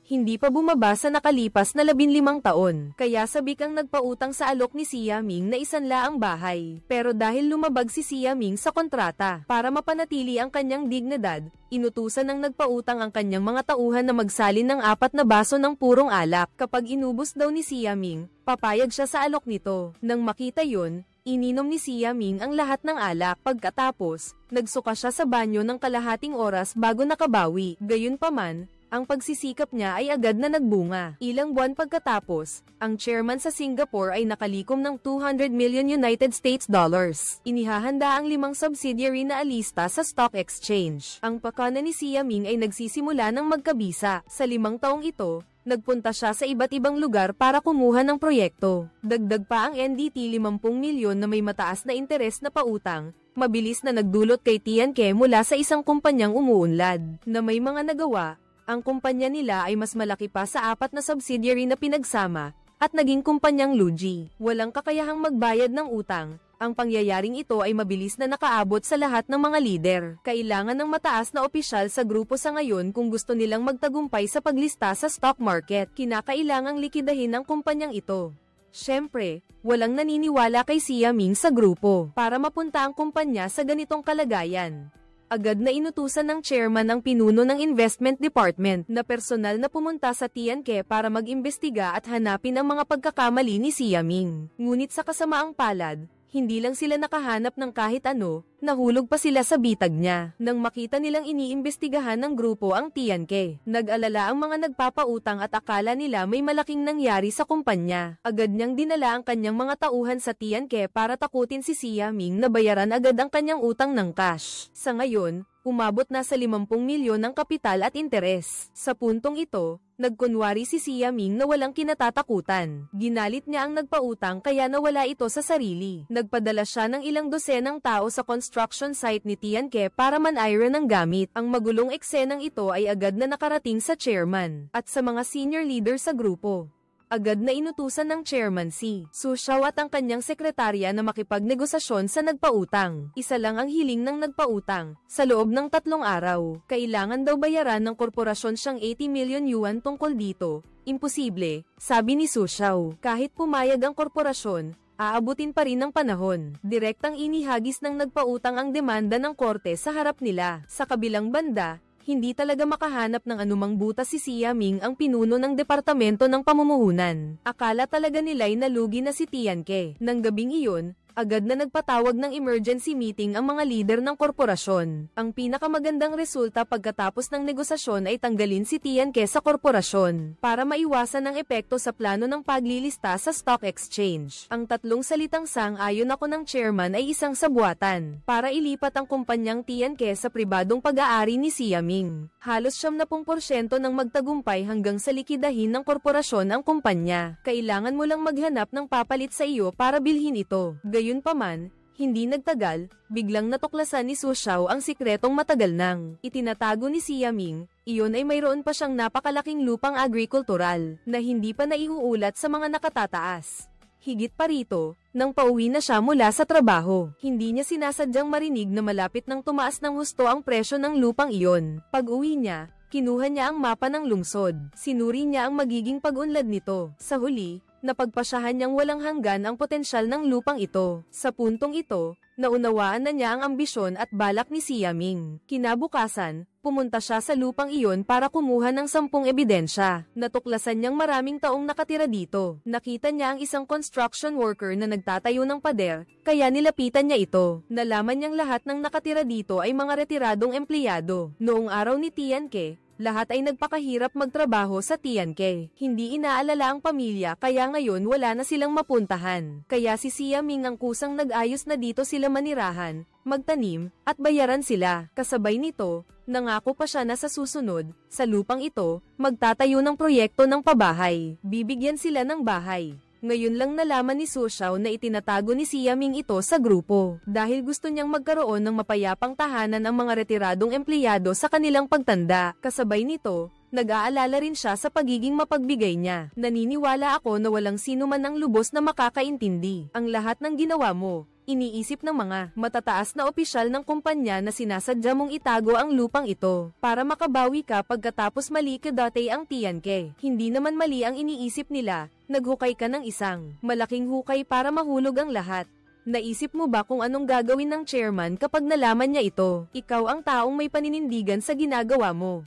Hindi pa bumaba sa nakalipas na 15 taon, kaya sabik ang nagpautang sa alok ni Si Yaming na isanla ang bahay. Pero dahil lumabag si Yaming sa kontrata, para mapanatili ang kanyang dignidad, inutusan ng nagpautang ang kanyang mga tauhan na magsalin ng 4 na baso ng purong alak. Kapag inubos daw ni Si Yaming, papayag siya sa alok nito. Nang makita yun, ininom ni Si Yaming ang lahat ng alak. Pagkatapos, nagsuka siya sa banyo ng kalahating oras bago nakabawi. Gayunpaman, ang pagsisikap niya ay agad na nagbunga. Ilang buwan pagkatapos, ang chairman sa Singapore ay nakalikom ng 200 million United States dollars. Inihahanda ang 5 subsidiary na alista sa stock exchange. Ang pakana ni Si Yaming ay nagsisimula ng magkabisa. Sa 5 taong ito, nagpunta siya sa iba't ibang lugar para kumuha ng proyekto. Dagdag pa ang NDT 50 milyon na may mataas na interes na pautang, mabilis na nagdulot kay Tianke mula sa isang kumpanyang umuunlad, na may mga nagawa. Ang kumpanya nila ay mas malaki pa sa 4 na subsidiary na pinagsama, at naging kumpanyang Luji. Walang kakayahang magbayad ng utang. Ang pangyayaring ito ay mabilis na nakaabot sa lahat ng mga lider. Kailangan ng mataas na opisyal sa grupo sa ngayon kung gusto nilang magtagumpay sa paglista sa stock market. Kinakailangang likidahin ang kumpanyang ito. Siyempre, walang naniniwala kay Si Yaming sa grupo para mapunta ang kumpanya sa ganitong kalagayan. Agad na inutusan ng chairman ang pinuno ng investment department na personal na pumunta sa Tianke para mag-imbestiga at hanapin ang mga pagkakamali ni Si Yaming. Ngunit sa kasamaang palad, hindi lang sila nakahanap ng kahit ano, nahulog pa sila sa bitag niya. Nang makita nilang iniimbestigahan ng grupo ang Tianke, nag-alala ang mga nagpapautang at akala nila may malaking nangyari sa kumpanya. Agad niyang dinala ang kanyang mga tauhan sa Tianke para takutin si Yaming na bayaran agad ang kanyang utang ng cash. Sa ngayon, umabot na sa 50 milyon ng kapital at interes. Sa puntong ito, nagkunwari si Yaming na walang kinatatakutan. Ginalit niya ang nagpautang kaya nawala ito sa sarili. Nagpadala siya ng ilang dosenang tao sa construction site ni Tianke para man-iron ng gamit. Ang magulong eksenang ito ay agad na nakarating sa chairman at sa mga senior leader sa grupo. Agad na inutusan ng chairman si Su Xiao at ang kanyang sekretarya na makipagnegosasyon sa nagpautang. Isa lang ang hiling ng nagpautang, sa loob ng 3 araw. Kailangan daw bayaran ng korporasyon siyang 80 million yuan tungkol dito. Imposible, sabi ni Su Xiao. Kahit pumayag ang korporasyon, aabutin pa rin ng panahon. Direktang inihagis ng nagpautang ang demanda ng korte sa harap nila. Sa kabilang banda, hindi talaga makahanap ng anumang butas si Yaming ang pinuno ng Departamento ng Pamumuhunan. Akala talaga nila'y nalugi na si Tianke. Nang gabing iyon, agad na nagpatawag ng emergency meeting ang mga lider ng korporasyon. Ang pinakamagandang resulta pagkatapos ng negosasyon ay tanggalin si Tianke sa korporasyon para maiwasan ang epekto sa plano ng paglilista sa stock exchange. Ang 3 salitang sang-ayon ako ng chairman ay isang sabuatan para ilipat ang kumpanyang Tianke sa pribadong pag-aari ni Si Yaming. Halos 70% ng magtagumpay hanggang sa likidahin ng korporasyon ang kumpanya. Kailangan mo lang maghanap ng papalit sa iyo para bilhin ito. Gayunpaman, hindi nagtagal, biglang natuklasan ni Su Xiao ang sikretong matagal nang itinatago ni Si Yaming. Iyon ay mayroon pa siyang napakalaking lupang agrikultural na hindi pa naiuulat sa mga nakatataas. Higit pa rito, nang pauwi na siya mula sa trabaho, hindi niya sinasadyang marinig na malapit nang tumaas ng husto ang presyo ng lupang iyon. Pag-uwi niya, kinuha niya ang mapa ng lungsod. Sinuri niya ang magiging pag-unlad nito. Sa huli, napagpasyahan niyang walang hanggan ang potensyal ng lupang ito. Sa puntong ito, naunawaan na niya ang ambisyon at balak ni Si Yaming. Kinabukasan, pumunta siya sa lupang iyon para kumuha ng 10 ebidensya. Natuklasan niyang maraming taong nakatira dito. Nakita niya ang isang construction worker na nagtatayo ng pader, kaya nilapitan niya ito. Nalaman niyang lahat ng nakatira dito ay mga retiradong empleyado. Noong araw ni Tianke, lahat ay nagpakahirap magtrabaho sa Tianke. Hindi inaalala ang pamilya kaya ngayon wala na silang mapuntahan. Kaya si Yaming ang kusang nag-ayos na dito sila manirahan, magtanim, at bayaran sila. Kasabay nito, nangako pa siya na sa susunod, sa lupang ito, magtatayo ng proyekto ng pabahay. Bibigyan sila ng bahay. Ngayon lang nalaman ni Su Xiao na itinatago ni Si Yaming ito sa grupo dahil gusto niyang magkaroon ng mapayapang tahanan ang mga retiradong empleyado sa kanilang pagtanda. Kasabay nito, nag-aalala rin siya sa pagiging mapagbigay niya. Naniniwala ako na walang sino man ang lubos na makakaintindi. Ang lahat ng ginawa mo Iniisip ng mga matataas na opisyal ng kumpanya na sinasadya mong itago ang lupang ito para makabawi ka pagkatapos mali ka dati ang Tianke. Hindi naman mali ang iniisip nila, naghukay ka ng isang malaking hukay para mahulog ang lahat. Naisip mo ba kung anong gagawin ng chairman kapag nalaman niya ito? Ikaw ang taong may paninindigan sa ginagawa mo.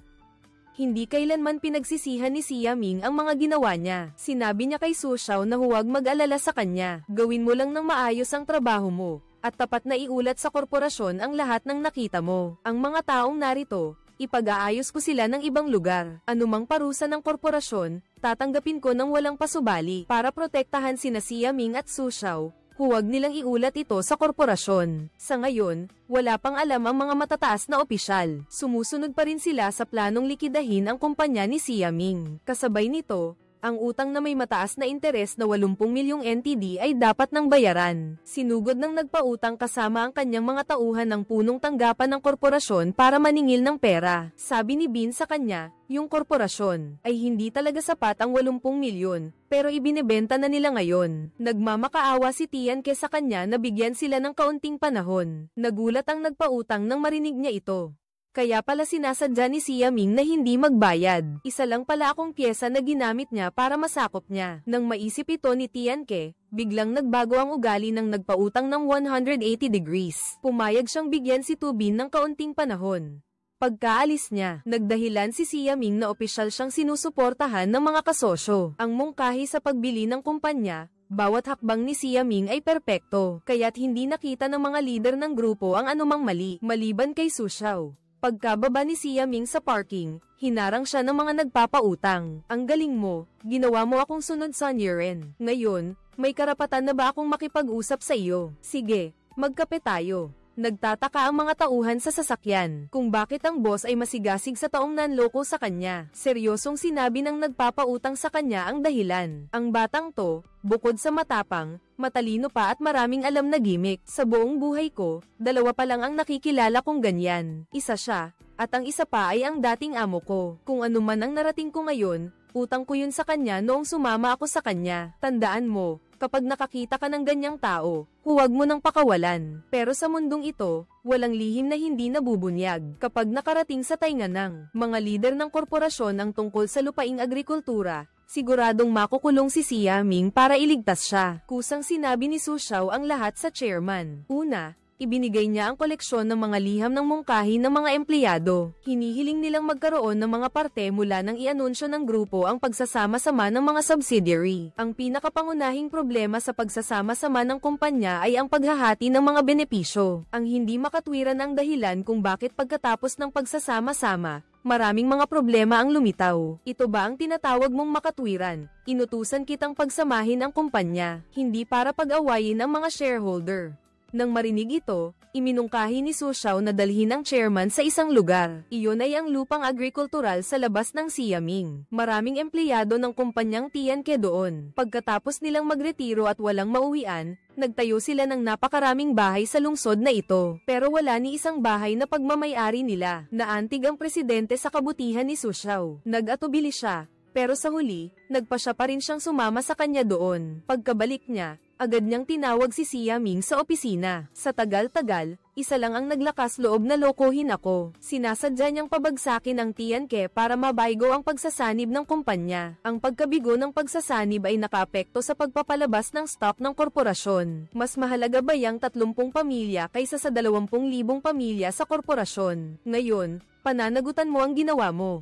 Hindi kailanman pinagsisihan ni Xia Ming ang mga ginawa niya. Sinabi niya kay Su Xiao na huwag mag-alala sa kanya. Gawin mo lang ng maayos ang trabaho mo, at tapat na iulat sa korporasyon ang lahat ng nakita mo. Ang mga taong narito, ipag-aayos ko sila ng ibang lugar. Anumang parusa ng korporasyon, tatanggapin ko ng walang pasubali. Para protektahan sina Xia Ming at Su Xiao, huwag nilang iulat ito sa korporasyon. Sa ngayon, wala pang alam ang mga matataas na opisyal. Sumusunod pa rin sila sa planong likidahin ang kumpanya ni Xia Ming. Kasabay nito, ang utang na may mataas na interes na 80 milyong NTD ay dapat nang bayaran. Sinugod ng nagpautang kasama ang kanyang mga tauhan ng punong tanggapan ng korporasyon para maningil ng pera. Sabi ni Bin sa kanya, yung korporasyon ay hindi talaga sapat ang 80 milyon, pero ibinebenta na nila ngayon. Nagmamakaawa si Tianke sa kanya na bigyan sila ng kaunting panahon. Nagulat ang nagpautang nang marinig niya ito. Kaya pala sinasadya ni Xia Ming na hindi magbayad. Isa lang pala akong pyesa na ginamit niya para masakop niya. Nang maisip ito ni Tianke, biglang nagbago ang ugali ng nagpautang ng 180 degrees. Pumayag siyang bigyan si Tu Bin ng kaunting panahon. Pagkaalis niya, nagdahilan si Xia Ming na opisyal siyang sinusuportahan ng mga kasosyo. Ang mungkahi sa pagbili ng kumpanya, bawat hakbang ni Xia Ming ay perpekto, kaya't hindi nakita ng mga lider ng grupo ang anumang mali, maliban kay Su Xiao. Pagkababa ni Xia Ming sa parking, hinarang siya ng mga nagpapautang. Ang galing mo, ginawa mo akong sunod sa Niren. Ngayon, may karapatan na ba akong makipag-usap sa iyo? Sige, magkape tayo. Nagtataka ang mga tauhan sa sasakyan kung bakit ang boss ay masigasig sa taong nanloko sa kanya. Seryosong sinabi ng nagpapautang sa kanya ang dahilan. Ang batang to, bukod sa matapang, matalino pa at maraming alam na gimmick. Sa buong buhay ko, 2 pa lang ang nakikilala kong ganyan. Isa siya, at ang isa pa ay ang dating amo ko. Kung ano man ang narating ko ngayon, utang ko yun sa kanya noong sumama ako sa kanya. Tandaan mo, kapag nakakita ka ng ganyang tao, huwag mo nang pakawalan. Pero sa mundong ito, walang lihim na hindi nabubunyag. Kapag nakarating sa tainga ng mga lider ng korporasyon ang tungkol sa lupaing agrikultura, siguradong makukulong si Xia Ming para iligtas siya. Kusang sinabi ni Su Xiao ang lahat sa chairman. Una, ibinigay niya ang koleksyon ng mga liham ng mungkahi ng mga empleyado. Hinihiling nilang magkaroon ng mga parte mula nang ianunsyo ng grupo ang pagsasama-sama ng mga subsidiary. Ang pinakapangunahing problema sa pagsasama-sama ng kumpanya ay ang paghahati ng mga benepisyo. Ang hindi makatwiran ang dahilan kung bakit pagkatapos ng pagsasama-sama, maraming mga problema ang lumitaw. Ito ba ang tinatawag mong makatwiran? Inutusan kitang pagsamahin ang kumpanya, hindi para pag-awayin ang mga shareholder. Nang marinig ito, iminungkahi ni Su Xiao na dalhin ang chairman sa isang lugar. Iyon ay ang lupang agrikultural sa labas ng Xia Ming. Maraming empleyado ng kumpanyang Tianke doon. Pagkatapos nilang magretiro at walang mauwian, nagtayo sila ng napakaraming bahay sa lungsod na ito. Pero wala ni isang bahay na pagmamay-ari nila. Naantig ang presidente sa kabutihan ni Su Xiao. Nag-atubili siya. Pero sa huli, nagpa siya pa rin siyang sumama sa kanya doon. Pagkabalik niya, agad niyang tinawag si Xia Ming sa opisina. Sa tagal-tagal, isa lang ang naglakas loob na lokohin ako. Sinasadya niyang pabagsakin ang Tianke para mabaygo ang pagsasanib ng kumpanya. Ang pagkabigo ng pagsasanib ay nakaapekto sa pagpapalabas ng stock ng korporasyon. Mas mahalaga ba yang 30 pamilya kaysa sa 20,000 pamilya sa korporasyon? Ngayon, pananagutan mo ang ginawa mo.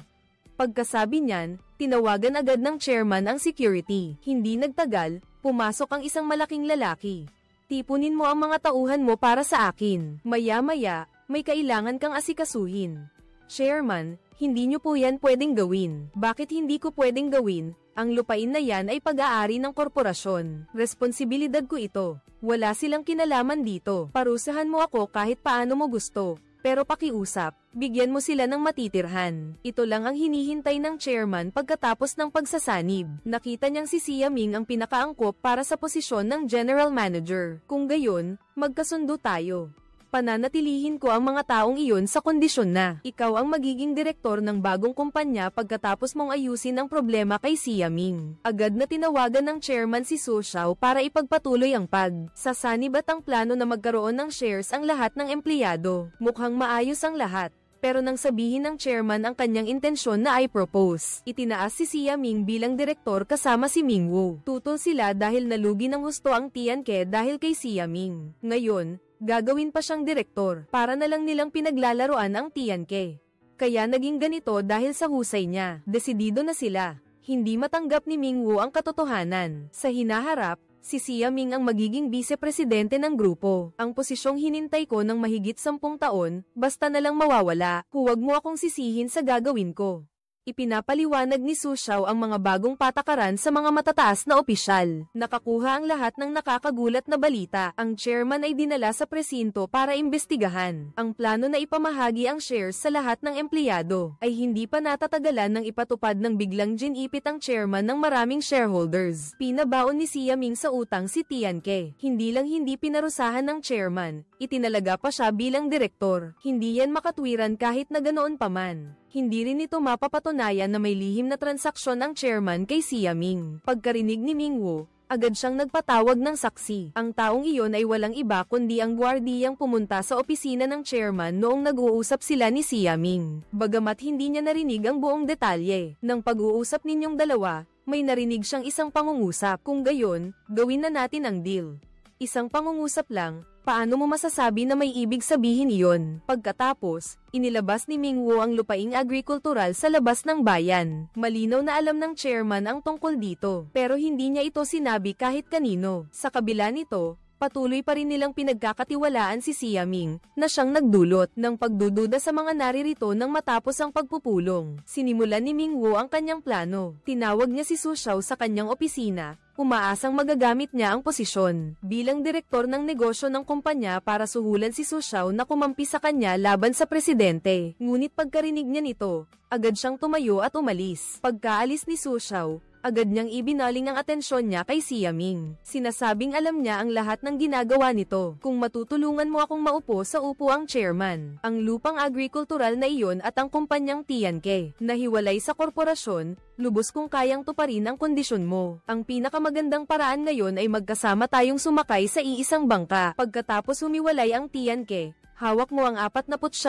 Pagkasabi niyan, tinawagan agad ng chairman ang security. Hindi nagtagal, pumasok ang isang malaking lalaki. Tipunin mo ang mga tauhan mo para sa akin. Maya-maya, may kailangan kang asikasuhin. Chairman, hindi niyo po yan pwedeng gawin. Bakit hindi ko pwedeng gawin? Ang lupain na yan ay pag-aari ng korporasyon. Responsibilidad ko ito. Wala silang kinalaman dito. Parusahan mo ako kahit paano mo gusto. Pero pakiusap, bigyan mo sila ng matitirhan. Ito lang ang hinihintay ng chairman pagkatapos ng pagsasanib. Nakita niyang si Xia Ming ang pinakaangkop para sa posisyon ng general manager. Kung gayon, magkasundo tayo. Pananatilihin ko ang mga taong iyon sa kondisyon na ikaw ang magiging direktor ng bagong kumpanya pagkatapos mong ayusin ang problema kay Siaming. Agad na tinawagan ng chairman si Su Xiao para ipagpatuloy ang pag-sasanib at ang plano na magkaroon ng shares ang lahat ng empleyado. Mukhang maayos ang lahat. Pero nang sabihin ng chairman ang kanyang intensyon na i-propose, itinaas si Siaming bilang direktor kasama si Mingwu. Tutol sila dahil nalugi ng husto ang Tianke dahil kay Siaming. Ngayon, gagawin pa siyang direktor, para na lang nilang pinaglalaroan ang Tianke. Kaya naging ganito dahil sa husay niya. Desidido na sila. Hindi matanggap ni Mingwu ang katotohanan. Sa hinaharap, si Siaming ang magiging vice-presidente ng grupo. Ang posisyong hinintay ko ng mahigit 10 taon, basta na lang mawawala. Huwag mo akong sisihin sa gagawin ko. Ipinapaliwanag ni Su Xiao ang mga bagong patakaran sa mga matataas na opisyal. Nakakuha ang lahat ng nakakagulat na balita. Ang chairman ay dinala sa presinto para imbestigahan. Ang plano na ipamahagi ang shares sa lahat ng empleyado ay hindi pa natatagalan ng ipatupad ng biglang ginipit ang chairman ng maraming shareholders. Pinabaon ni Siaming sa utang si Tianke. Hindi lang hindi pinarusahan ng chairman, itinalaga pa siya bilang direktor. Hindi yan makatwiran kahit na ganoon pa man. Hindi rin ito mapapatunayan na may lihim na transaksyon ang chairman kay Siaming. Pagkarinig ni Mingwu, agad siyang nagpatawag ng saksi. Ang taong iyon ay walang iba kundi ang gwardiyang pumunta sa opisina ng chairman noong nag-uusap sila ni Siaming. Bagamat hindi niya narinig ang buong detalye ng pag-uusap ninyong dalawa, may narinig siyang isang pangungusap. Kung gayon, gawin na natin ang deal. Isang pangungusap lang, paano mo masasabi na may ibig sabihin iyon? Pagkatapos, inilabas ni Mingwu ang lupaing agrikultural sa labas ng bayan. Malinaw na alam ng chairman ang tungkol dito, pero hindi niya ito sinabi kahit kanino. Sa kabila nito, patuloy pa rin nilang pinagkakatiwalaan si Siaming, na siyang nagdulot ng pagdududa sa mga naririto nang matapos ang pagpupulong. Sinimulan ni Mingwu ang kanyang plano. Tinawag niya si Su Xiao sa kanyang opisina, umaasang magagamit niya ang posisyon bilang direktor ng negosyo ng kumpanya para suhulan si Su Xiao na kumampi sa kanya laban sa presidente. Ngunit pagkarinig niya nito, agad siyang tumayo at umalis. Pagkaalis ni Su Xiao, agad niyang ibinaling ang atensyon niya kay Siaming. Sinasabing alam niya ang lahat ng ginagawa nito. Kung matutulungan mo akong maupo sa upuang chairman, ang lupang agrikultural na iyon at ang kumpanyang Tianke, na hiwalay sa korporasyon, lubos kung kayang tuparin ang kondisyon mo. Ang pinakamagandang paraan ngayon ay magkasama tayong sumakay sa iisang bangka. Pagkatapos humiwalay ang Tianke, hawak mo ang 49%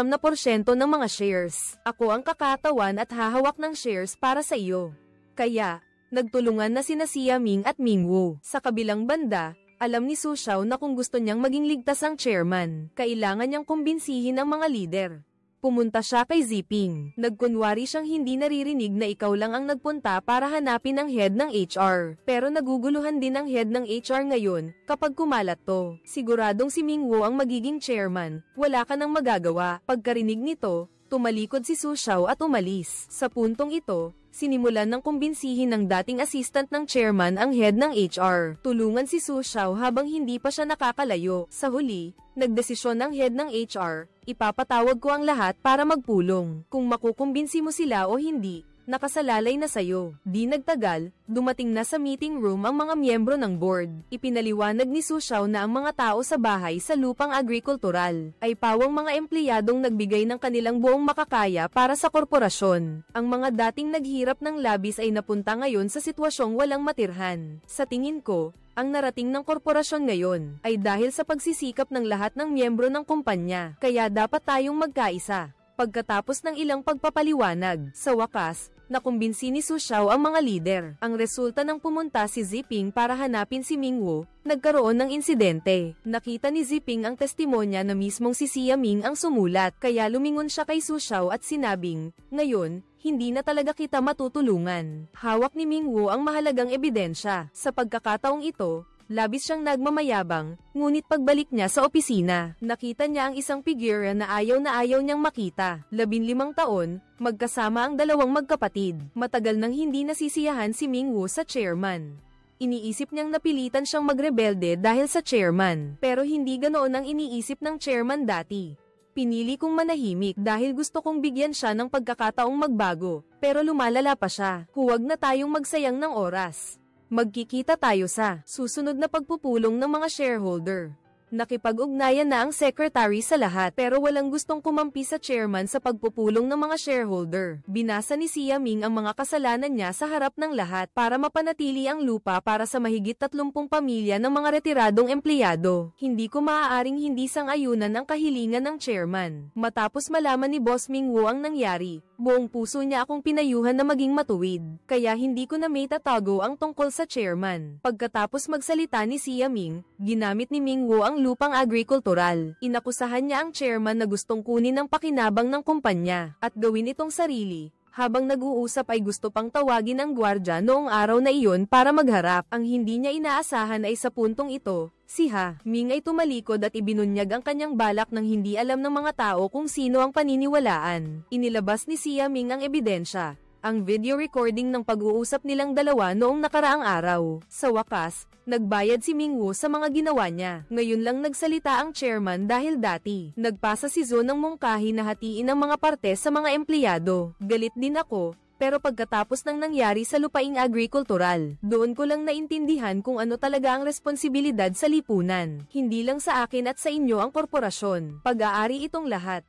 ng mga shares. Ako ang kakatawan at hahawak ng shares para sa iyo. Kaya, nagtulungan na sina Siaming at Mingwu. Sa kabilang banda, alam ni Su Xiao na kung gusto niyang maging ligtas ang chairman, kailangan niyang kumbinsihin ang mga lider. Pumunta siya kay Ziping. Nagkunwari siyang hindi naririnig na ikaw lang ang nagpunta para hanapin ang head ng HR. Pero naguguluhan din ang head ng HR ngayon, kapag kumalat to. Siguradong si Mingwu ang magiging chairman, wala ka nang magagawa. Pagkarinig nito, tumalikod si Su Xiao at umalis. Sa puntong ito, sinimulan ng kumbinsihin ng dating assistant ng chairman ang head ng HR. Tulungan si Su Xiao habang hindi pa siya nakakalayo. Sa huli, nagdesisyon ng head ng HR, ipapatawag ko ang lahat para magpulong. Kung makukumbinsi mo sila o hindi, nakasalalay na sayo. Di nagtagal, dumating na sa meeting room ang mga miyembro ng board. Ipinaliwanag ni Su Xiao na ang mga tao sa bahay sa lupang agrikultural ay pawang mga empleyadong nagbigay ng kanilang buong makakaya para sa korporasyon. Ang mga dating naghirap ng labis ay napunta ngayon sa sitwasyong walang matirhan. Sa tingin ko, ang narating ng korporasyon ngayon ay dahil sa pagsisikap ng lahat ng miyembro ng kumpanya. Kaya dapat tayong magkaisa. Pagkatapos ng ilang pagpapaliwanag, sa wakas, nakumbinsi ni Su Xiao ang mga lider. Ang resulta ng pumunta si Ziping para hanapin si Mingwu, nagkaroon ng insidente. Nakita ni Ziping ang testimonya na mismong si Siaming ang sumulat, kaya lumingon siya kay Su Xiao at sinabing, "Ngayon, hindi na talaga kita matutulungan." Hawak ni Mingwu ang mahalagang ebidensya. Sa pagkakataong ito, labis siyang nagmamayabang, ngunit pagbalik niya sa opisina, nakita niya ang isang figura na ayaw niyang makita. 15 taon, magkasama ang dalawang magkapatid. Matagal nang hindi nasisiyahan si Mingwu sa chairman. Iniisip niyang napilitan siyang magrebelde dahil sa chairman, pero hindi ganoon ang iniisip ng chairman dati. Pinili kong manahimik dahil gusto kong bigyan siya ng pagkakataong magbago, pero lumalala pa siya. Huwag na tayong magsayang ng oras. Magkikita tayo sa susunod na pagpupulong ng mga shareholder. Nakipag-ugnayan na ang secretary sa lahat pero walang gustong kumampi sa chairman sa pagpupulong ng mga shareholder. Binasa ni Xia Ming ang mga kasalanan niya sa harap ng lahat para mapanatili ang lupa para sa mahigit 30 pamilya ng mga retiradong empleyado. Hindi ko maaaring hindi sang-ayunan ang kahilingan ng chairman. Matapos malaman ni Boss Ming Wu ang nangyari, buong puso niya akong pinayuhan na maging matuwid. Kaya hindi ko na may tatago ang tungkol sa chairman. Pagkatapos magsalita ni Xia Ming, ginamit ni Ming Wu ang lupang agrikultural. Inakusahan niya ang chairman na gustong kunin ang pakinabang ng kumpanya at gawin itong sarili. Habang nag-uusap ay gusto pang tawagin ang gwardya noong araw na iyon para magharap. Ang hindi niya inaasahan ay sa puntong ito, si Ha Ming ay tumalikod at ibinunyag ang kanyang balak nang hindi alam ng mga tao kung sino ang paniniwalaan. Inilabas ni Xia Ming ang ebidensya, ang video recording ng pag-uusap nilang dalawa noong nakaraang araw. Sa wakas, nagbayad si Ming Wu sa mga ginawa niya. Ngayon lang nagsalita ang chairman dahil dati nagpasa si Zo ng mungkahi na hatiin ang mga parte sa mga empleyado. Galit din ako, pero pagkatapos ng nangyari sa lupaing agrikultural, doon ko lang naintindihan kung ano talaga ang responsibilidad sa lipunan. Hindi lang sa akin at sa inyo ang korporasyon. Pag-aari itong lahat.